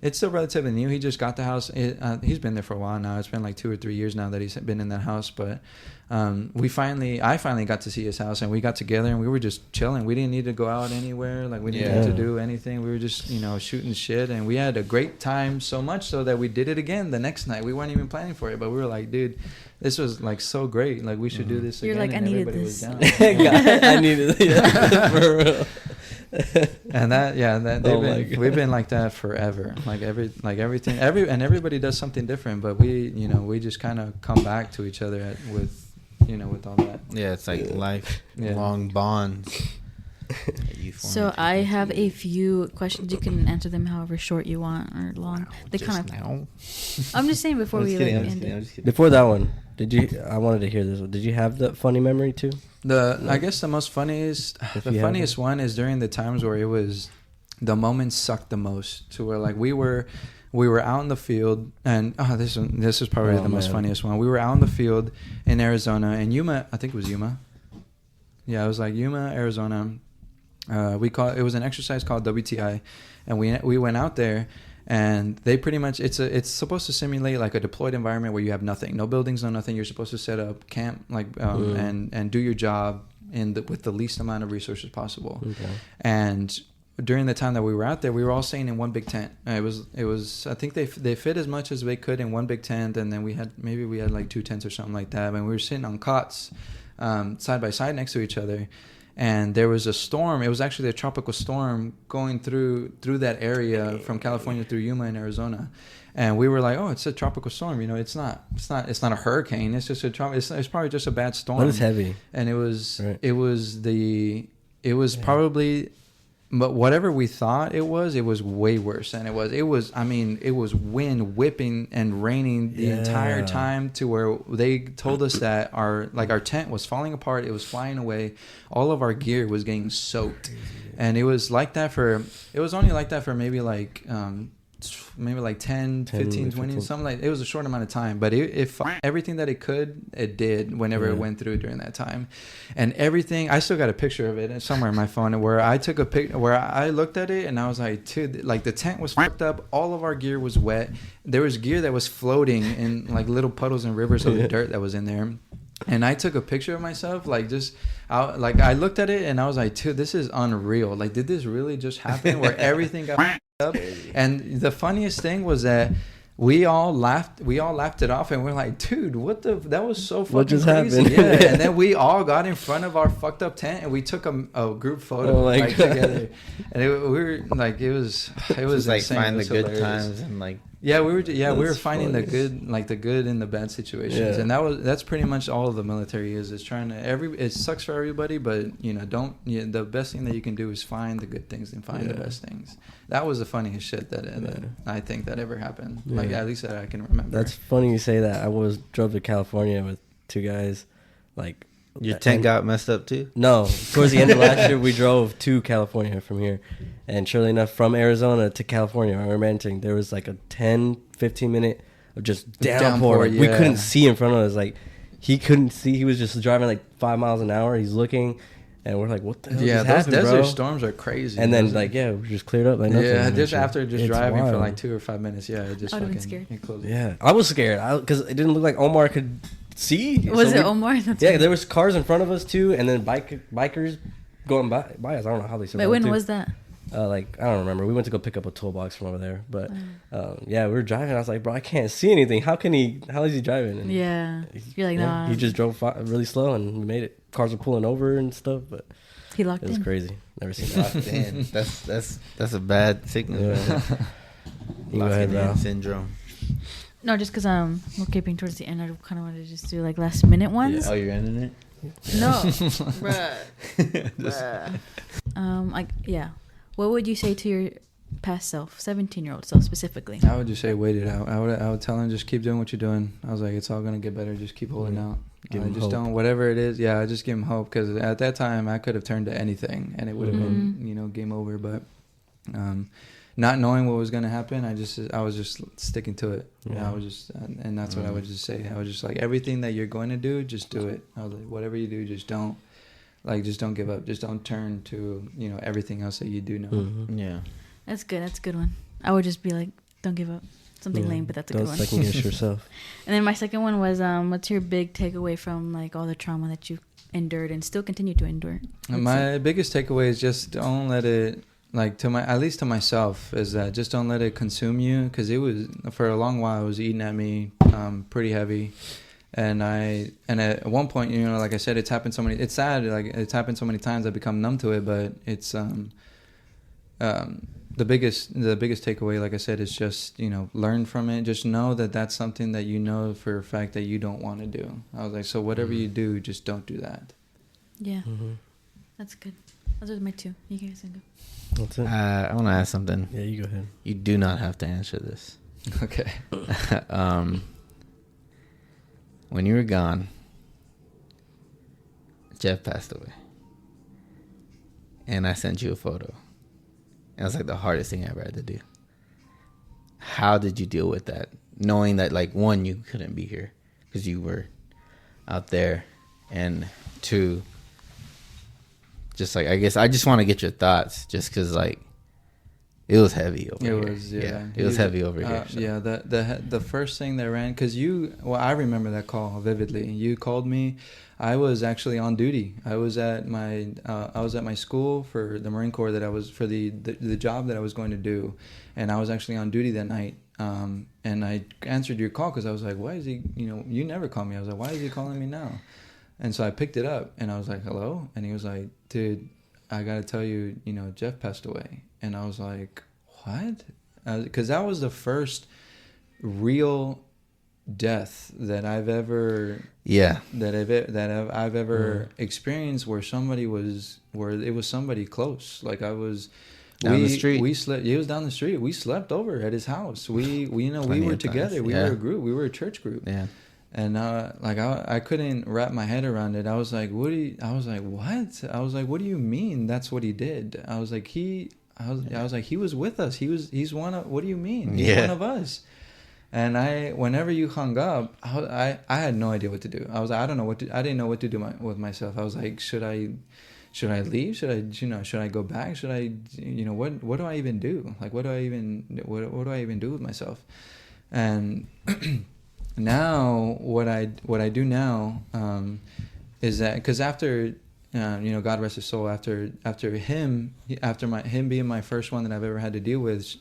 It's still relatively new. He just got the house. He's been there for a while now. It's been like 2 or 3 years now that he's been in that house. But I finally got to see his house, and we got together and we were just chilling. We didn't need to go out anywhere. Like we didn't need to do anything. We were just, you know, shooting shit, and we had a great time. So much so that we did it again the next night. We weren't even planning for it, but we were like, dude, this was like so great. Like we should do this again. You're like, and I needed everybody this. was down. I needed it. For real. And we've been like that forever. Like everything, everybody does something different, but we just kind of come back to each other with all that. Yeah, it's like lifelong bonds. So I have a few questions. You can answer them however short you want or long. They kind of. I'm just saying before we end it. Before that one, I wanted to hear this one. Did you have the funny memory too? I guess the funniest one is during the times where it was, the moments sucked the most. To where like we were out in the field, and this is probably the most funniest one. We were out in the field in Arizona, and Yuma, I think it was Yuma. Yeah, it was like Yuma, Arizona. It was an exercise called WTI, and we went out there, and they pretty much it's supposed to simulate like a deployed environment where you have nothing, no buildings, no nothing. You're supposed to set up camp and do your job with the least amount of resources possible. Okay. And during the time that we were out there, we were all staying in one big tent. It was I think they fit as much as they could in one big tent, and then we had like 2 tents or something like that, and we were sitting on cots side by side next to each other. And there was a storm. It was actually a tropical storm going through that area from California through Yuma in Arizona. And we were like, "Oh, it's a tropical storm. You know, it's not a hurricane. It's just it's probably just a bad storm." But it's heavy. And it was probably, but whatever we thought it was way worse than it was. It was wind whipping and raining the entire time, to where they told us that our tent was falling apart. It was flying away. All of our gear was getting soaked. And it was like that it was only like that for maybe like 10, 15, 20, something like. It was a short amount of time, but it everything that it did whenever it went through during that time. And everything, I still got a picture of it somewhere in my phone, where I took a pic, where I looked at it and I was like, dude, like the tent was fucked up, all of our gear was wet, there was gear that was floating in like little puddles and rivers of the dirt that was in there. And I took a picture of myself, I looked at it and I was like, dude, this is unreal. Like, did this really just happen, where everything got up? And the funniest thing was that we all laughed it off, and we're like, dude, that was so fucking what just crazy. Happened? Yeah. And then we all got in front of our fucked up tent, and we took a group photo together. And it was like insane. find the good hilarious. times and like. Yeah, we were finding the good, like the good in the bad situations, and that's pretty much all the military is trying to. It sucks for everybody, but the best thing that you can do is find the good things and find the best things. That was the funniest shit that I think that ever happened. Yeah. Like, at least that I can remember. That's funny you say that. I drove to California with 2 guys, like. Your tent got messed up too? No. Towards the end of last year, we drove to California from here. And surely enough, from Arizona to California, I remember mentioning, there was like a 10, 15 minute of just downpour. Like, we couldn't see in front of us. Like, he couldn't see. He was just driving like 5 miles an hour. He's looking. And we're like, what the hell just happened, those desert bro? storms are crazy. And then, we just cleared up like nothing. Yeah, just after driving wild. for like 2 or 5 minutes. Yeah, it just I would have been scared. Yeah, I was scared. Because it didn't look like Omar could see. Was it Omar? There was cars in front of us too, and then bikers going by us. I don't know how they survived. But when was that? I don't remember. We went to go pick up a toolbox from over there, but we were driving. I was like, bro, I can't see anything. How is he driving? And you're like, nah. He just drove really slow, and we made it. Cars were pulling over and stuff, but he locked in. It was crazy. Never seen that. Damn, that's a bad signal. Yeah. You go ahead, bro. Syndrome. No, just because we're keeping towards the end, I kind of wanted to just do like last minute ones. Yeah. Oh, you're ending it? No, bruh. What would you say to your past self, 17-year-old self specifically? I would just say wait it out. I would tell him, just keep doing what you're doing. I was like, it's all gonna get better. Just keep holding out. Don't, whatever it is. Yeah, just give him hope, because at that time I could have turned to anything and it would have been game over. But not knowing what was gonna happen, I was just sticking to it. I was just, and that's what I would just say. I was just like, everything that you're going to do, just do it. I was like, whatever you do, just don't give up. Just don't turn to everything else that you do know. Yeah, that's good. That's a good one. I would just be like, Don't give up. Something lame, but that's a good Don't one. second guess yourself. And then my second one was, what's your big takeaway from like all the trauma that you've endured and still continue to endure? My biggest takeaway is just don't let it, like, at least to myself, is that just don't let it consume you, because it was, for a long while, it was eating at me pretty heavy. And at one point, you know, like I said, it's happened so many, it's sad, like it's happened so many times I've become numb to it, but it's the biggest takeaway, like I said, is just, you know, learn from it. Just know that that's something that you know for a fact that you don't want to do. I was like, so whatever you do, just don't do that. Yeah, that's good. Those are my two. You guys can go. That's it. I want to ask something. Yeah, you go ahead. You do not have to answer this. Okay. When you were gone, Jeff passed away. And I sent you a photo. And it was like the hardest thing I ever had to do. How did you deal with that? Knowing that, like, one, you couldn't be here because you were out there. And two, just like, I guess I just want to get your thoughts, just because, like, it was heavy over here. It was, yeah. It was heavy over here. So. Yeah, the first thing that ran, because I remember that call vividly. You called me. I was actually on duty. I was at my school for the Marine Corps that I was, for the job that I was going to do. And I was actually on duty that night. And I answered your call because I was like, why is he, you know, you never call me. I was like, why is he calling me now? And so I picked it up and I was like, hello? And he was like, dude, I got to tell you, you know, Jeff passed away. And I was like, what? Because that was the first real death that I've ever I've ever experienced where it was somebody close. Like I was down the street. We slept. It was down the street. We slept over at his house. We were together. We were a group. We were a church group. Yeah. And I couldn't wrap my head around it. I was like, what? I was like, what do you mean? That's what he did. I was like, he was with us. He's one of. What do you mean? He's one of us. And whenever you hung up, I had no idea what to do. I was like, I didn't know what to do with myself. I was like, should I leave? Should I go back? Should I, what do I even do? Like, what do I even do with myself? And now what I do now is that, because after God rest his soul, after him being my first one that I've ever had to deal with,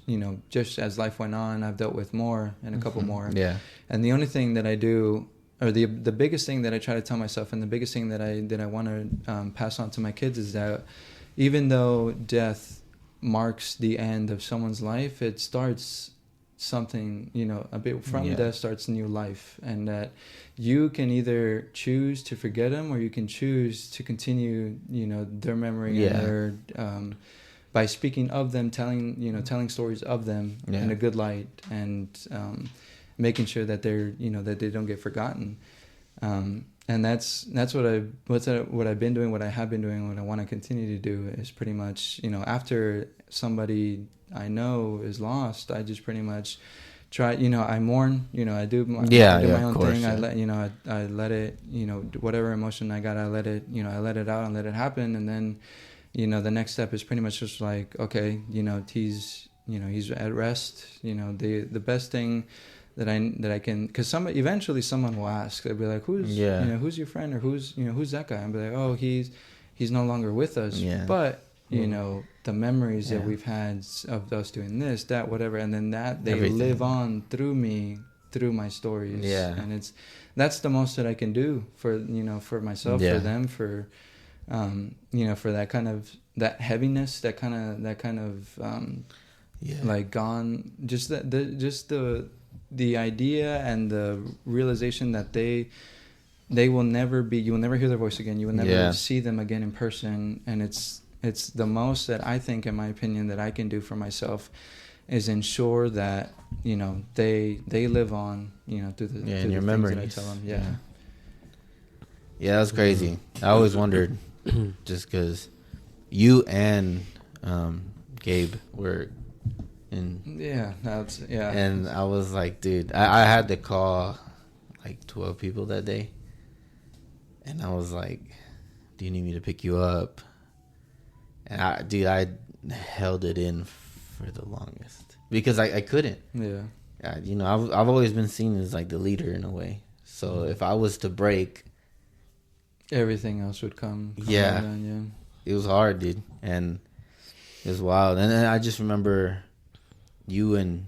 just as life went on, I've dealt with more and a couple more. Yeah. And the only thing that I do, or the biggest thing that I try to tell myself, and the biggest thing that I want to pass on to my kids, is that even though death marks the end of someone's life, it starts something, a bit from death starts new life, and that you can either choose to forget them, or you can choose to continue, their memory and their, by speaking of them, telling stories of them in a good light, and making sure that they're, that they don't get forgotten. And that's what I've been doing, what I have been doing, what I want to continue to do is pretty much, after somebody I know is lost, I just pretty much try, I mourn, I do my own thing. I let it, whatever emotion I got, I let it out and let it happen. And then, the next step is pretty much just like, okay, he's at rest. The best thing that I can, because eventually someone will ask, they'll be like, who's your friend, or who's that guy? And be like, oh, he's no longer with us. Yeah. But the memories that we've had of us doing this, that, whatever, and then that they live on through me, through my stories. Yeah. And that's the most that I can do for myself, for them, for for that kind of, that heaviness, that kind of like gone, just the idea and the realization that they will never be, you will never hear their voice again, you will never see them again in person. And it's the most that I think, in my opinion, that I can do for myself is ensure that they live on through the in your memories that I tell them. Yeah, that's crazy. I always wondered, just because you and Gabe were in, and I was like, dude, I had to call like 12 people that day, and I was like, do you need me to pick you up? And I held it in for the longest because I couldn't. Yeah. You know, I've always been seen as like the leader in a way. So if I was to break, everything else would come yeah, down, it was hard, dude, and it was wild. And then I just remember you and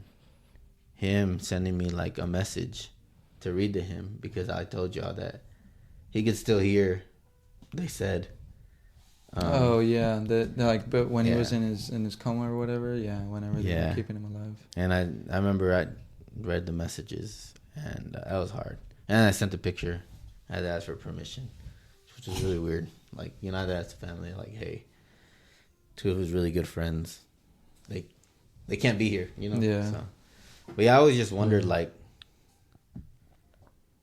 him sending me like a message to read to him because I told y'all that he could still hear. They said. Oh yeah, like, but when he was in his coma or whatever, whenever they were keeping him alive. And I remember I read the messages, and that was hard. And I sent a picture. I had to ask for permission, which was really weird. Like, you know, I had to ask the family, like, hey, two of his really good friends, they can't be here, you know. Yeah. So, but I always just wondered, like,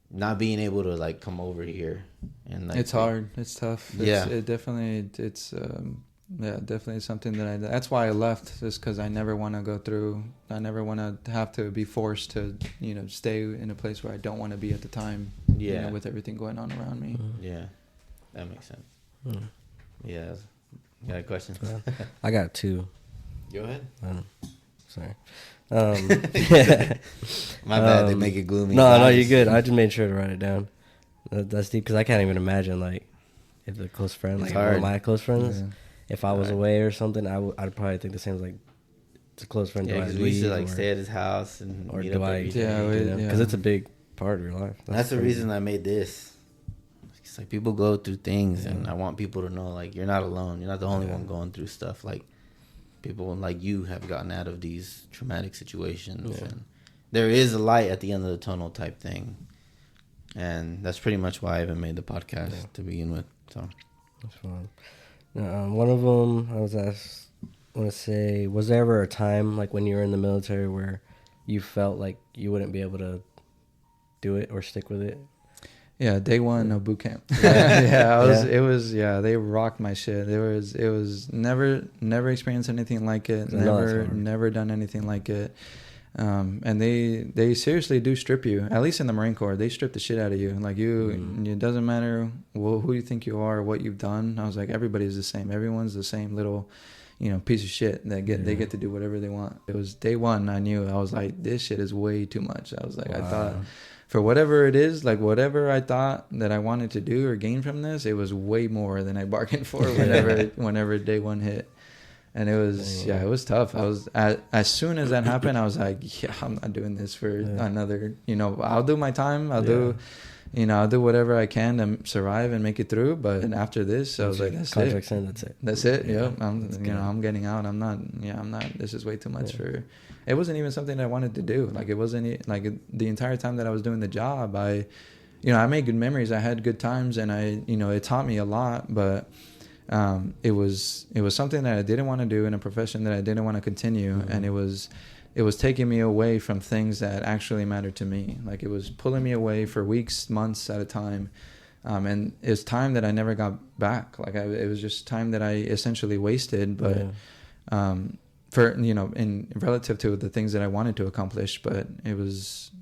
not being able to like come over here and like it's hard, it's tough. Definitely something that that's why I left, just because I never want to have to be forced to, you know, stay in a place where I don't want to be at the time, you know, with everything going on around me. Yeah, that makes sense. Yeah. You got a question? I got two. Go ahead. Sorry. My bad. They make it gloomy. No, you're good. I just made sure to write it down. That's deep because I can't even imagine like if a close friend, like one of my close friends, if I was away or something, I'd probably think the same. Like it's a close friend. Yeah, because we used to like stay at his house and or meet do up I? every day. Because it's a big part of your life. That's the reason I made this. It's like people go through things, and I want people to know like you're not alone. You're not the only one going through stuff. Like people like you have gotten out of these traumatic situations, and there is a light at the end of the tunnel type thing. And that's pretty much why I even made the podcast to begin with. So that's fine. One of them I was asked, I want to say, was there ever a time like when you were in the military where you felt like you wouldn't be able to do it or stick with it? Yeah, day one of boot camp. It was they rocked my shit. It was never experienced anything like it. Never done anything like it. And they seriously do strip you. At least in the Marine Corps, they strip the shit out of you. Like it doesn't matter who you think you are or what you've done. I was like, everybody's the same. Everyone's the same little, you know, piece of shit that they get to do whatever they want. It was day one. I knew. I was like, this shit is way too much. I was like, I thought for whatever it is, like whatever I thought that I wanted to do or gain from this, it was way more than I bargained for whenever day one hit. And it was tough. I was as soon as that happened, I was like, I'm not doing this for another, you know, I'll do my time. I'll do whatever I can to survive and make it through. But after this, I was like, that's it. That's it. Yeah. I'm getting out. I'm not, this is way too much for, it wasn't even something I wanted to do. Like it wasn't like the entire time that I was doing the job, I made good memories. I had good times and it taught me a lot, but it was something that I didn't want to do in a profession that I didn't want to continue. And it was taking me away from things that actually mattered to me. Like it was pulling me away for weeks, months at a time. And it's time that I never got back. Like it was just time that I essentially wasted, but, for, in relative to the things that I wanted to accomplish. But it was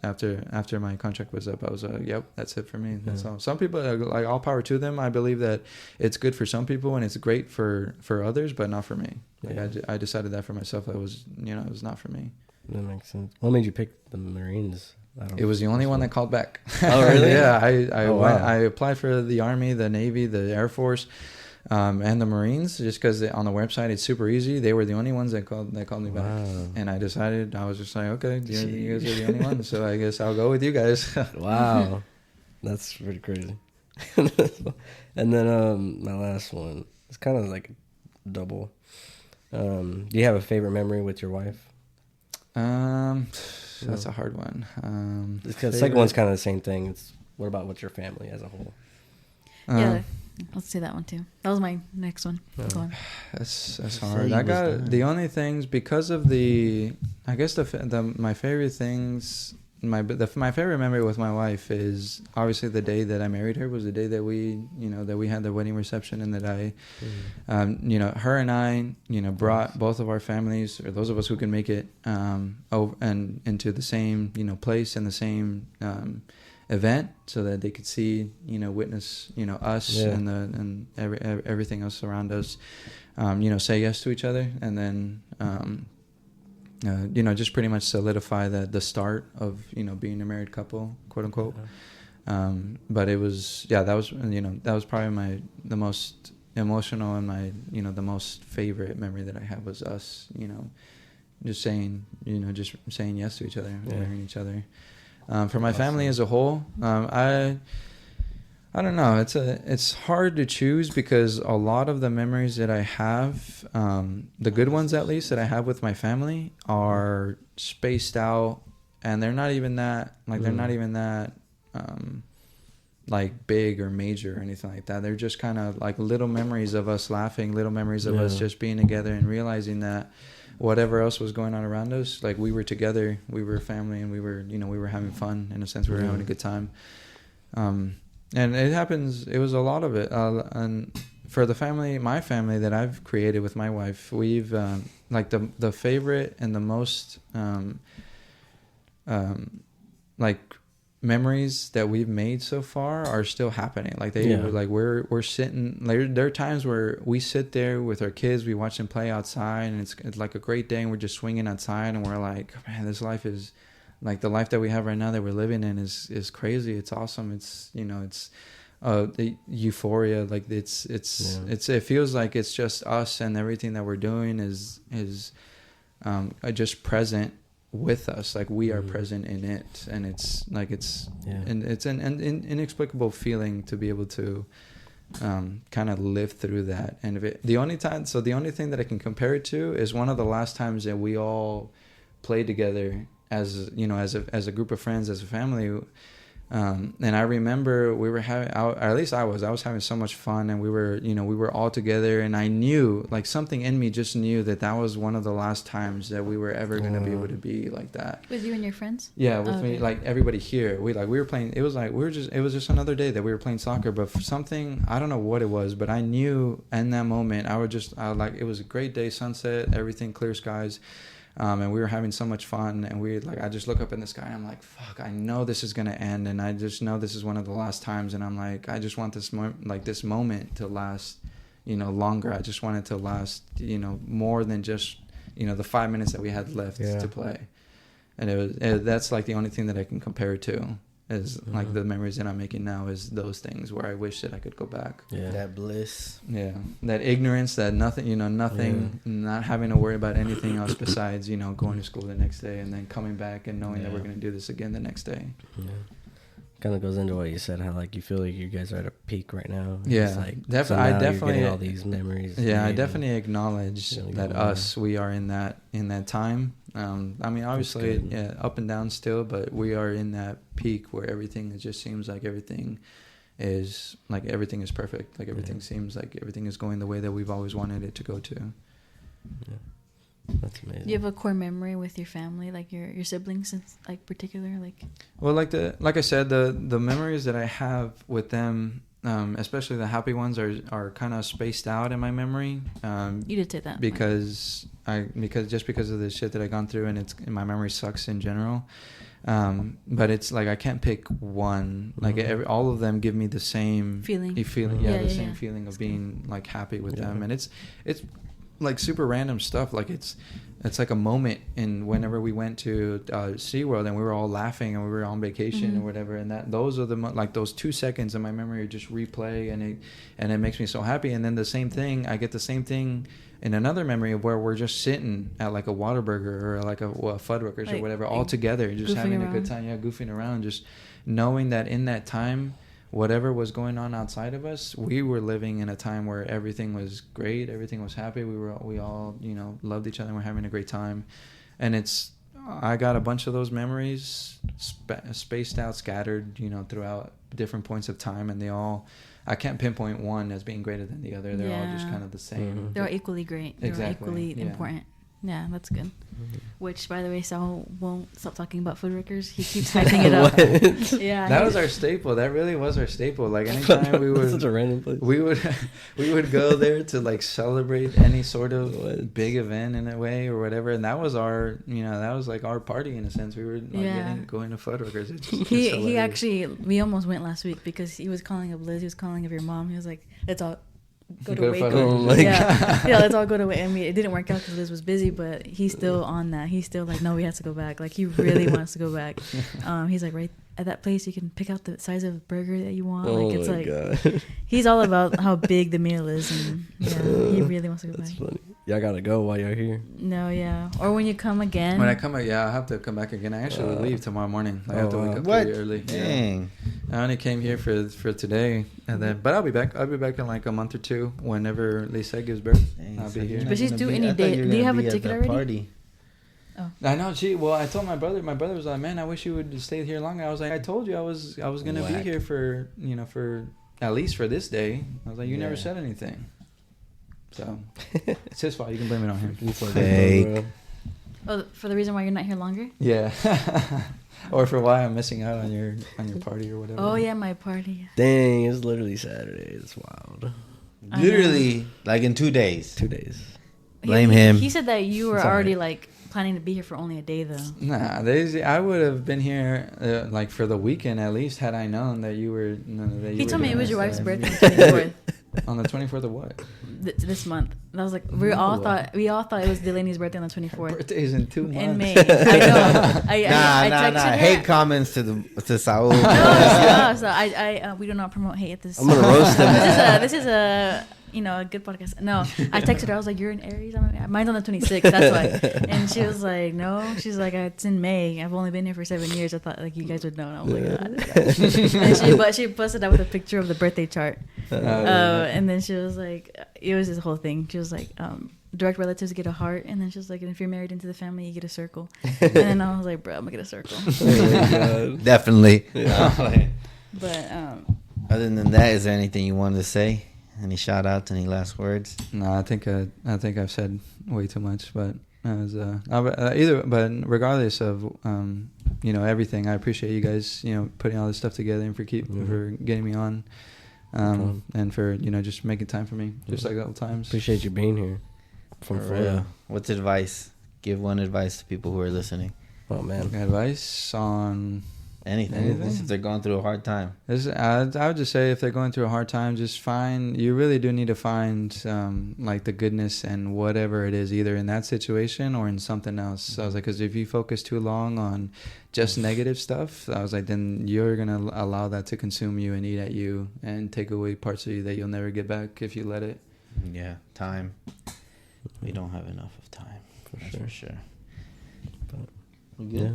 after my contract was up, I was like, yep, that's it for me. That's all. Some people are like, all power to them. I believe that it's good for some people and it's great for others, but not for me. Like I decided that for myself. That was, it was not for me. That makes sense. What made you pick the Marines? It was the only one that called back. Oh, really? Yeah. I applied for the Army, the Navy, the Air Force, and the Marines, just because on the website it's super easy. They were the only ones that called me back. Wow. And I decided, I was just like, okay, you guys are the only ones, so I guess I'll go with you guys. Wow, that's pretty crazy. And then my last one, it's kind of like double. Do you have a favorite memory with your wife? That's a hard one. The second one's kind of the same thing. It's what about with your family as a whole? Let's say that one too. That was my next one. That's hard. I got the only things because of I guess my favorite things. My favorite memory with my wife is obviously the day that I married her was the day that we had the wedding reception, and that I, her and I, brought both of our families, or those of us who can make it, over and into the same, place and the same, event so that they could see, witness, us and everything else around us, say yes to each other. And then, just pretty much solidify the start of, being a married couple, quote unquote. But it was, that was probably the most emotional and the most favorite memory that I have was us, just saying yes to each other, marrying each other. For my family as a whole, I don't know. It's hard to choose because a lot of the memories that I have, the good ones at least that I have with my family, are spaced out, and they're not even that like big or major or anything like that. They're just kind of like little memories of us laughing, little memories of us just being together and realizing that whatever else was going on around us, like we were together, we were a family, and we were having fun. In a sense, we were having a good time. And it happens. It was a lot of it. And for my family that I've created with my wife, we've like the favorite and the most like memories that we've made so far are still happening. Like we're sitting. Like, there are times where we sit there with our kids, we watch them play outside, and it's like a great day, and we're just swinging outside, and we're like, man, this life is like the life that we have right now that we're living in is crazy. It's awesome. It's it's the euphoria. Like it feels like it's just us, and everything that we're doing is just present with us. Like we are present in it, and it's an inexplicable feeling to be able to kind of live through that. And the only thing that I can compare it to is one of the last times that we all played together as a group of friends, as a family. And I remember we were having, or at least I was having so much fun, and we were all together, and I knew, like, something in me just knew that was one of the last times that we were ever going to be able to be like that. With you and your friends? Yeah, with me, like everybody here. We were playing. It was just another day that we were playing soccer, but for something, I don't know what it was, but I knew in that moment, it was a great day, sunset, everything, clear skies. And we were having so much fun, and I just look up in the sky, and I'm like, fuck, I know this is going to end, and I just know this is one of the last times, and I'm like, I just want this moment to last, longer. I just want it to last, more than just, the 5 minutes that we had left to play. And that's like the only thing that I can compare it to. Is like the memories that I'm making now is those things where I wish that I could go back. Yeah. That bliss. Yeah. That ignorance, that nothing, not having to worry about anything else besides, going to school the next day and then coming back and knowing that we're going to do this again the next day. Yeah. Kind of goes into what you said, how like you feel like you guys are at a peak right now. Yeah. It's like, I definitely getting all these memories. Yeah, I definitely acknowledge that we are in that time. I mean, obviously, up and down still, but we are in that peak where everything, it just seems like everything is perfect. Like everything seems like everything is going the way that we've always wanted it to go to. Yeah. That's amazing. Do you have a core memory with your family, like your siblings, like particular, like? Well, like I said, the memories that I have with them, especially the happy ones, are kind of spaced out in my memory. You did say that because of the shit that I've gone through, and my memory sucks in general. But it's like I can't pick one. Like all of them give me the same feeling. The same feeling of being like happy with them, and it's like super random stuff. Like it's like a moment in whenever we went to SeaWorld and we were all laughing and we were on vacation or whatever, and those are those 2 seconds in my memory just replay, and it makes me so happy. And then I get the same thing in another memory of where we're just sitting at like a Whataburger or like a Fuddruckers or whatever, all together, just having a good time, goofing around, just knowing that in that time, whatever was going on outside of us, we were living in a time where everything was great, everything was happy, we all loved each other, and we're having a great time. And I got a bunch of those memories spaced out, scattered throughout different points of time, and I can't pinpoint one as being greater than the other. They're all just kind of the same. They're all equally great. They're all equally important. Yeah, that's good. Which, by the way, Sal won't stop talking about footworkers. He keeps hyping it up. Yeah, that was our staple. That really was our staple. Like anytime we would, such a random place. we would go there to like celebrate any sort of big event in a way or whatever. And that was our, that was like our party in a sense. We were like going to footworkers. He actually, we almost went last week because he was calling up Liz. He was calling up your mom. He was like, let's all go to Waco. Let's all go to Waco. I mean, it didn't work out because Liz was busy, but he's still on that. He's still like, no, we have to go back. Like, he really wants to go back. He's like, right at that place, you can pick out the size of burger that you want. Like, it's like, God. He's all about how big the meal is, and he really wants to go back. That's funny. Y'all gotta go while you're here. No, or when you come again. When I come, I have to come back again. I actually leave tomorrow morning. I have to wake up pretty early. Dang. I only came here for today, and then, but I'll be back. I'll be back in like a month or two. Whenever Lisa gives birth, I'll be here. But she's due any day. Do you have a ticket already? Party. Oh. I know. I told my brother. My brother was like, "Man, I wish you would stay here longer." I was like, "I told you I was gonna be here for for at least for this day." I was like, "You never said anything." So it's his fault. You can blame it on him. Fake. Oh, for the reason why you're not here longer? Yeah. Or for why I'm missing out on your party or whatever. Oh yeah, my party. Dang, it's literally Saturday. It's wild. Literally, like in 2 days. 2 days. Blame him. He said that you were already like planning to be here for only a day though. Nah, I would have been here like for the weekend at least had I known that you were. He told me it was your wife's birthday on the 24th. On the 24th of what? This month. And I was like, we all thought it was Delaney's birthday on the 24th. Birthday's in 2 months. In May. I know. I nah. her. Hate comments to Saul. No, so we do not promote hate at this. I'm gonna roast them. This is a a good podcast. No, I texted her. I was like, "You're in Aries." Mine's on the 26th. That's why. And she was like, "No." She's like, "It's in May. I've only been here for 7 years. I thought like you guys would know." And I was like, God. But she posted that with a picture of the birthday chart. And then she was like, it was this whole thing. She was like, direct relatives get a heart, and then she was like, and if you're married into the family, you get a circle. And then I was like, bro, I'm gonna get a circle. Definitely. But other than that, is there anything you wanted to say? Any shout outs? Any last words? No, I think I've said way too much, but but regardless of everything, I appreciate you guys putting all this stuff together and for getting me on, and for just making time for me just like all times. Appreciate you being here. For real. What's advice? Give one advice to people who are listening. Oh man, advice on. Anything? If they're going through a hard time. I would just say if they're going through a hard time, you really do need to find like the goodness and whatever it is, either in that situation or in something else. So I was like, because if you focus too long on just negative stuff, I was like, then you're going to allow that to consume you and eat at you and take away parts of you that you'll never get back if you let it. Yeah, time. We don't have enough of time. For sure. But we good? Yeah.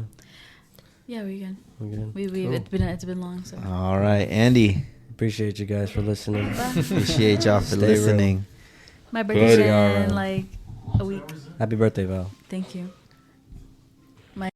Yeah, we're good. We're good. Cool. It's been long. So. All right, Andy. Appreciate you guys for listening. Appreciate y'all for listening. My birthday's in like a week. Happy birthday, Val. Thank you.